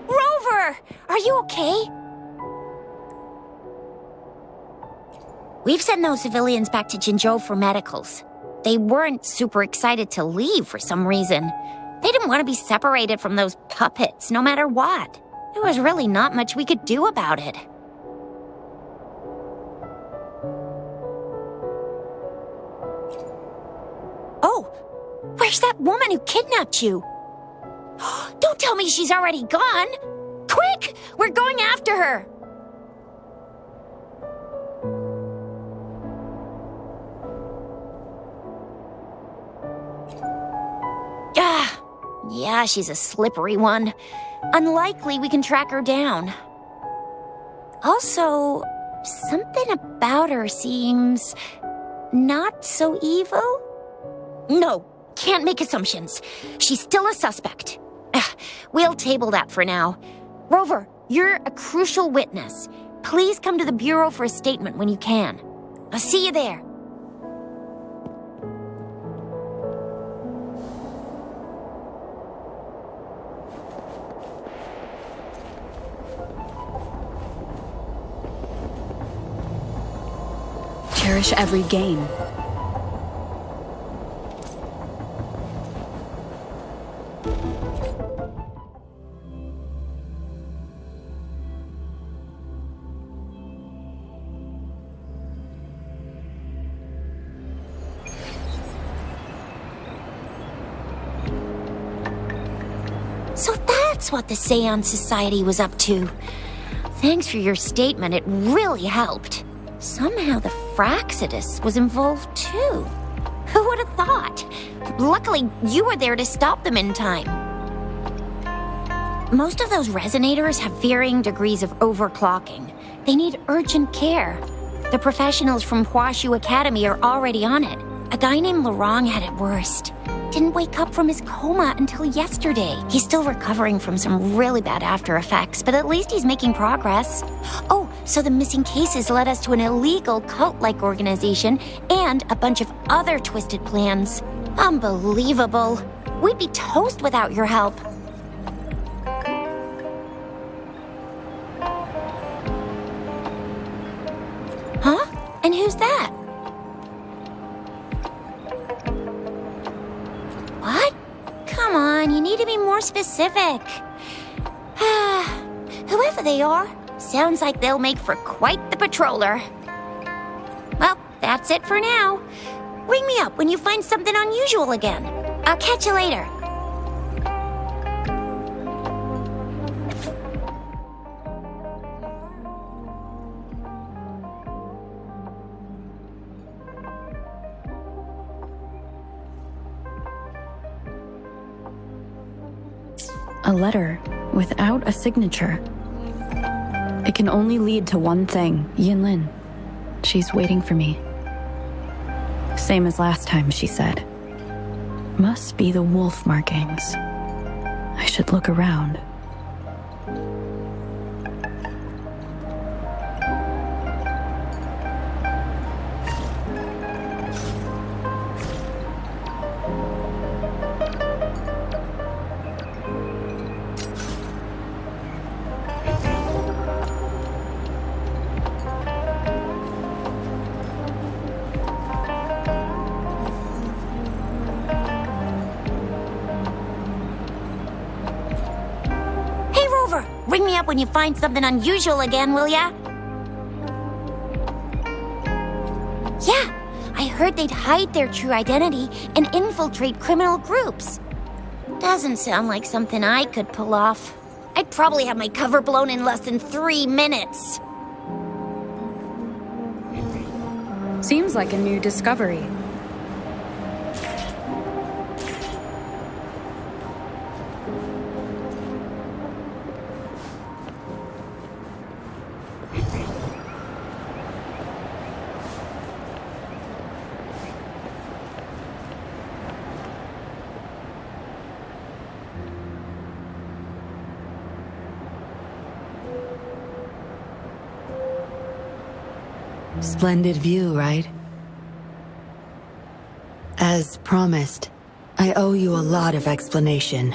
Rover! Are you okay? We've sent those civilians back to Jinzhou for medicals. They weren't super excited to leave for some reason. They didn't want to be separated from those puppets, no matter what. There was really not much we could do about it. Oh, where's that woman who kidnapped you? Don't tell me she's already gone! Quick! We're going after her! Yeah, she's a slippery one. Unlikely we can track her down. Also, something about her seems not so evil? No, can't make assumptions. She's still a suspect. We'll table that for now. Rover, you're a crucial witness. Please come to the Bureau for a statement when you can. I'll see you there. Cherish every gain. So that's what the Seance Society was up to. Thanks for your statement, it really helped. Somehow the Fraxidus was involved too. Who would have thought? Luckily, you were there to stop them in time. Most of those resonators have varying degrees of overclocking. They need urgent care. The professionals from Huashu Academy are already on it. A guy named Lorong had it worst. Didn't wake up from his coma until yesterday. He's still recovering from some really bad after effects, but at least he's making progress. Oh, so the missing cases led us to an illegal cult-like organization and a bunch of other twisted plans. Unbelievable. We'd be toast without your help. Huh? And who's that? What? Come on, you need to be more specific. Whoever they are, sounds like they'll make for quite the patroller. Well, that's it for now. Ring me up when you find something unusual again. I'll catch you later. A letter without a signature. It can only lead to one thing. Yinlin. She's waiting for me. Same as last time, she said. Must be the wolf markings. I should look around. Ring me up when you find something unusual again, will ya? Yeah, I heard they'd hide their true identity and infiltrate criminal groups. Doesn't sound like something I could pull off. I'd probably have my cover blown in less than 3 minutes. Seems like a new discovery. Splendid view, right? As promised, I owe you a lot of explanation.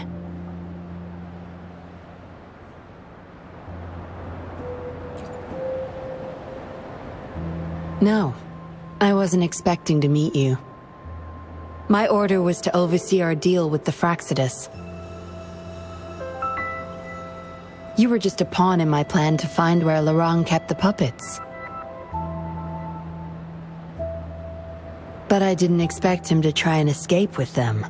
No, I wasn't expecting to meet you. My order was to oversee our deal with the Fraxidus. You were just a pawn in my plan to find where Lorang kept the puppets. But I didn't expect him to try and escape with them.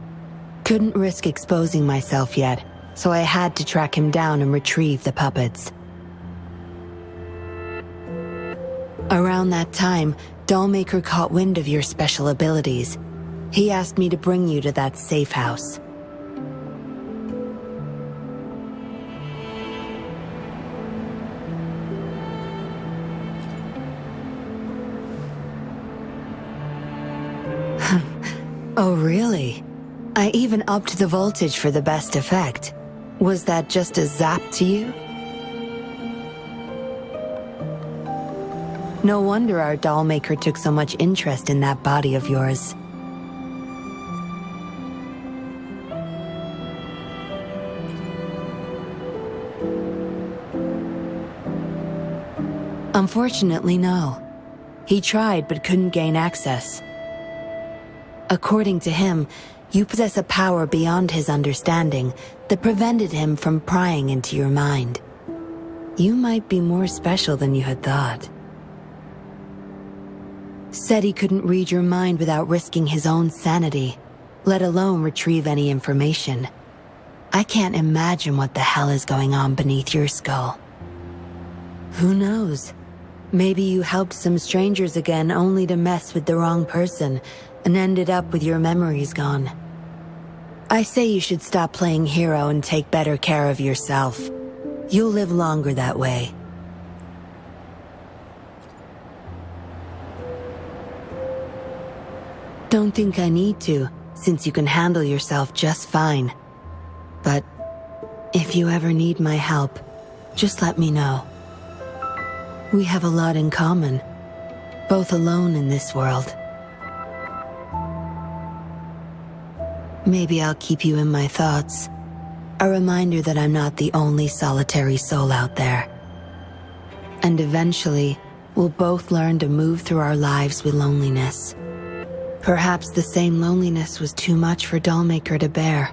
Couldn't risk exposing myself yet, so I had to track him down and retrieve the puppets. Around that time, Dollmaker caught wind of your special abilities. He asked me to bring you to that safe house. Oh, really? I even upped the voltage for the best effect. Was that just a zap to you? No wonder our dollmaker took so much interest in that body of yours. Unfortunately, no. He tried but couldn't gain access. According to him, you possess a power beyond his understanding that prevented him from prying into your mind. You might be more special than you had thought. Said he couldn't read your mind without risking his own sanity, let alone retrieve any information. I can't imagine what the hell is going on beneath your skull. Who knows? Maybe you helped some strangers again only to mess with the wrong person and ended up with your memories gone. I say you should stop playing hero and take better care of yourself. You'll live longer that way. Don't think I need to, since you can handle yourself just fine. But if you ever need my help, just let me know. We have a lot in common, both alone in this world. Maybe I'll keep you in my thoughts. A reminder that I'm not the only solitary soul out there. And eventually, we'll both learn to move through our lives with loneliness. Perhaps the same loneliness was too much for Dollmaker to bear.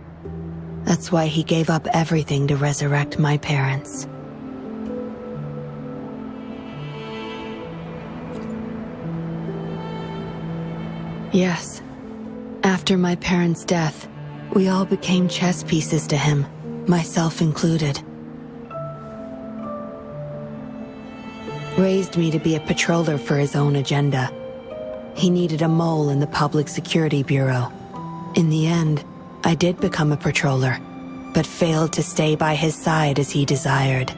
That's why he gave up everything to resurrect my parents. Yes. After my parents' death, we all became chess pieces to him, myself included. Raised me to be a patroller for his own agenda. He needed a mole in the Public Security Bureau. In the end, I did become a patroller, but failed to stay by his side as he desired.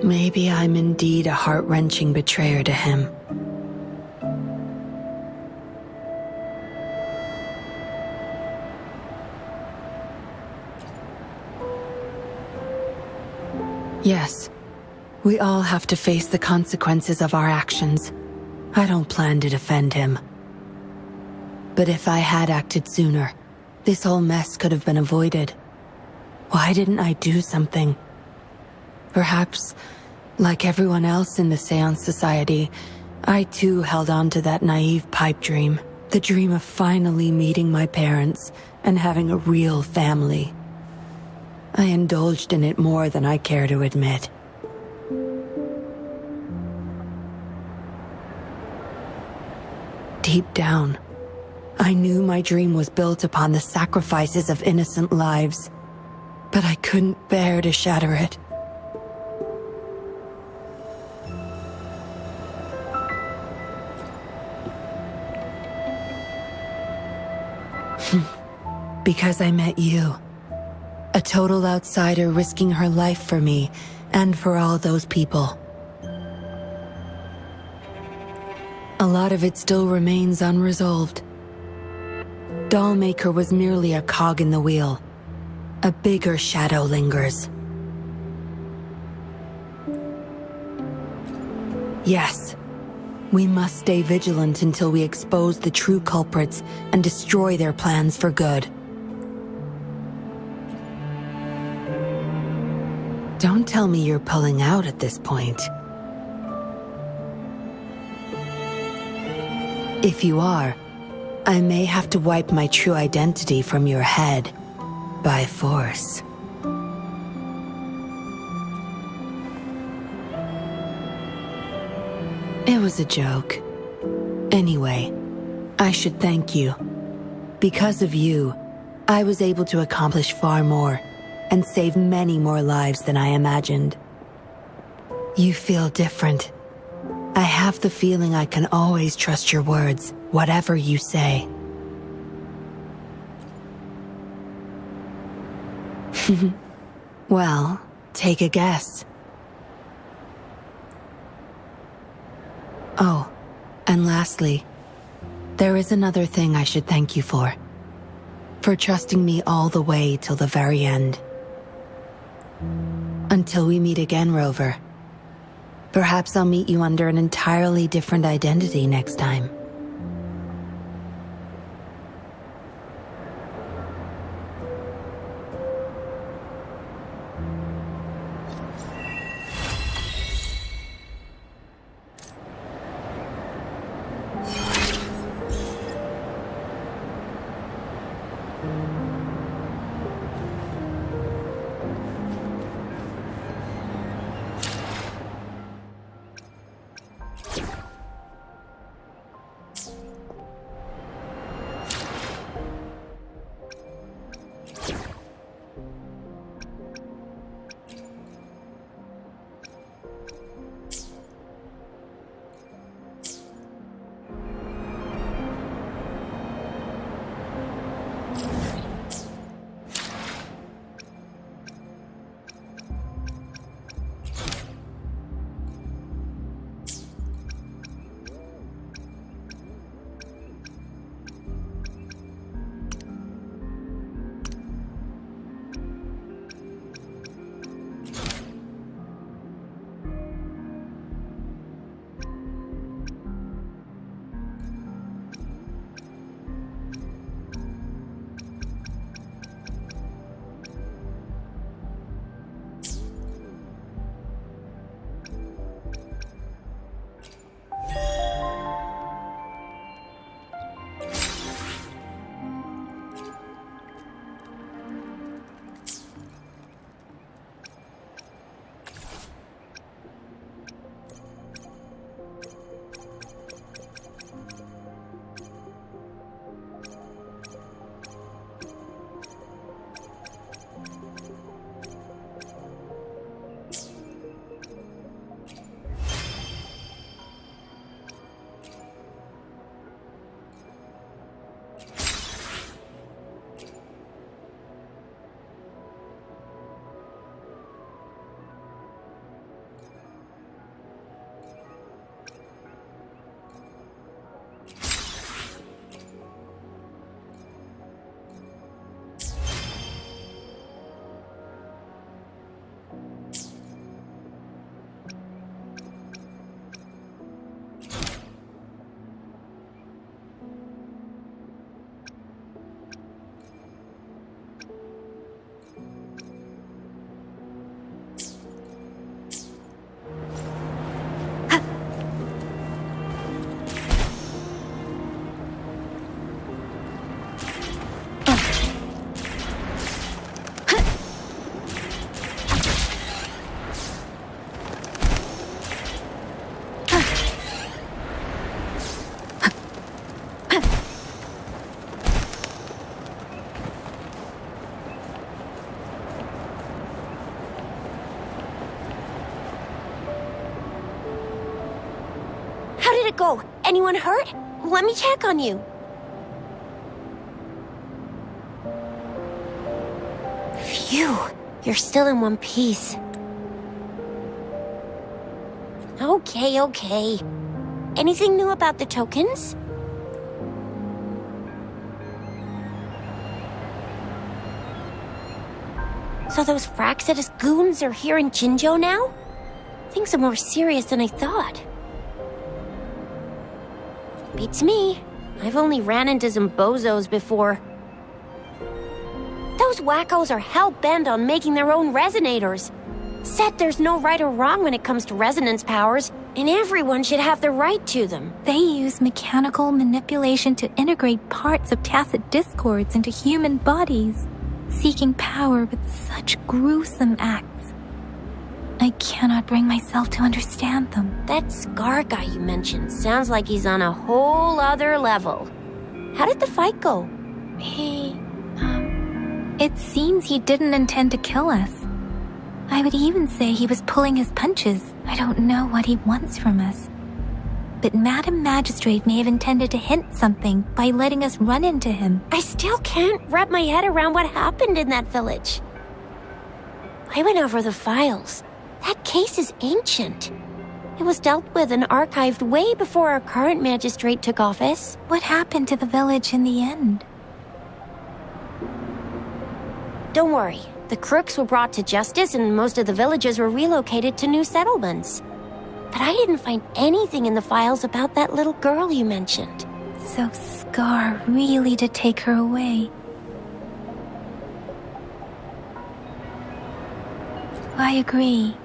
Maybe I'm indeed a heart-wrenching betrayer to him. Yes, we all have to face the consequences of our actions. I don't plan to defend him. But if I had acted sooner, this whole mess could have been avoided. Why didn't I do something? Perhaps, like everyone else in the Seance Society, I too held on to that naive pipe dream. The dream of finally meeting my parents and having a real family. I indulged in it more than I care to admit. Deep down, I knew my dream was built upon the sacrifices of innocent lives, but I couldn't bear to shatter it. Because I met you. A total outsider risking her life for me, and for all those people. A lot of it still remains unresolved. Dollmaker was merely a cog in the wheel. A bigger shadow lingers. Yes, we must stay vigilant until we expose the true culprits and destroy their plans for good. Don't tell me you're pulling out at this point. If you are, I may have to wipe my true identity from your head by force. It was a joke. Anyway, I should thank you. Because of you, I was able to accomplish far more and save many more lives than I imagined. You feel different. I have the feeling I can always trust your words, whatever you say. Well, take a guess. Oh, and lastly, there is another thing I should thank you for. For trusting me all the way till the very end. Until we meet again, Rover. Perhaps I'll meet you under an entirely different identity next time. it go? Anyone hurt? Let me check on you. Phew, you're still in one piece. Okay. Anything new about the tokens? So those Fraxidus goons are here in Jinzhou now? Things are more serious than I thought. Beats me. I've only ran into some bozos before. Those wackos are hell-bent on making their own resonators. Said there's no right or wrong when it comes to resonance powers, and everyone should have the right to them. They use mechanical manipulation to integrate parts of tacit discords into human bodies, seeking power with such gruesome acts. I cannot bring myself to understand them. That Scar guy you mentioned sounds like he's on a whole other level. How did the fight go? It seems he didn't intend to kill us. I would even say he was pulling his punches. I don't know what he wants from us. But Madam Magistrate may have intended to hint something by letting us run into him. I still can't wrap my head around what happened in that village. I went over the files. That case is ancient. It was dealt with and archived way before our current magistrate took office. What happened to the village in the end? Don't worry. The crooks were brought to justice and most of the villagers were relocated to new settlements. But I didn't find anything in the files about that little girl you mentioned. So Scar really did take her away. I agree.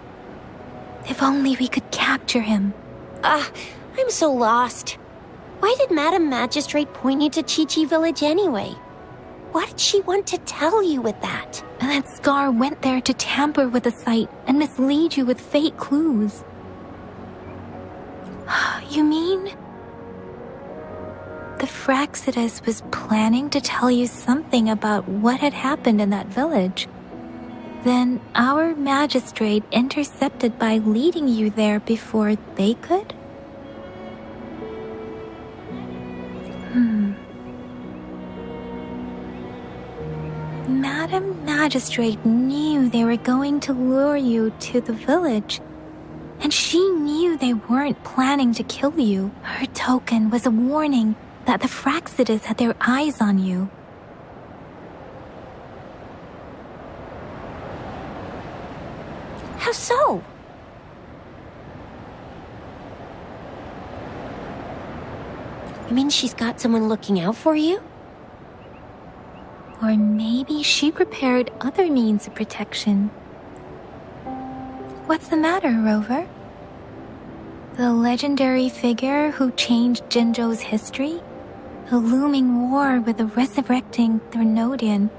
If only we could capture him. I'm so lost. Why did Madam Magistrate point you to Chi-Chi Village anyway? What did she want to tell you with that? And that Scar went there to tamper with the site and mislead you with fake clues. You mean? The Fraxidus was planning to tell you something about what had happened in that village. Then our magistrate intercepted by leading you there before they could? Madam Magistrate knew they were going to lure you to the village, and she knew they weren't planning to kill you. Her token was a warning that the Fraxidus had their eyes on you. How so? You mean she's got someone looking out for you? Or maybe she prepared other means of protection. What's the matter, Rover? The legendary figure who changed Jinzhou's history? A looming war with the resurrecting Threnodian,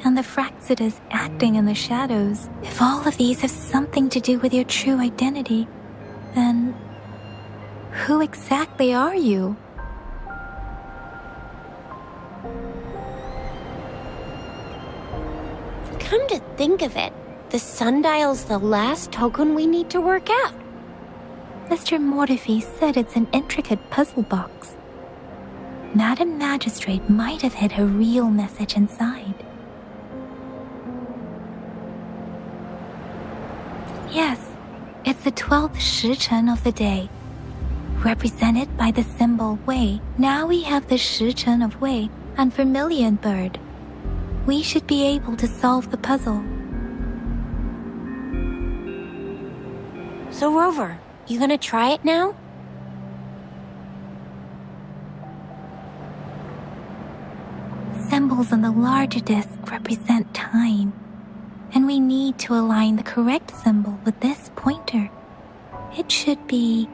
and the Fraxidus acting in the shadows. If all of these have something to do with your true identity, then who exactly are you? Come to think of it, the sundial's the last token we need to work out. Mr. Mortefi said it's an intricate puzzle box. Madam Magistrate might have hid her real message inside. Yes, it's the 12th Shichen of the day, represented by the symbol Wei. Now we have the Shichen of Wei and Vermilion Bird. We should be able to solve the puzzle. So Rover, you gonna try it now? Symbols on the larger disc represent time, and we need to align the correct symbol with this pointer. It should be...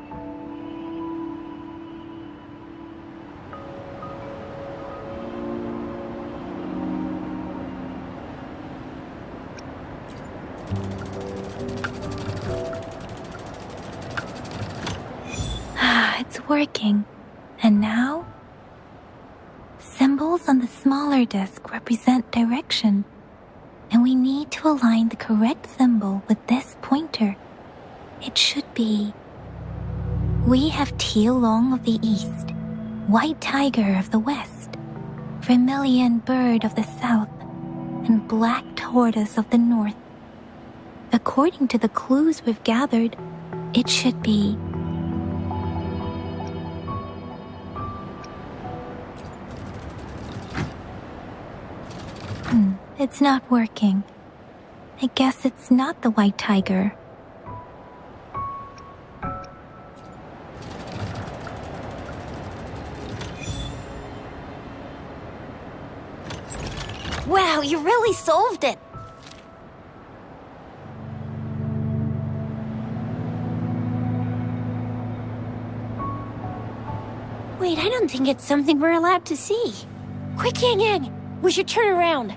It's working. And now? Symbols on the smaller disc represent direction, and we need to align the correct symbol with this pointer. It should be... We have tealong of the east, white tiger of the west, vermilion bird of the south, and black tortoise of the north. According to the clues we've gathered, it should be... It's not working. I guess it's not the white tiger. Wow, you really solved it! Wait, I don't think it's something we're allowed to see. Quick, Yang Yang! We should turn around.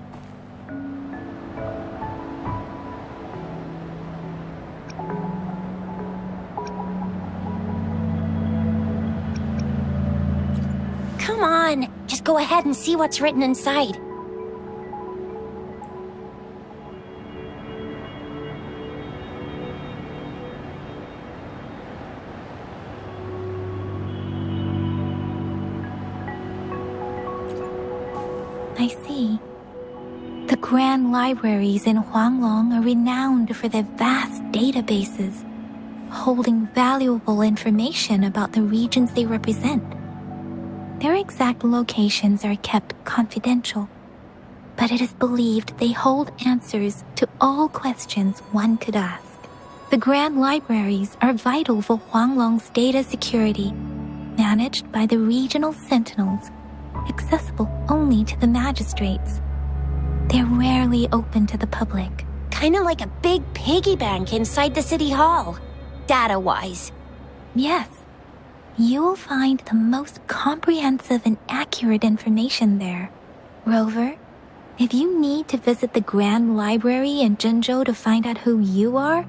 Come on, just go ahead and see what's written inside. I see. The grand libraries in Huanglong are renowned for their vast databases, holding valuable information about the regions they represent. Their exact locations are kept confidential, but it is believed they hold answers to all questions one could ask. The grand libraries are vital for Huanglong's data security, managed by the regional sentinels, accessible only to the magistrates. They're rarely open to the public. Kinda like a big piggy bank inside the city hall, data-wise. Yes. You will find the most comprehensive and accurate information there. Rover, if you need to visit the Grand Library in Jinzhou to find out who you are,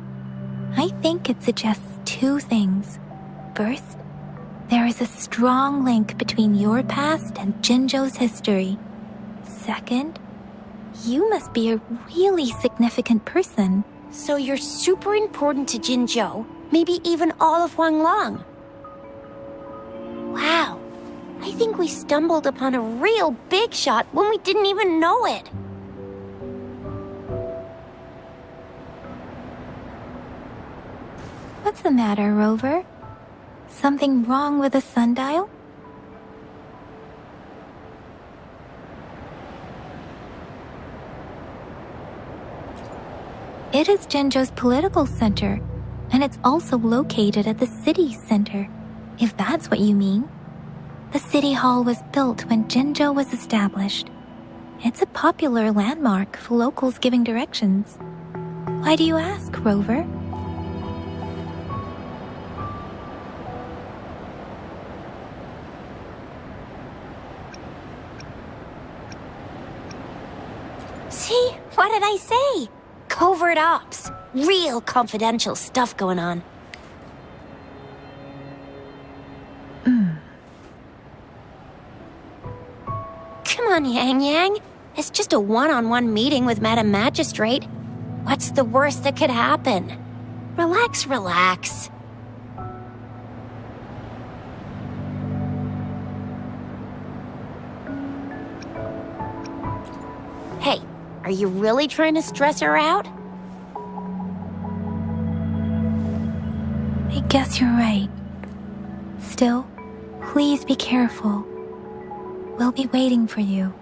I think it suggests two things. First, there is a strong link between your past and Jinzhou's history. Second, you must be a really significant person. So you're super important to Jinzhou, maybe even all of Huanglong. Wow, I think we stumbled upon a real big shot when we didn't even know it. What's the matter, Rover? Something wrong with the sundial? It is Jinzhou's political center, and it's also located at the city center, if that's what you mean. The city hall was built when Jinzhou was established. It's a popular landmark for locals giving directions. Why do you ask, Rover? See? What did I say? Covert ops. Real confidential stuff going on. Come on, Yang Yang. It's just a one-on-one meeting with Madam Magistrate. What's the worst that could happen? Relax, relax. Hey, are you really trying to stress her out? I guess you're right. Still, please be careful. We'll be waiting for you.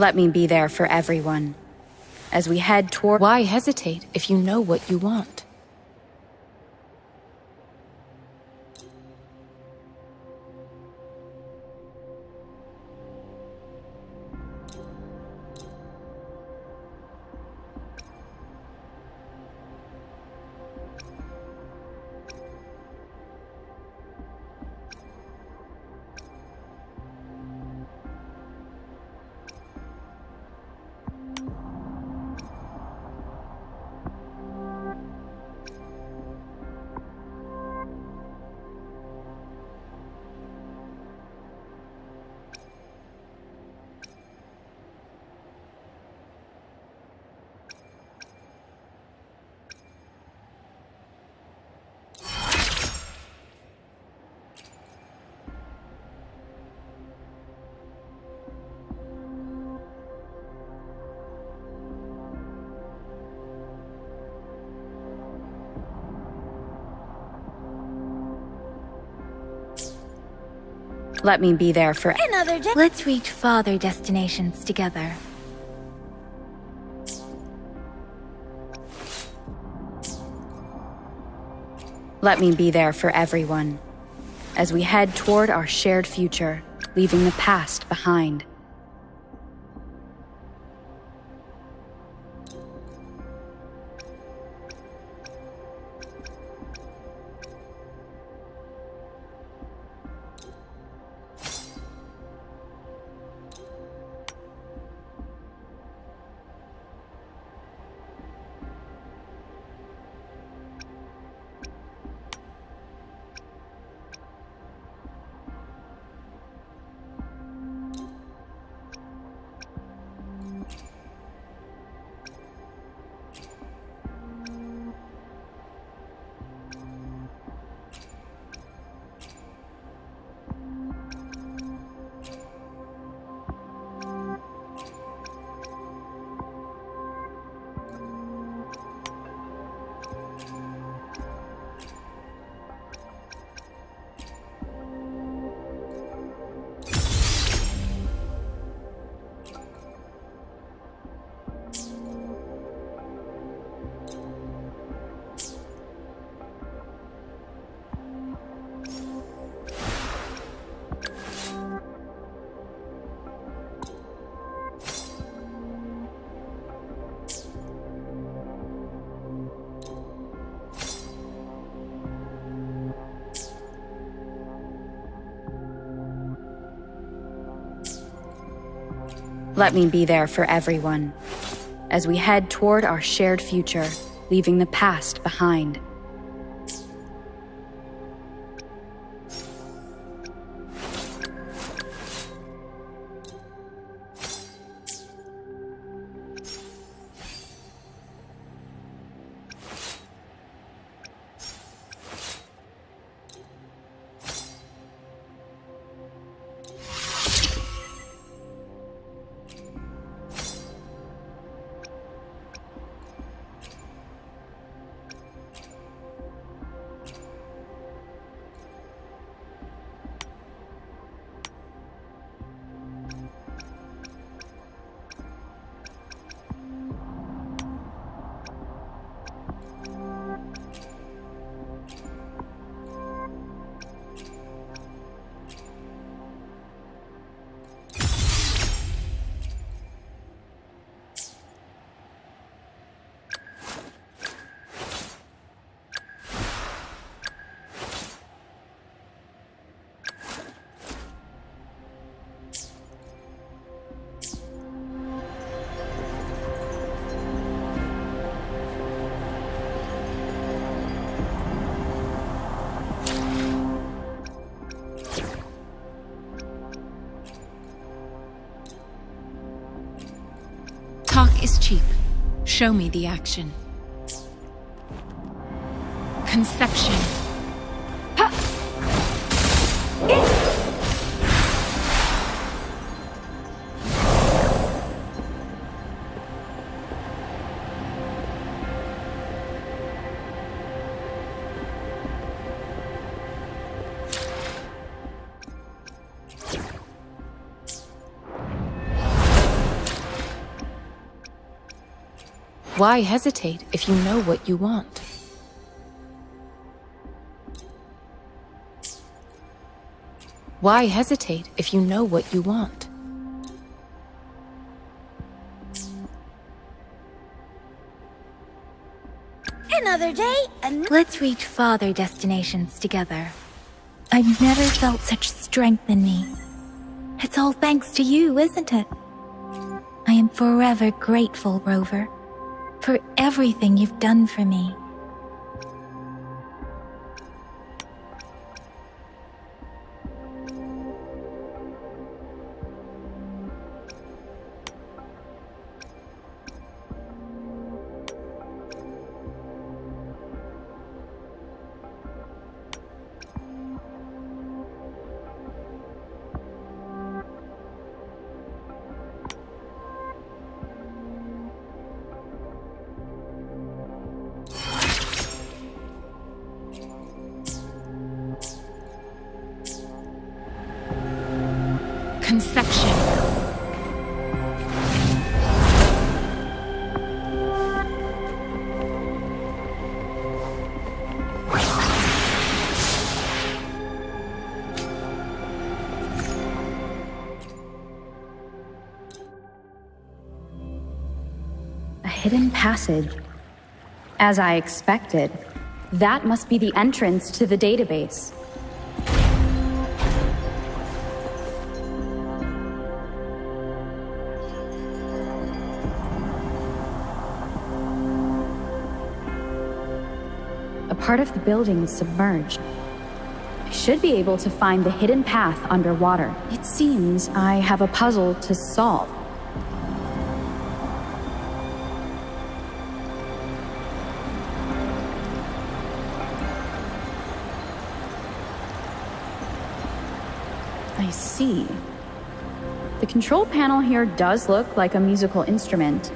Let me be there for everyone. As we head toward... Why hesitate if you know what you want? Let me be there for... Let's reach farther destinations together. Let me be there for everyone. As we head toward our shared future, leaving the past behind. Let me be there for everyone. As we head toward our shared future, leaving the past behind. Talk is cheap. Show me the action. Conception. Why hesitate if you know what you want? Why hesitate if you know what you want? Another day, and let's reach farther destinations together. I've never felt such strength in me. It's all thanks to you, isn't it? I am forever grateful, Rover, for everything you've done for me. Conception. A hidden passage. As I expected, that must be the entrance to the database. A part of the building is submerged. I should be able to find the hidden path underwater. It seems I have a puzzle to solve. I see. The control panel here does look like a musical instrument,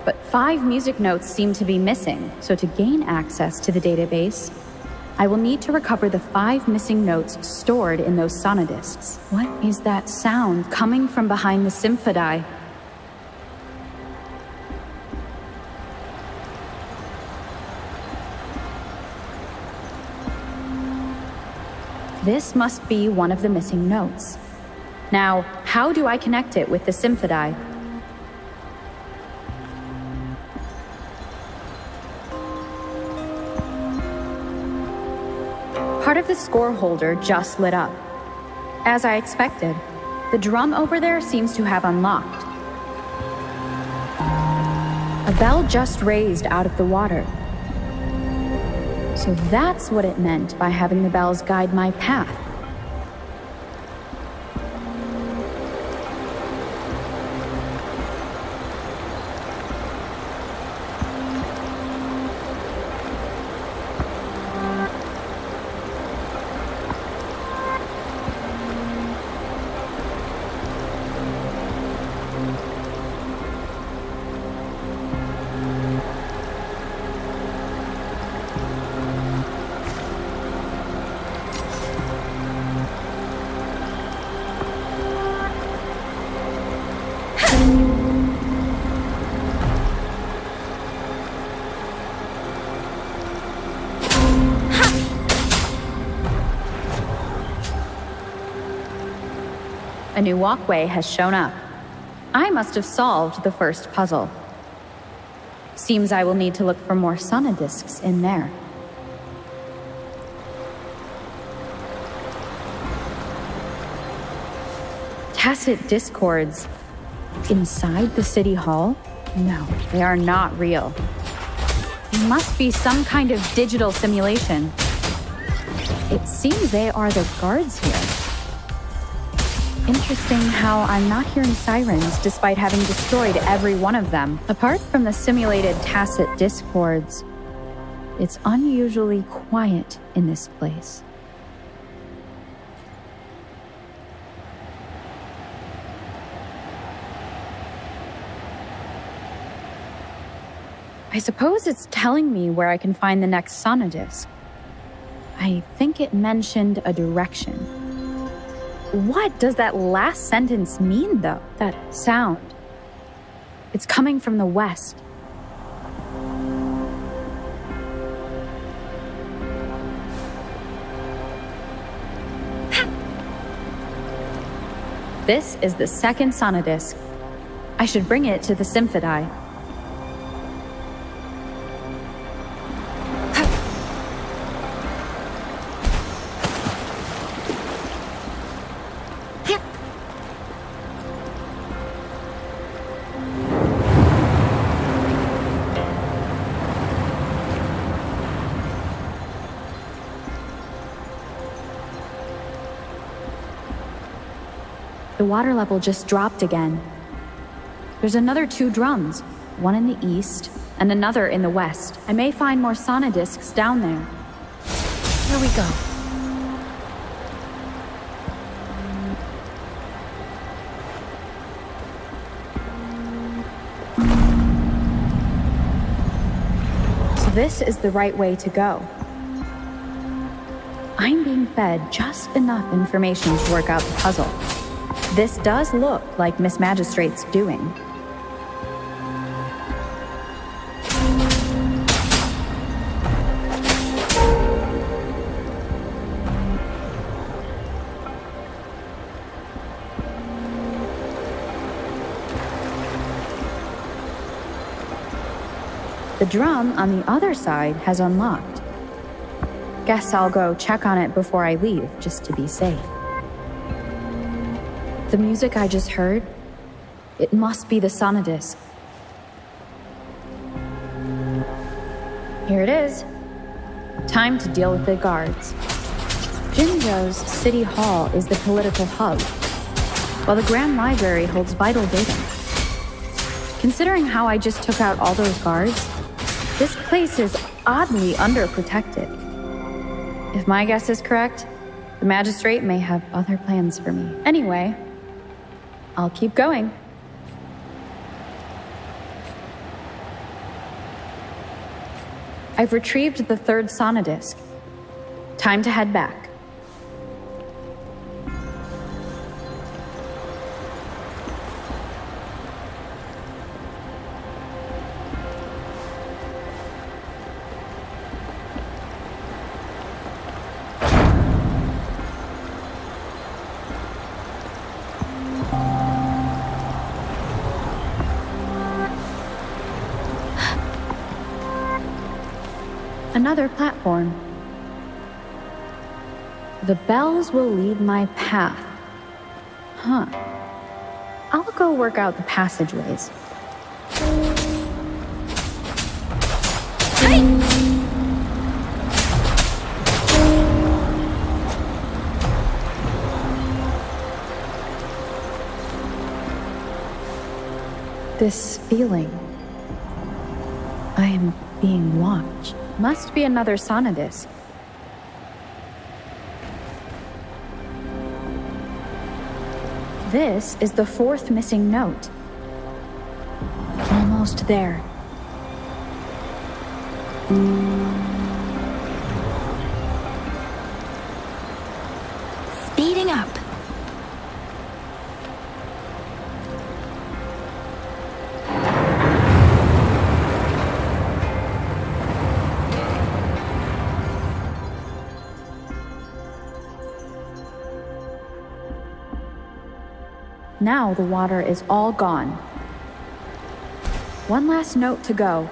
but 5 music notes seem to be missing, so to gain access to the database, I will need to recover the 5 missing notes stored in those sonodiscs. What is that sound coming from behind the symphodi? This must be one of the missing notes. Now, how do I connect it with the symphodi? Part of the score holder just lit up. As I expected, the drum over there seems to have unlocked. A bell just raised out of the water. So that's what it meant by having the bells guide my path. A new walkway has shown up. I must have solved the first puzzle. Seems I will need to look for more sonodiscs in there. Tacit discords. Inside the city hall? No, they are not real. It must be some kind of digital simulation. It seems they are the guards here. Interesting how I'm not hearing sirens despite having destroyed every one of them. Apart from the simulated tacit discords, it's unusually quiet in this place. I suppose it's telling me where I can find the next sonodisc. I think it mentioned a direction. What does that last sentence mean, though? That sound. It's coming from the west. This is the second sonodisc. I should bring it to the Symphodi. The water level just dropped again. There's another 2 drums, one in the east and another in the west. I may find more sonodiscs down there. Here we go. So this is the right way to go. I'm being fed just enough information to work out the puzzle. This does look like Miss Magistrate's doing. The drum on the other side has unlocked. Guess I'll go check on it before I leave, just to be safe. The music I just heard, it must be the sonodisc. Here it is. Time to deal with the guards. Jinzhou's City Hall is the political hub, while the Grand Library holds vital data. Considering how I just took out all those guards, this place is oddly underprotected. If my guess is correct, the Magistrate may have other plans for me. Anyway, I'll keep going. I've retrieved the 3rd sonodisc. Time to head back. Another platform. The bells will lead my path. Huh. I'll go work out the passageways. This feeling. I am being watched. Must be another sonodisc. This is the 4th missing note. Almost there. Speeding up. Now the water is all gone. One last note to go.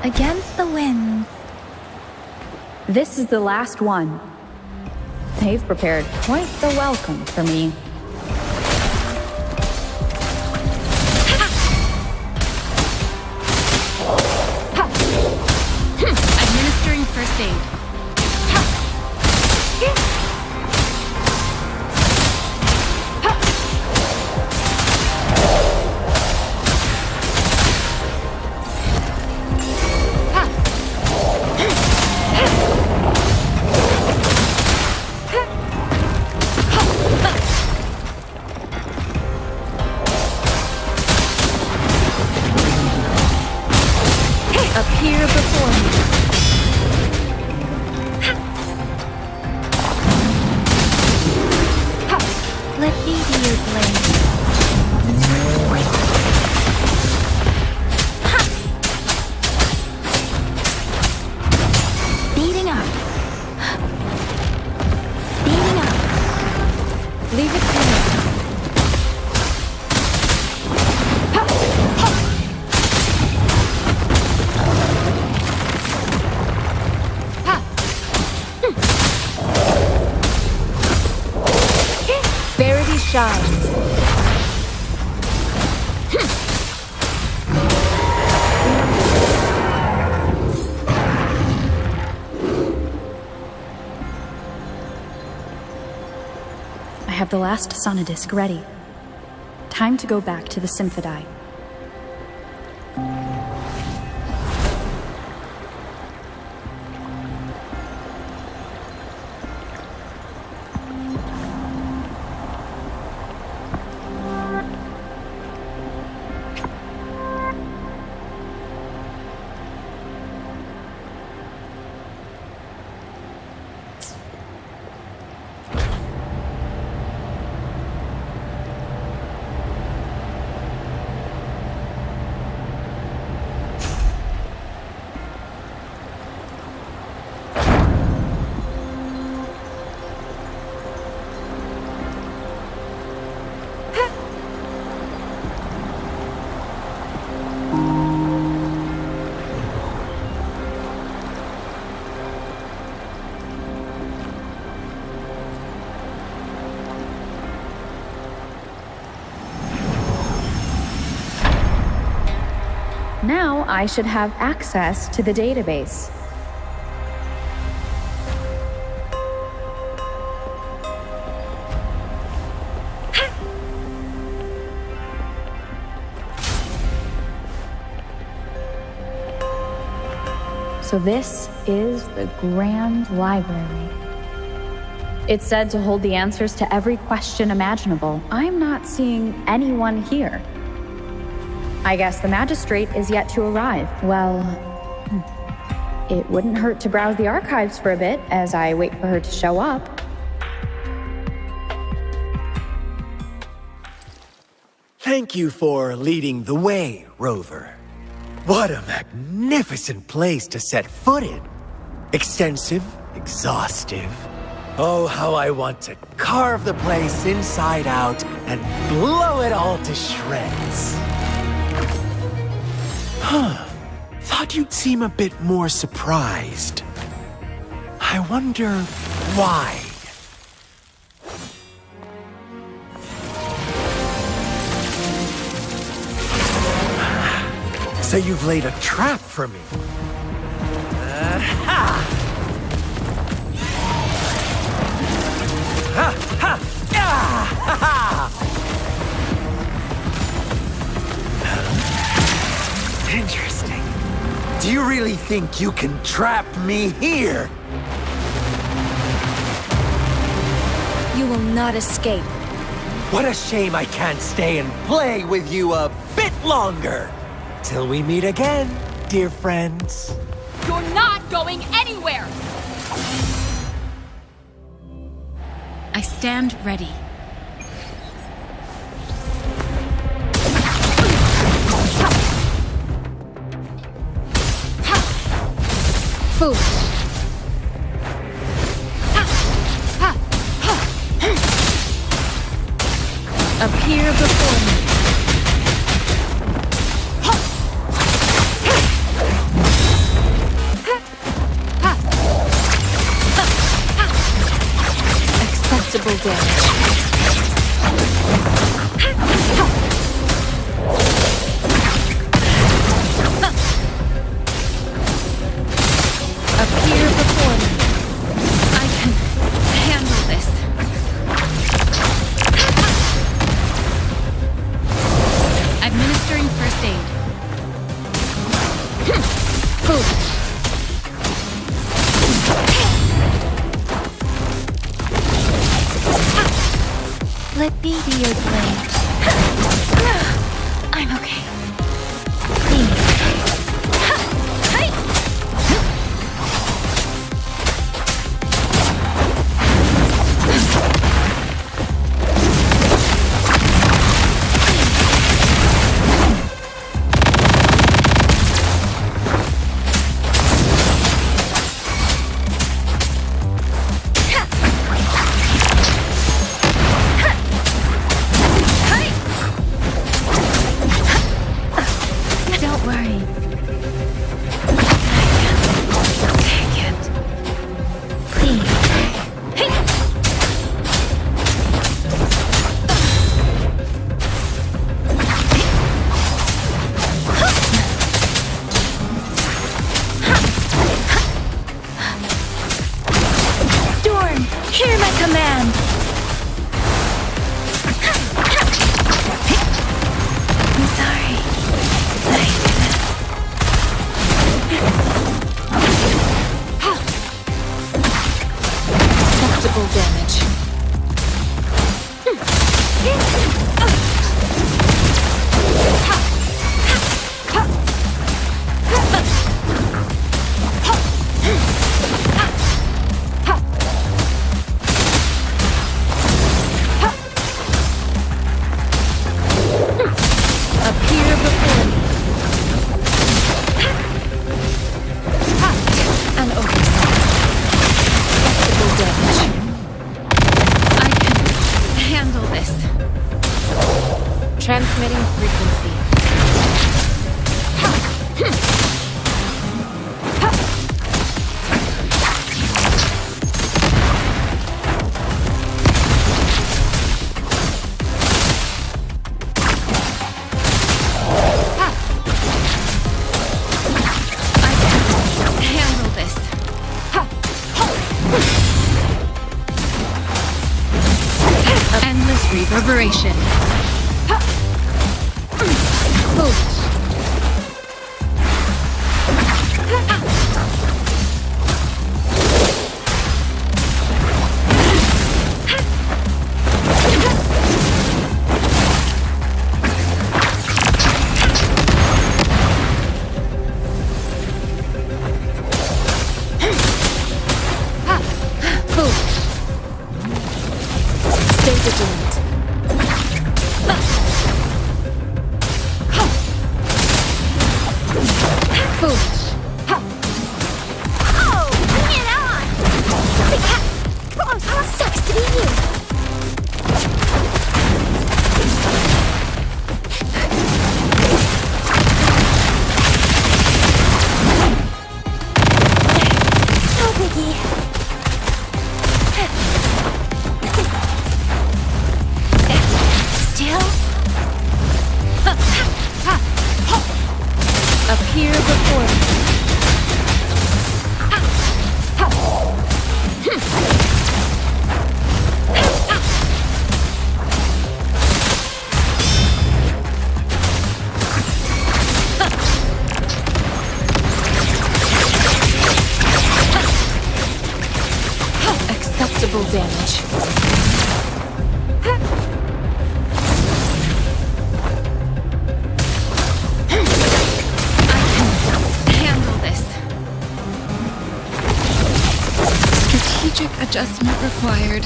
Against the wind. This is the last one. They've prepared quite the welcome for me. Administering first aid. Appear before me. Let me be your blade. Speeding up. I have the last sonodisc ready. Time to go back to the Symphodi. Now I should have access to the database. So this is the Grand Library. It's said to hold the answers to every question imaginable. I'm not seeing anyone here. I guess the magistrate is yet to arrive. Well, it wouldn't hurt to browse the archives for a bit as I wait for her to show up. Thank you for leading the way, Rover. What a magnificent place to set foot in. Extensive, exhaustive. Oh, how I want to carve the place inside out and blow it all to shreds. Huh. Thought you'd seem a bit more surprised. I wonder why. So you've laid a trap for me. Ha! Ha! Ha! Ha! Ha! Interesting. Do you really think you can trap me here? You will not escape. What a shame I can't stay and play with you a bit longer. Till we meet again, dear friends. You're not going anywhere! I stand ready. Food. Appear before me. Acceptable damage. Appear before me. I can handle this. Administering first aid. Food. Let me be your blade. I'm okay. Please. Don't worry. Take it. Please. frequency. Reverberation. Stay vigilant. Foolish. Oh, bring it on! Oh, sucks to be you. No biggie. Still? Appear before me. Acceptable damage. Strategic adjustment required.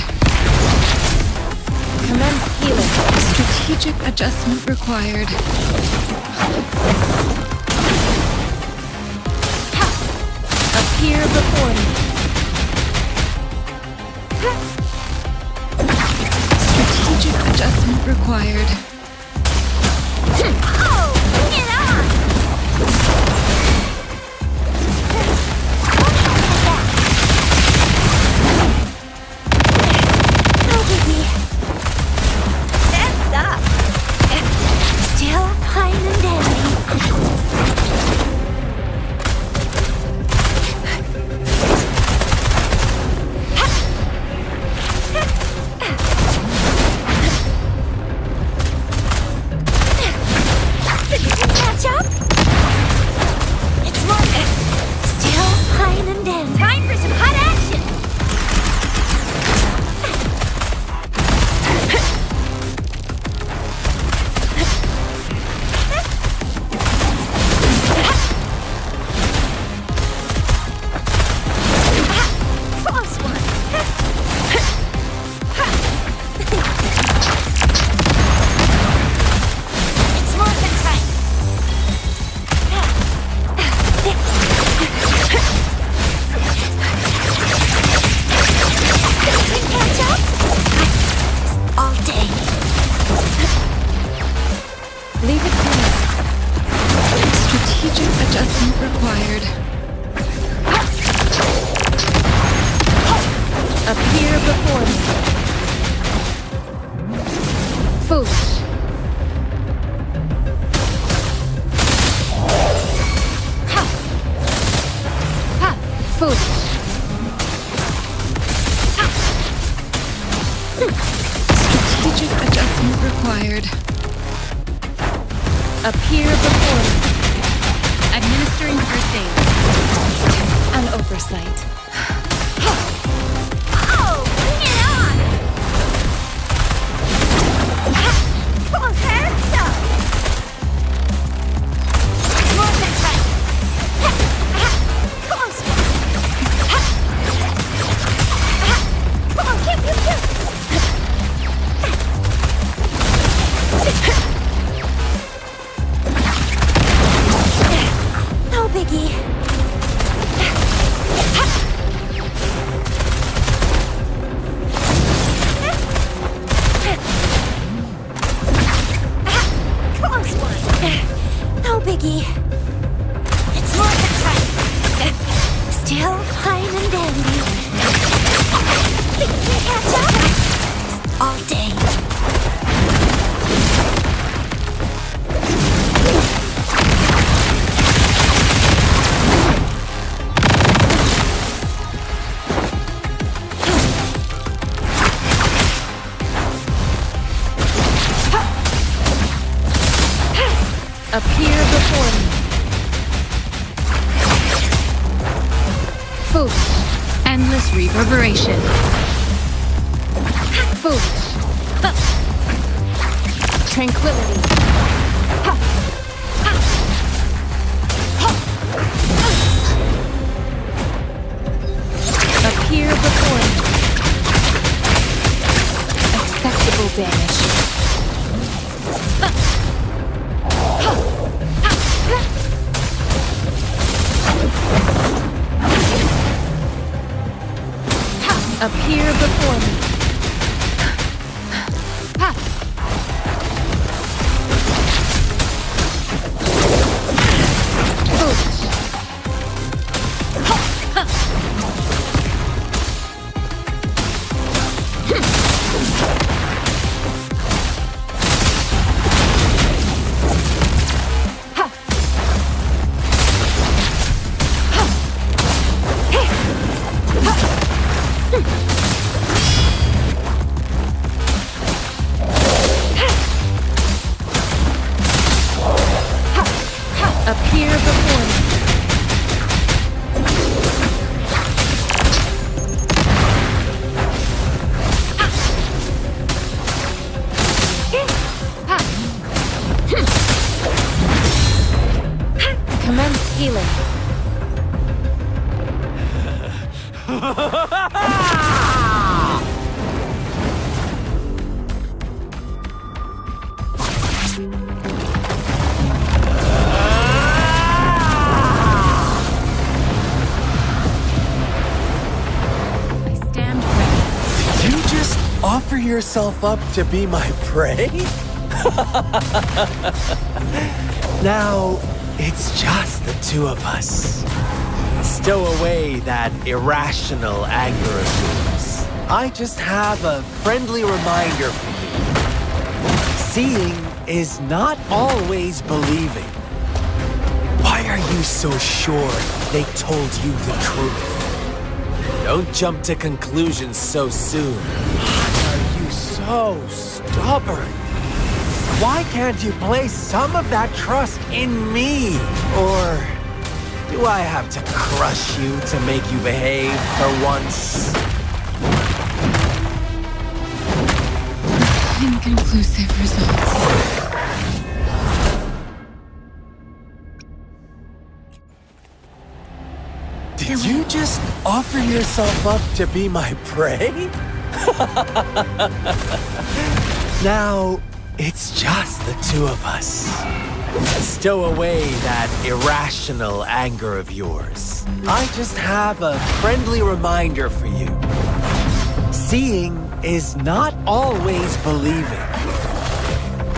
Commence healing. Strategic adjustment required. Appear before me. Strategic adjustment required. Oh, bring it on! No biggie. That's up. Still fine and dandy. Catch up? It's working. Still fine and dandy. Time for some hot action. Close one. It's more than time. Catch up? All day. Leave it to me. Strategic adjustment required. Appear before me. Foolish. Foolish. Strategic adjustment required. Appear before me. Administering first aid. An oversight. Oh, bring it on! Close hands up! It's more than time. Close one. Come on, keep. No biggie. Close one. biggie. It's more than time. Still fine and dandy. Think we can catch up? All day. Appear before me. Foolish. Endless reverberation. Foolish. Tranquility. Appear before me. Acceptable damage. Appear before me. Ha! Foolish. Appear before me. Commence healing. Offer yourself up to be my prey? Now, it's just the two of us. Stow away that irrational anger of yours. I just have a friendly reminder for you. Seeing is not always believing. Why are you so sure they told you the truth? Don't jump to conclusions so soon. So stubborn. Why can't you place some of that trust in me? Or do I have to crush you to make you behave for once? Inconclusive results. Did you just offer yourself up to be my prey? Now, it's just the two of us. Stow away that irrational anger of yours. I just have a friendly reminder for you. Seeing is not always believing.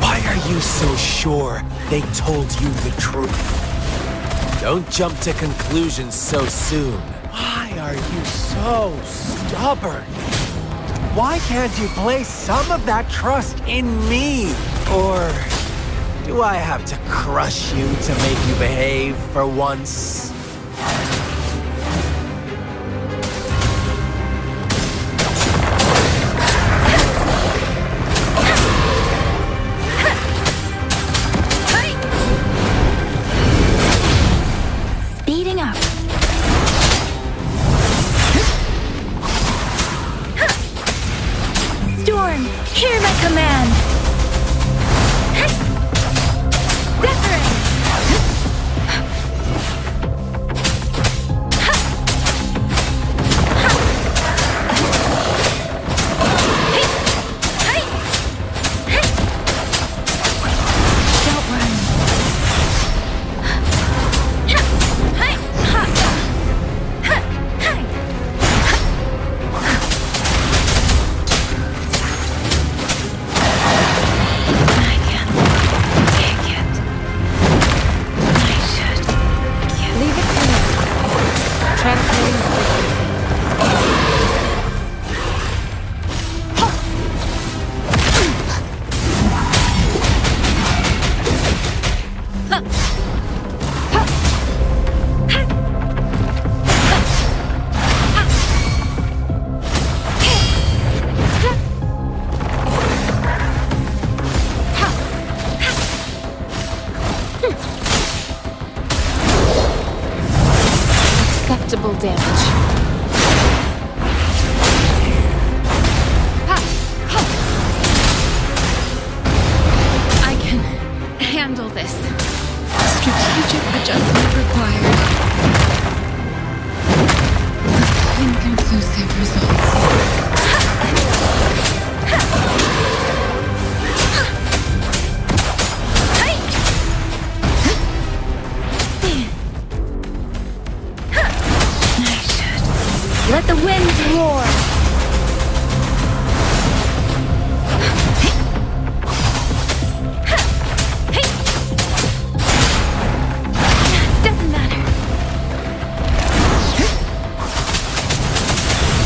Why are you so sure they told you the truth? Don't jump to conclusions so soon. Why are you so stubborn? Why can't you place some of that trust in me? Or do I have to crush you to make you behave for once? Speeding up. Storm, hear my command! Wuthering! Unacceptable damage. I can handle this. Strategic adjustment required. Inconclusive results. Let the wind roar! Doesn't matter.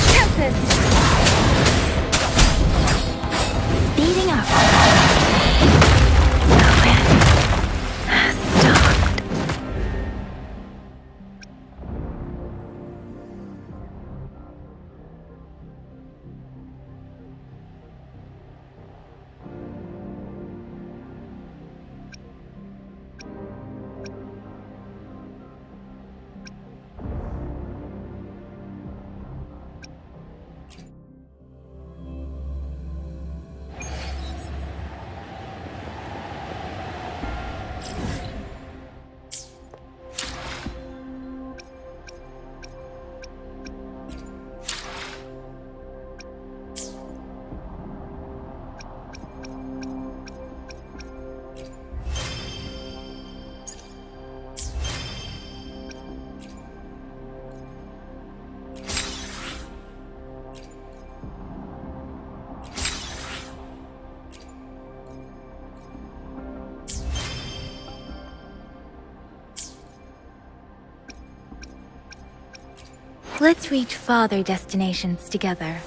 Tempest! Speeding up. The wind has stopped. Let's reach farther destinations together.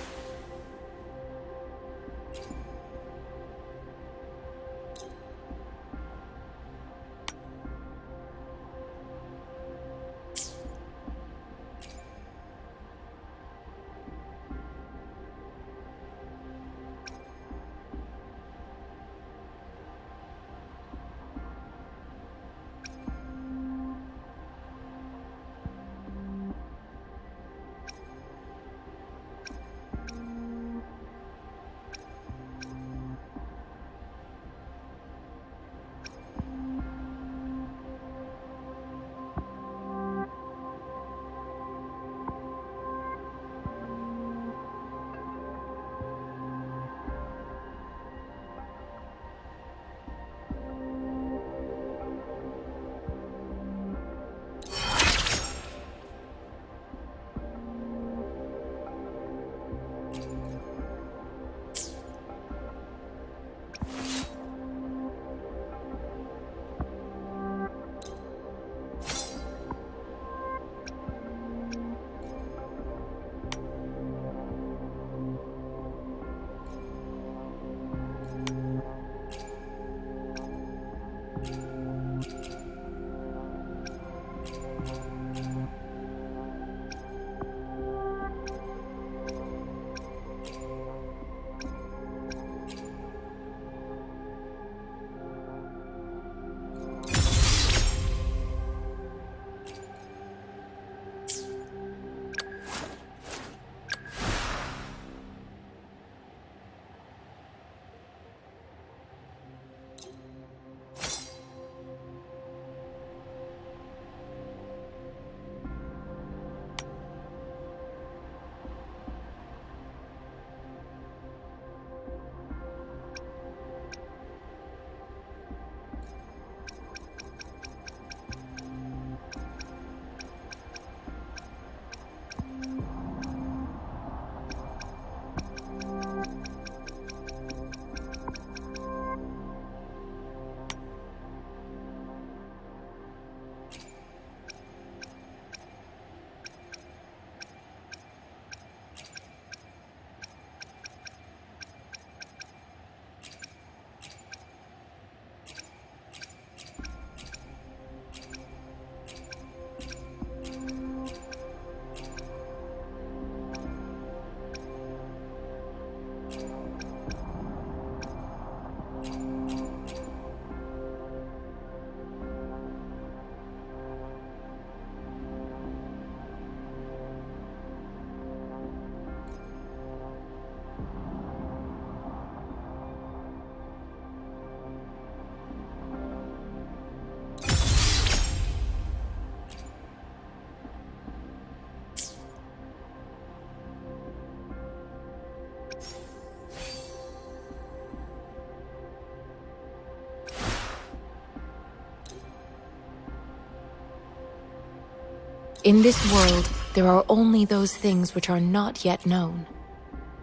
In this world, there are only those things which are not yet known,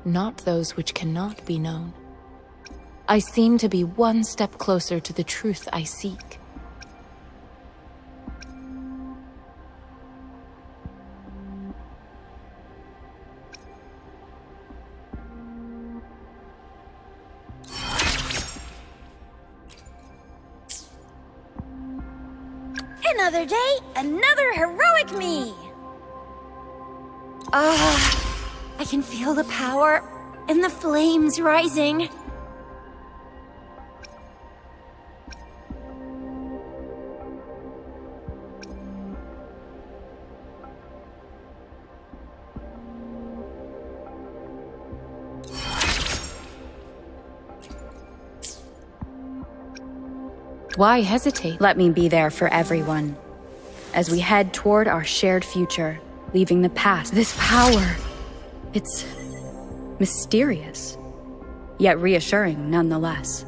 not those which cannot be known. I seem to be one step closer to the truth I seek. Another day, another heroic me! I can feel the power and the flames rising. Why hesitate? Let me be there for everyone. As we head toward our shared future, leaving the past, this power, it's mysterious, yet reassuring nonetheless.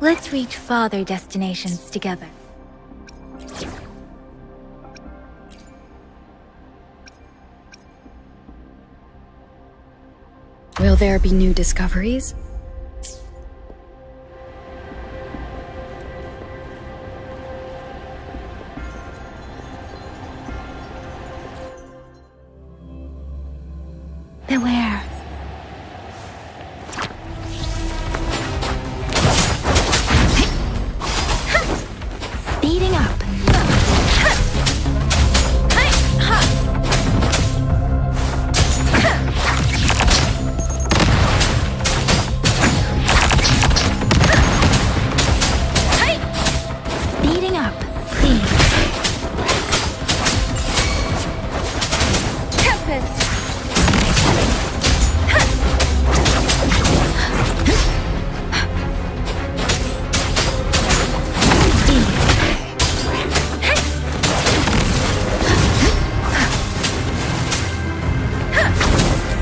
Let's reach farther destinations together. Will there be new discoveries? Beware. Speeding up. Speeding up, please. Tempest.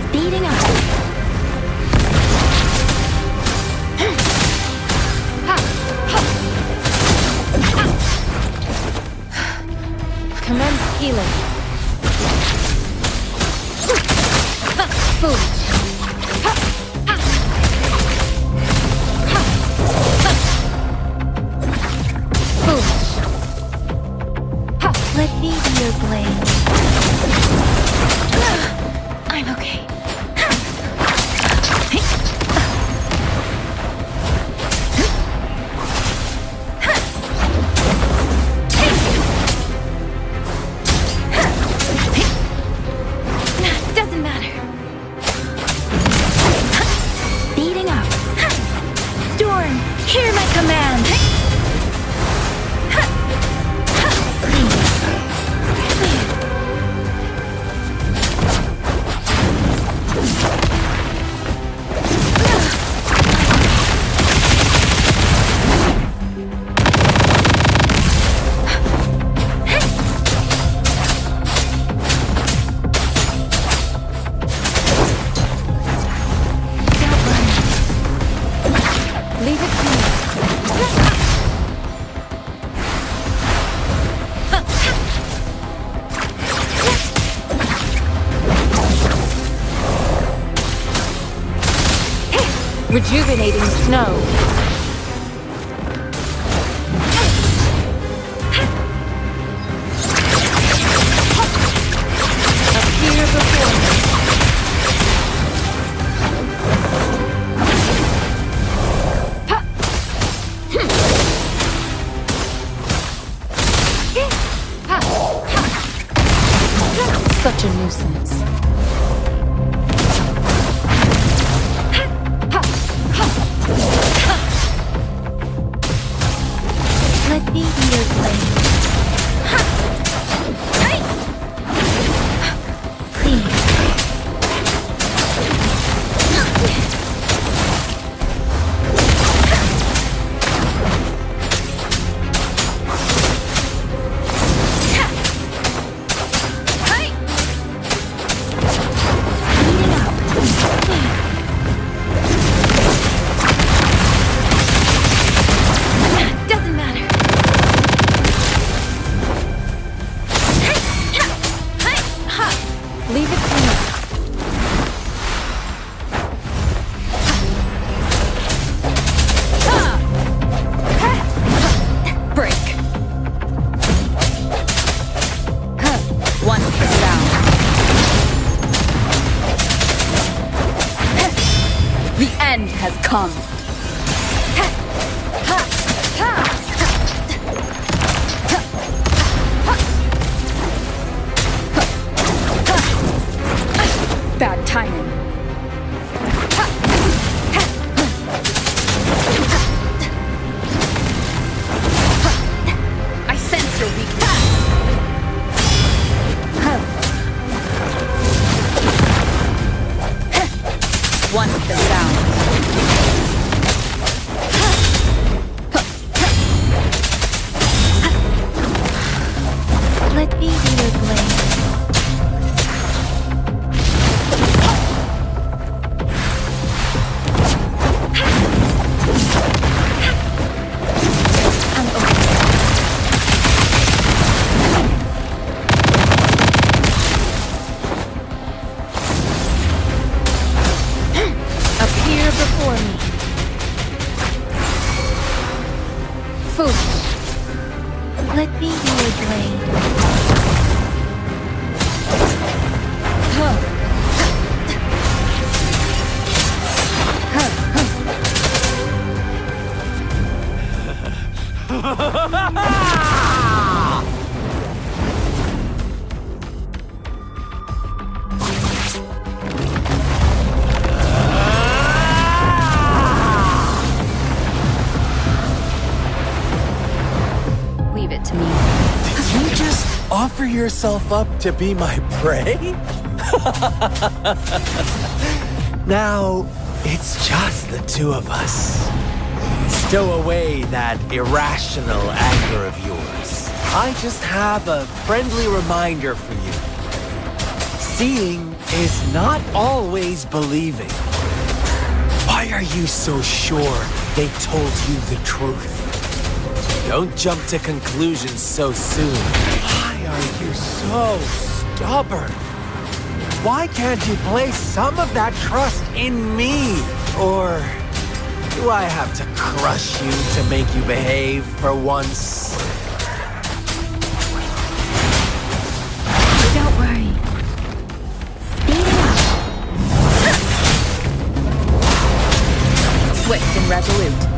Speeding up. Commence healing. Foolish. Foolish. Let me be your blade. I'm okay. Doesn't matter. Speeding up. Storm, hear my command. Rejuvenating snow. Appear before me. Such a nuisance. Let me be your blade. Please. Doesn't matter. Leave it to me. Break. One kiss down. The end has come. Bad timing. I sense your weakness. One kiss down. Let me be your blade. Appear before me. Foolish. Let me be your blade. Leave it to me. Did you just offer yourself up to be my prey? Now, it's just the two of us. Stow away that irrational anger of yours. I just have a friendly reminder for you. Seeing is not always believing. Why are you so sure they told you the truth? Don't jump to conclusions so soon. Why are you so stubborn? Why can't you place some of that trust in me? Or do I have to crush you to make you behave for once? Don't worry. Speed it up. Swift and resolute.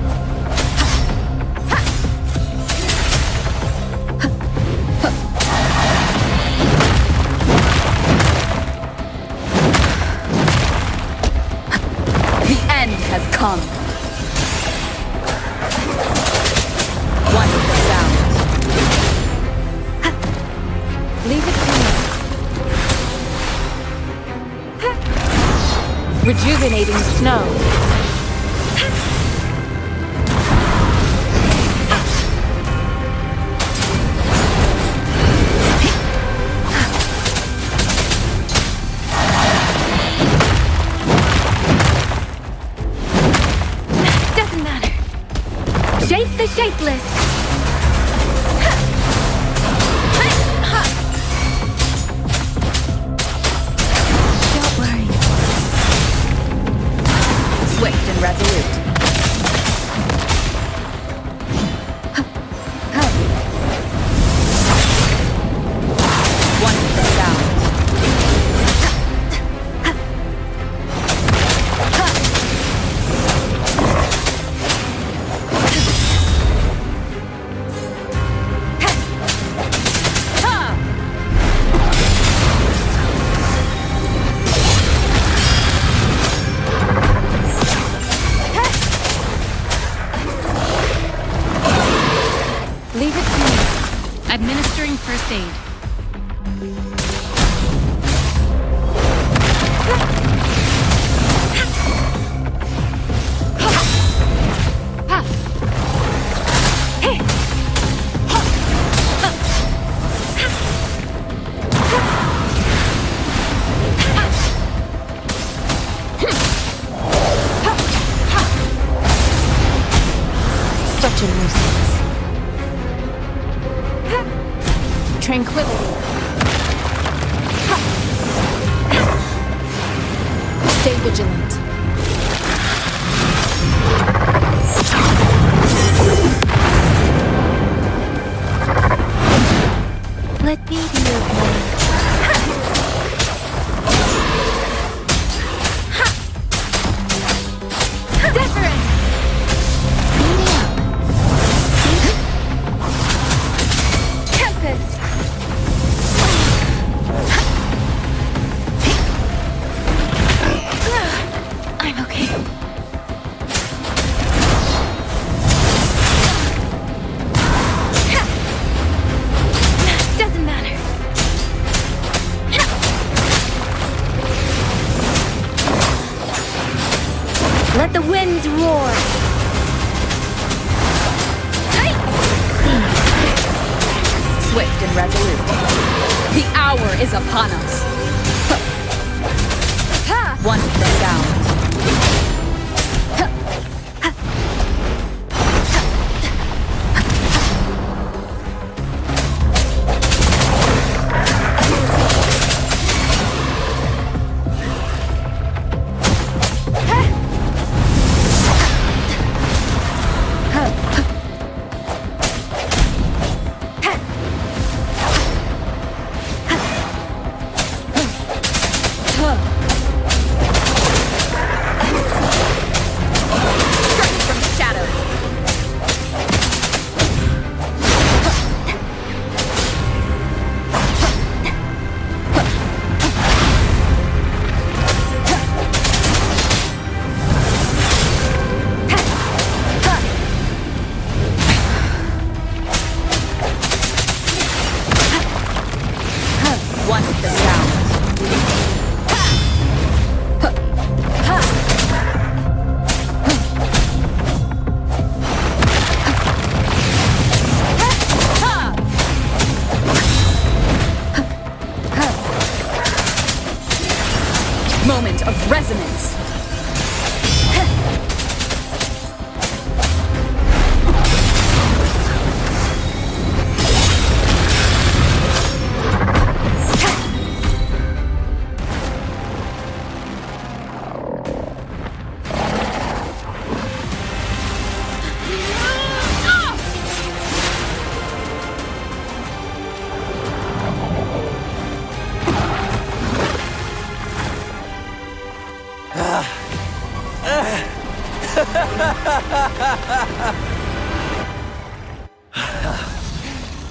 The end has come. One kiss down. Leave it to me. Rejuvenating snow. Doesn't matter. Shape the shapeless. Don't worry. Swift and resolute. aid. Such a nuisance. Tranquility. Stay vigilant. Let me be your blade. Different! Speeding up. Tempest! I'm okay. Doesn't matter. Let the winds roar. Swift and resolute. The hour is upon us. One with the sound. One with the sound. Moment of resonance.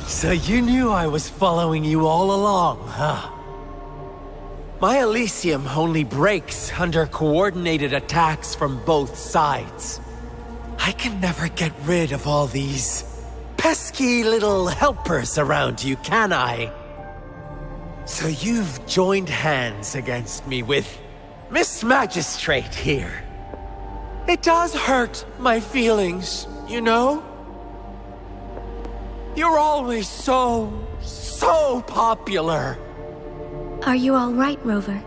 So you knew I was following you all along, huh? My Elysium only breaks under coordinated attacks from both sides. I can never get rid of all these pesky little helpers around you, can I? So you've joined hands against me with Miss Magistrate here. It does hurt my feelings, you know? You're always so popular. Are you all right, Rover?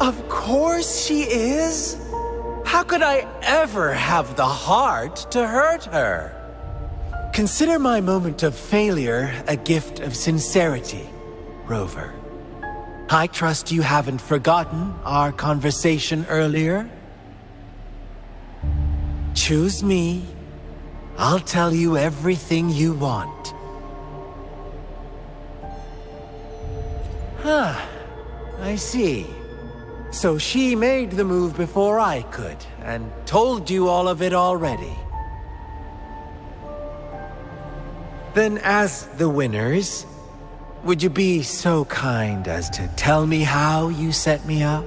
Of course she is. How could I ever have the heart to hurt her? Consider my moment of failure a gift of sincerity, Rover. I trust you haven't forgotten our conversation earlier. Choose me. I'll tell you everything you want. Huh. I see. So she made the move before I could, and told you all of it already. Then as the winners, would you be so kind as to tell me how you set me up?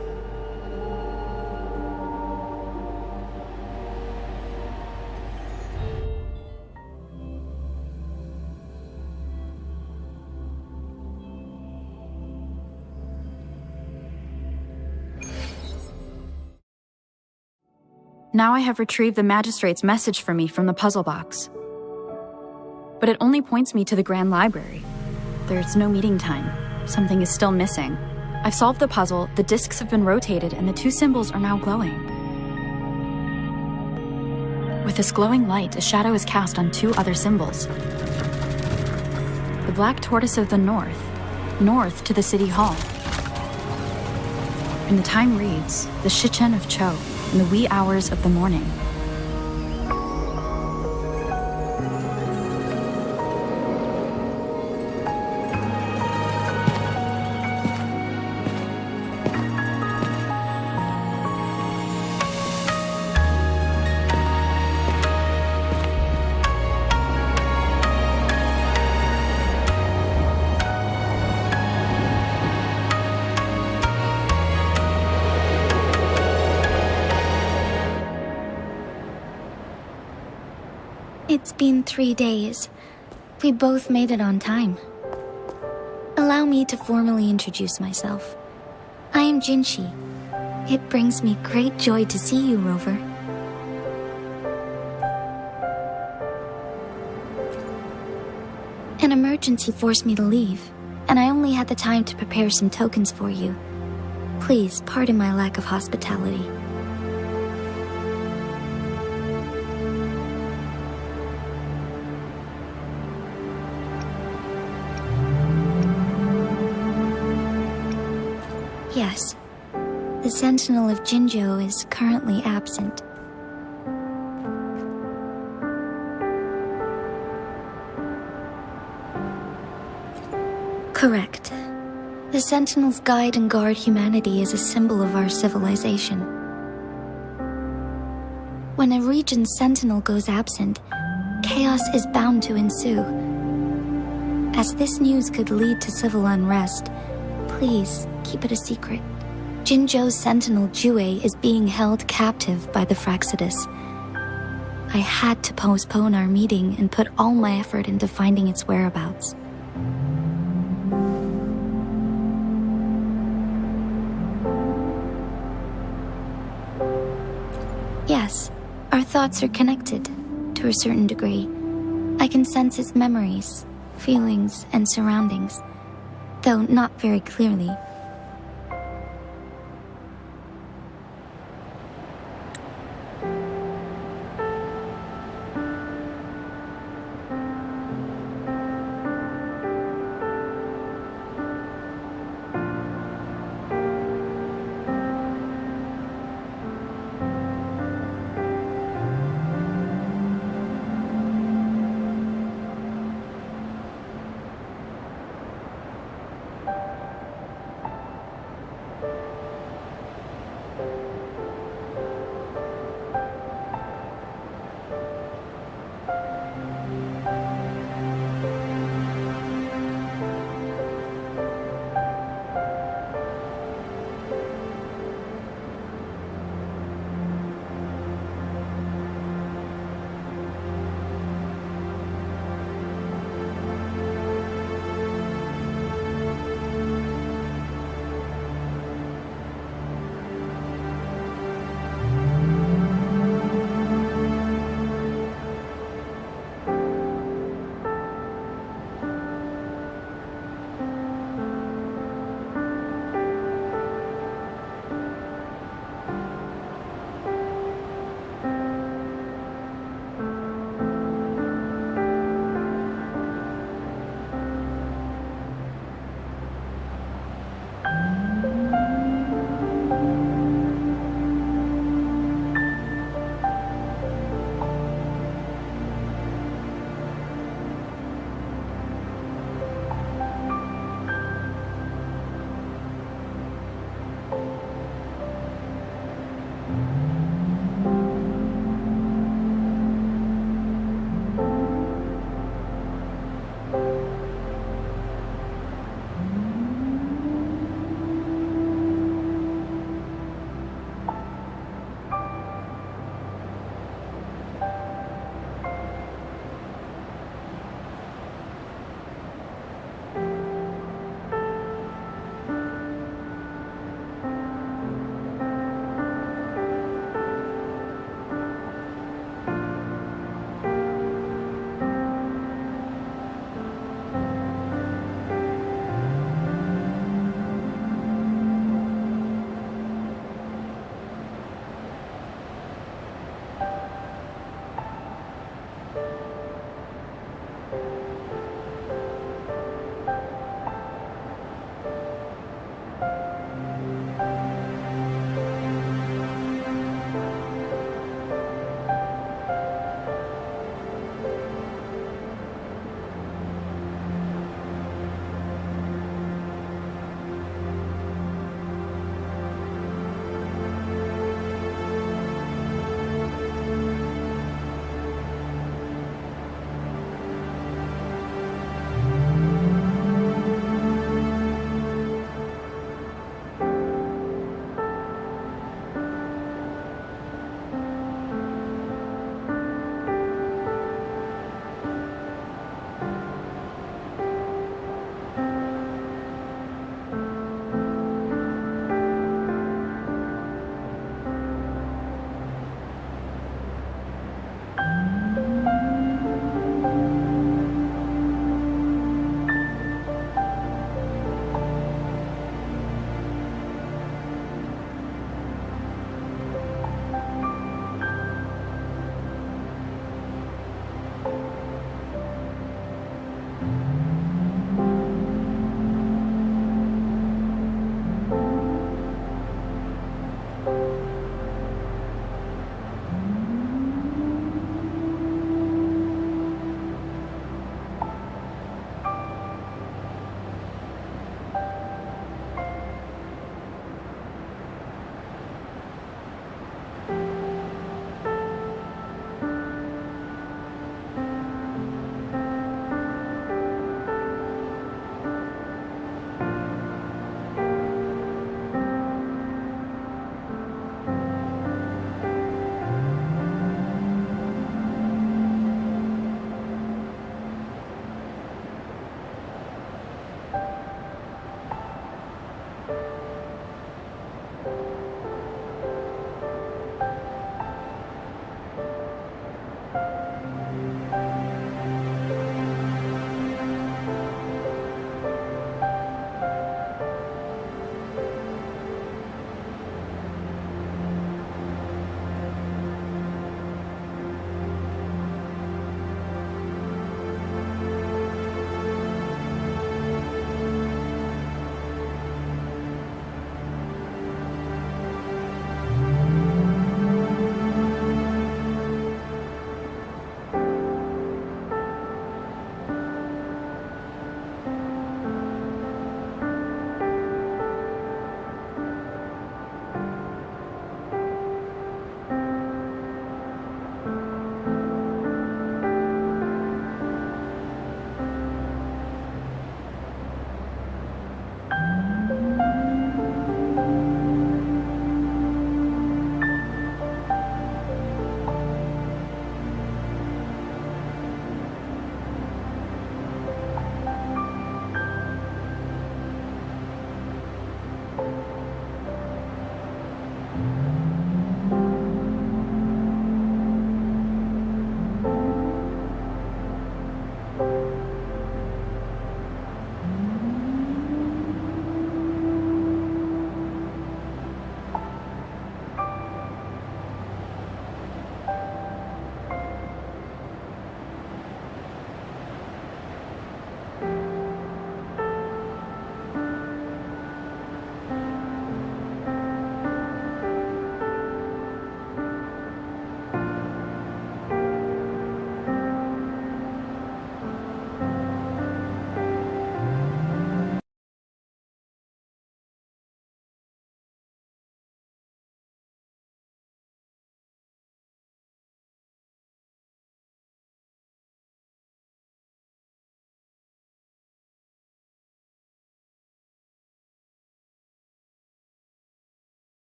Now I have retrieved the magistrate's message for me from the puzzle box. But it only points me to the Grand Library. There's no meeting time. Something is still missing. I've solved the puzzle, the discs have been rotated, and the two symbols are now glowing. With this glowing light, a shadow is cast on two other symbols. The black tortoise of the north to the city hall. And the time reads, the Shichen of Cho, in the wee hours of the morning. It's been 3 days. We both made it on time. Allow me to formally introduce myself. I am Jinshi. It brings me great joy to see you, Rover. An emergency forced me to leave, and I only had the time to prepare some tokens for you. Please pardon my lack of hospitality. Yes, the Sentinel of Jinzhou is currently absent. Correct. The Sentinels guide and guard humanity as a symbol of our civilization. When a region's Sentinel goes absent, chaos is bound to ensue. As this news could lead to civil unrest, please keep it a secret. Jinzhou's Sentinel Jue is being held captive by the Fraxidus. I had to postpone our meeting and put all my effort into finding its whereabouts. Yes, our thoughts are connected, to a certain degree. I can sense its memories, feelings, and surroundings, though not very clearly.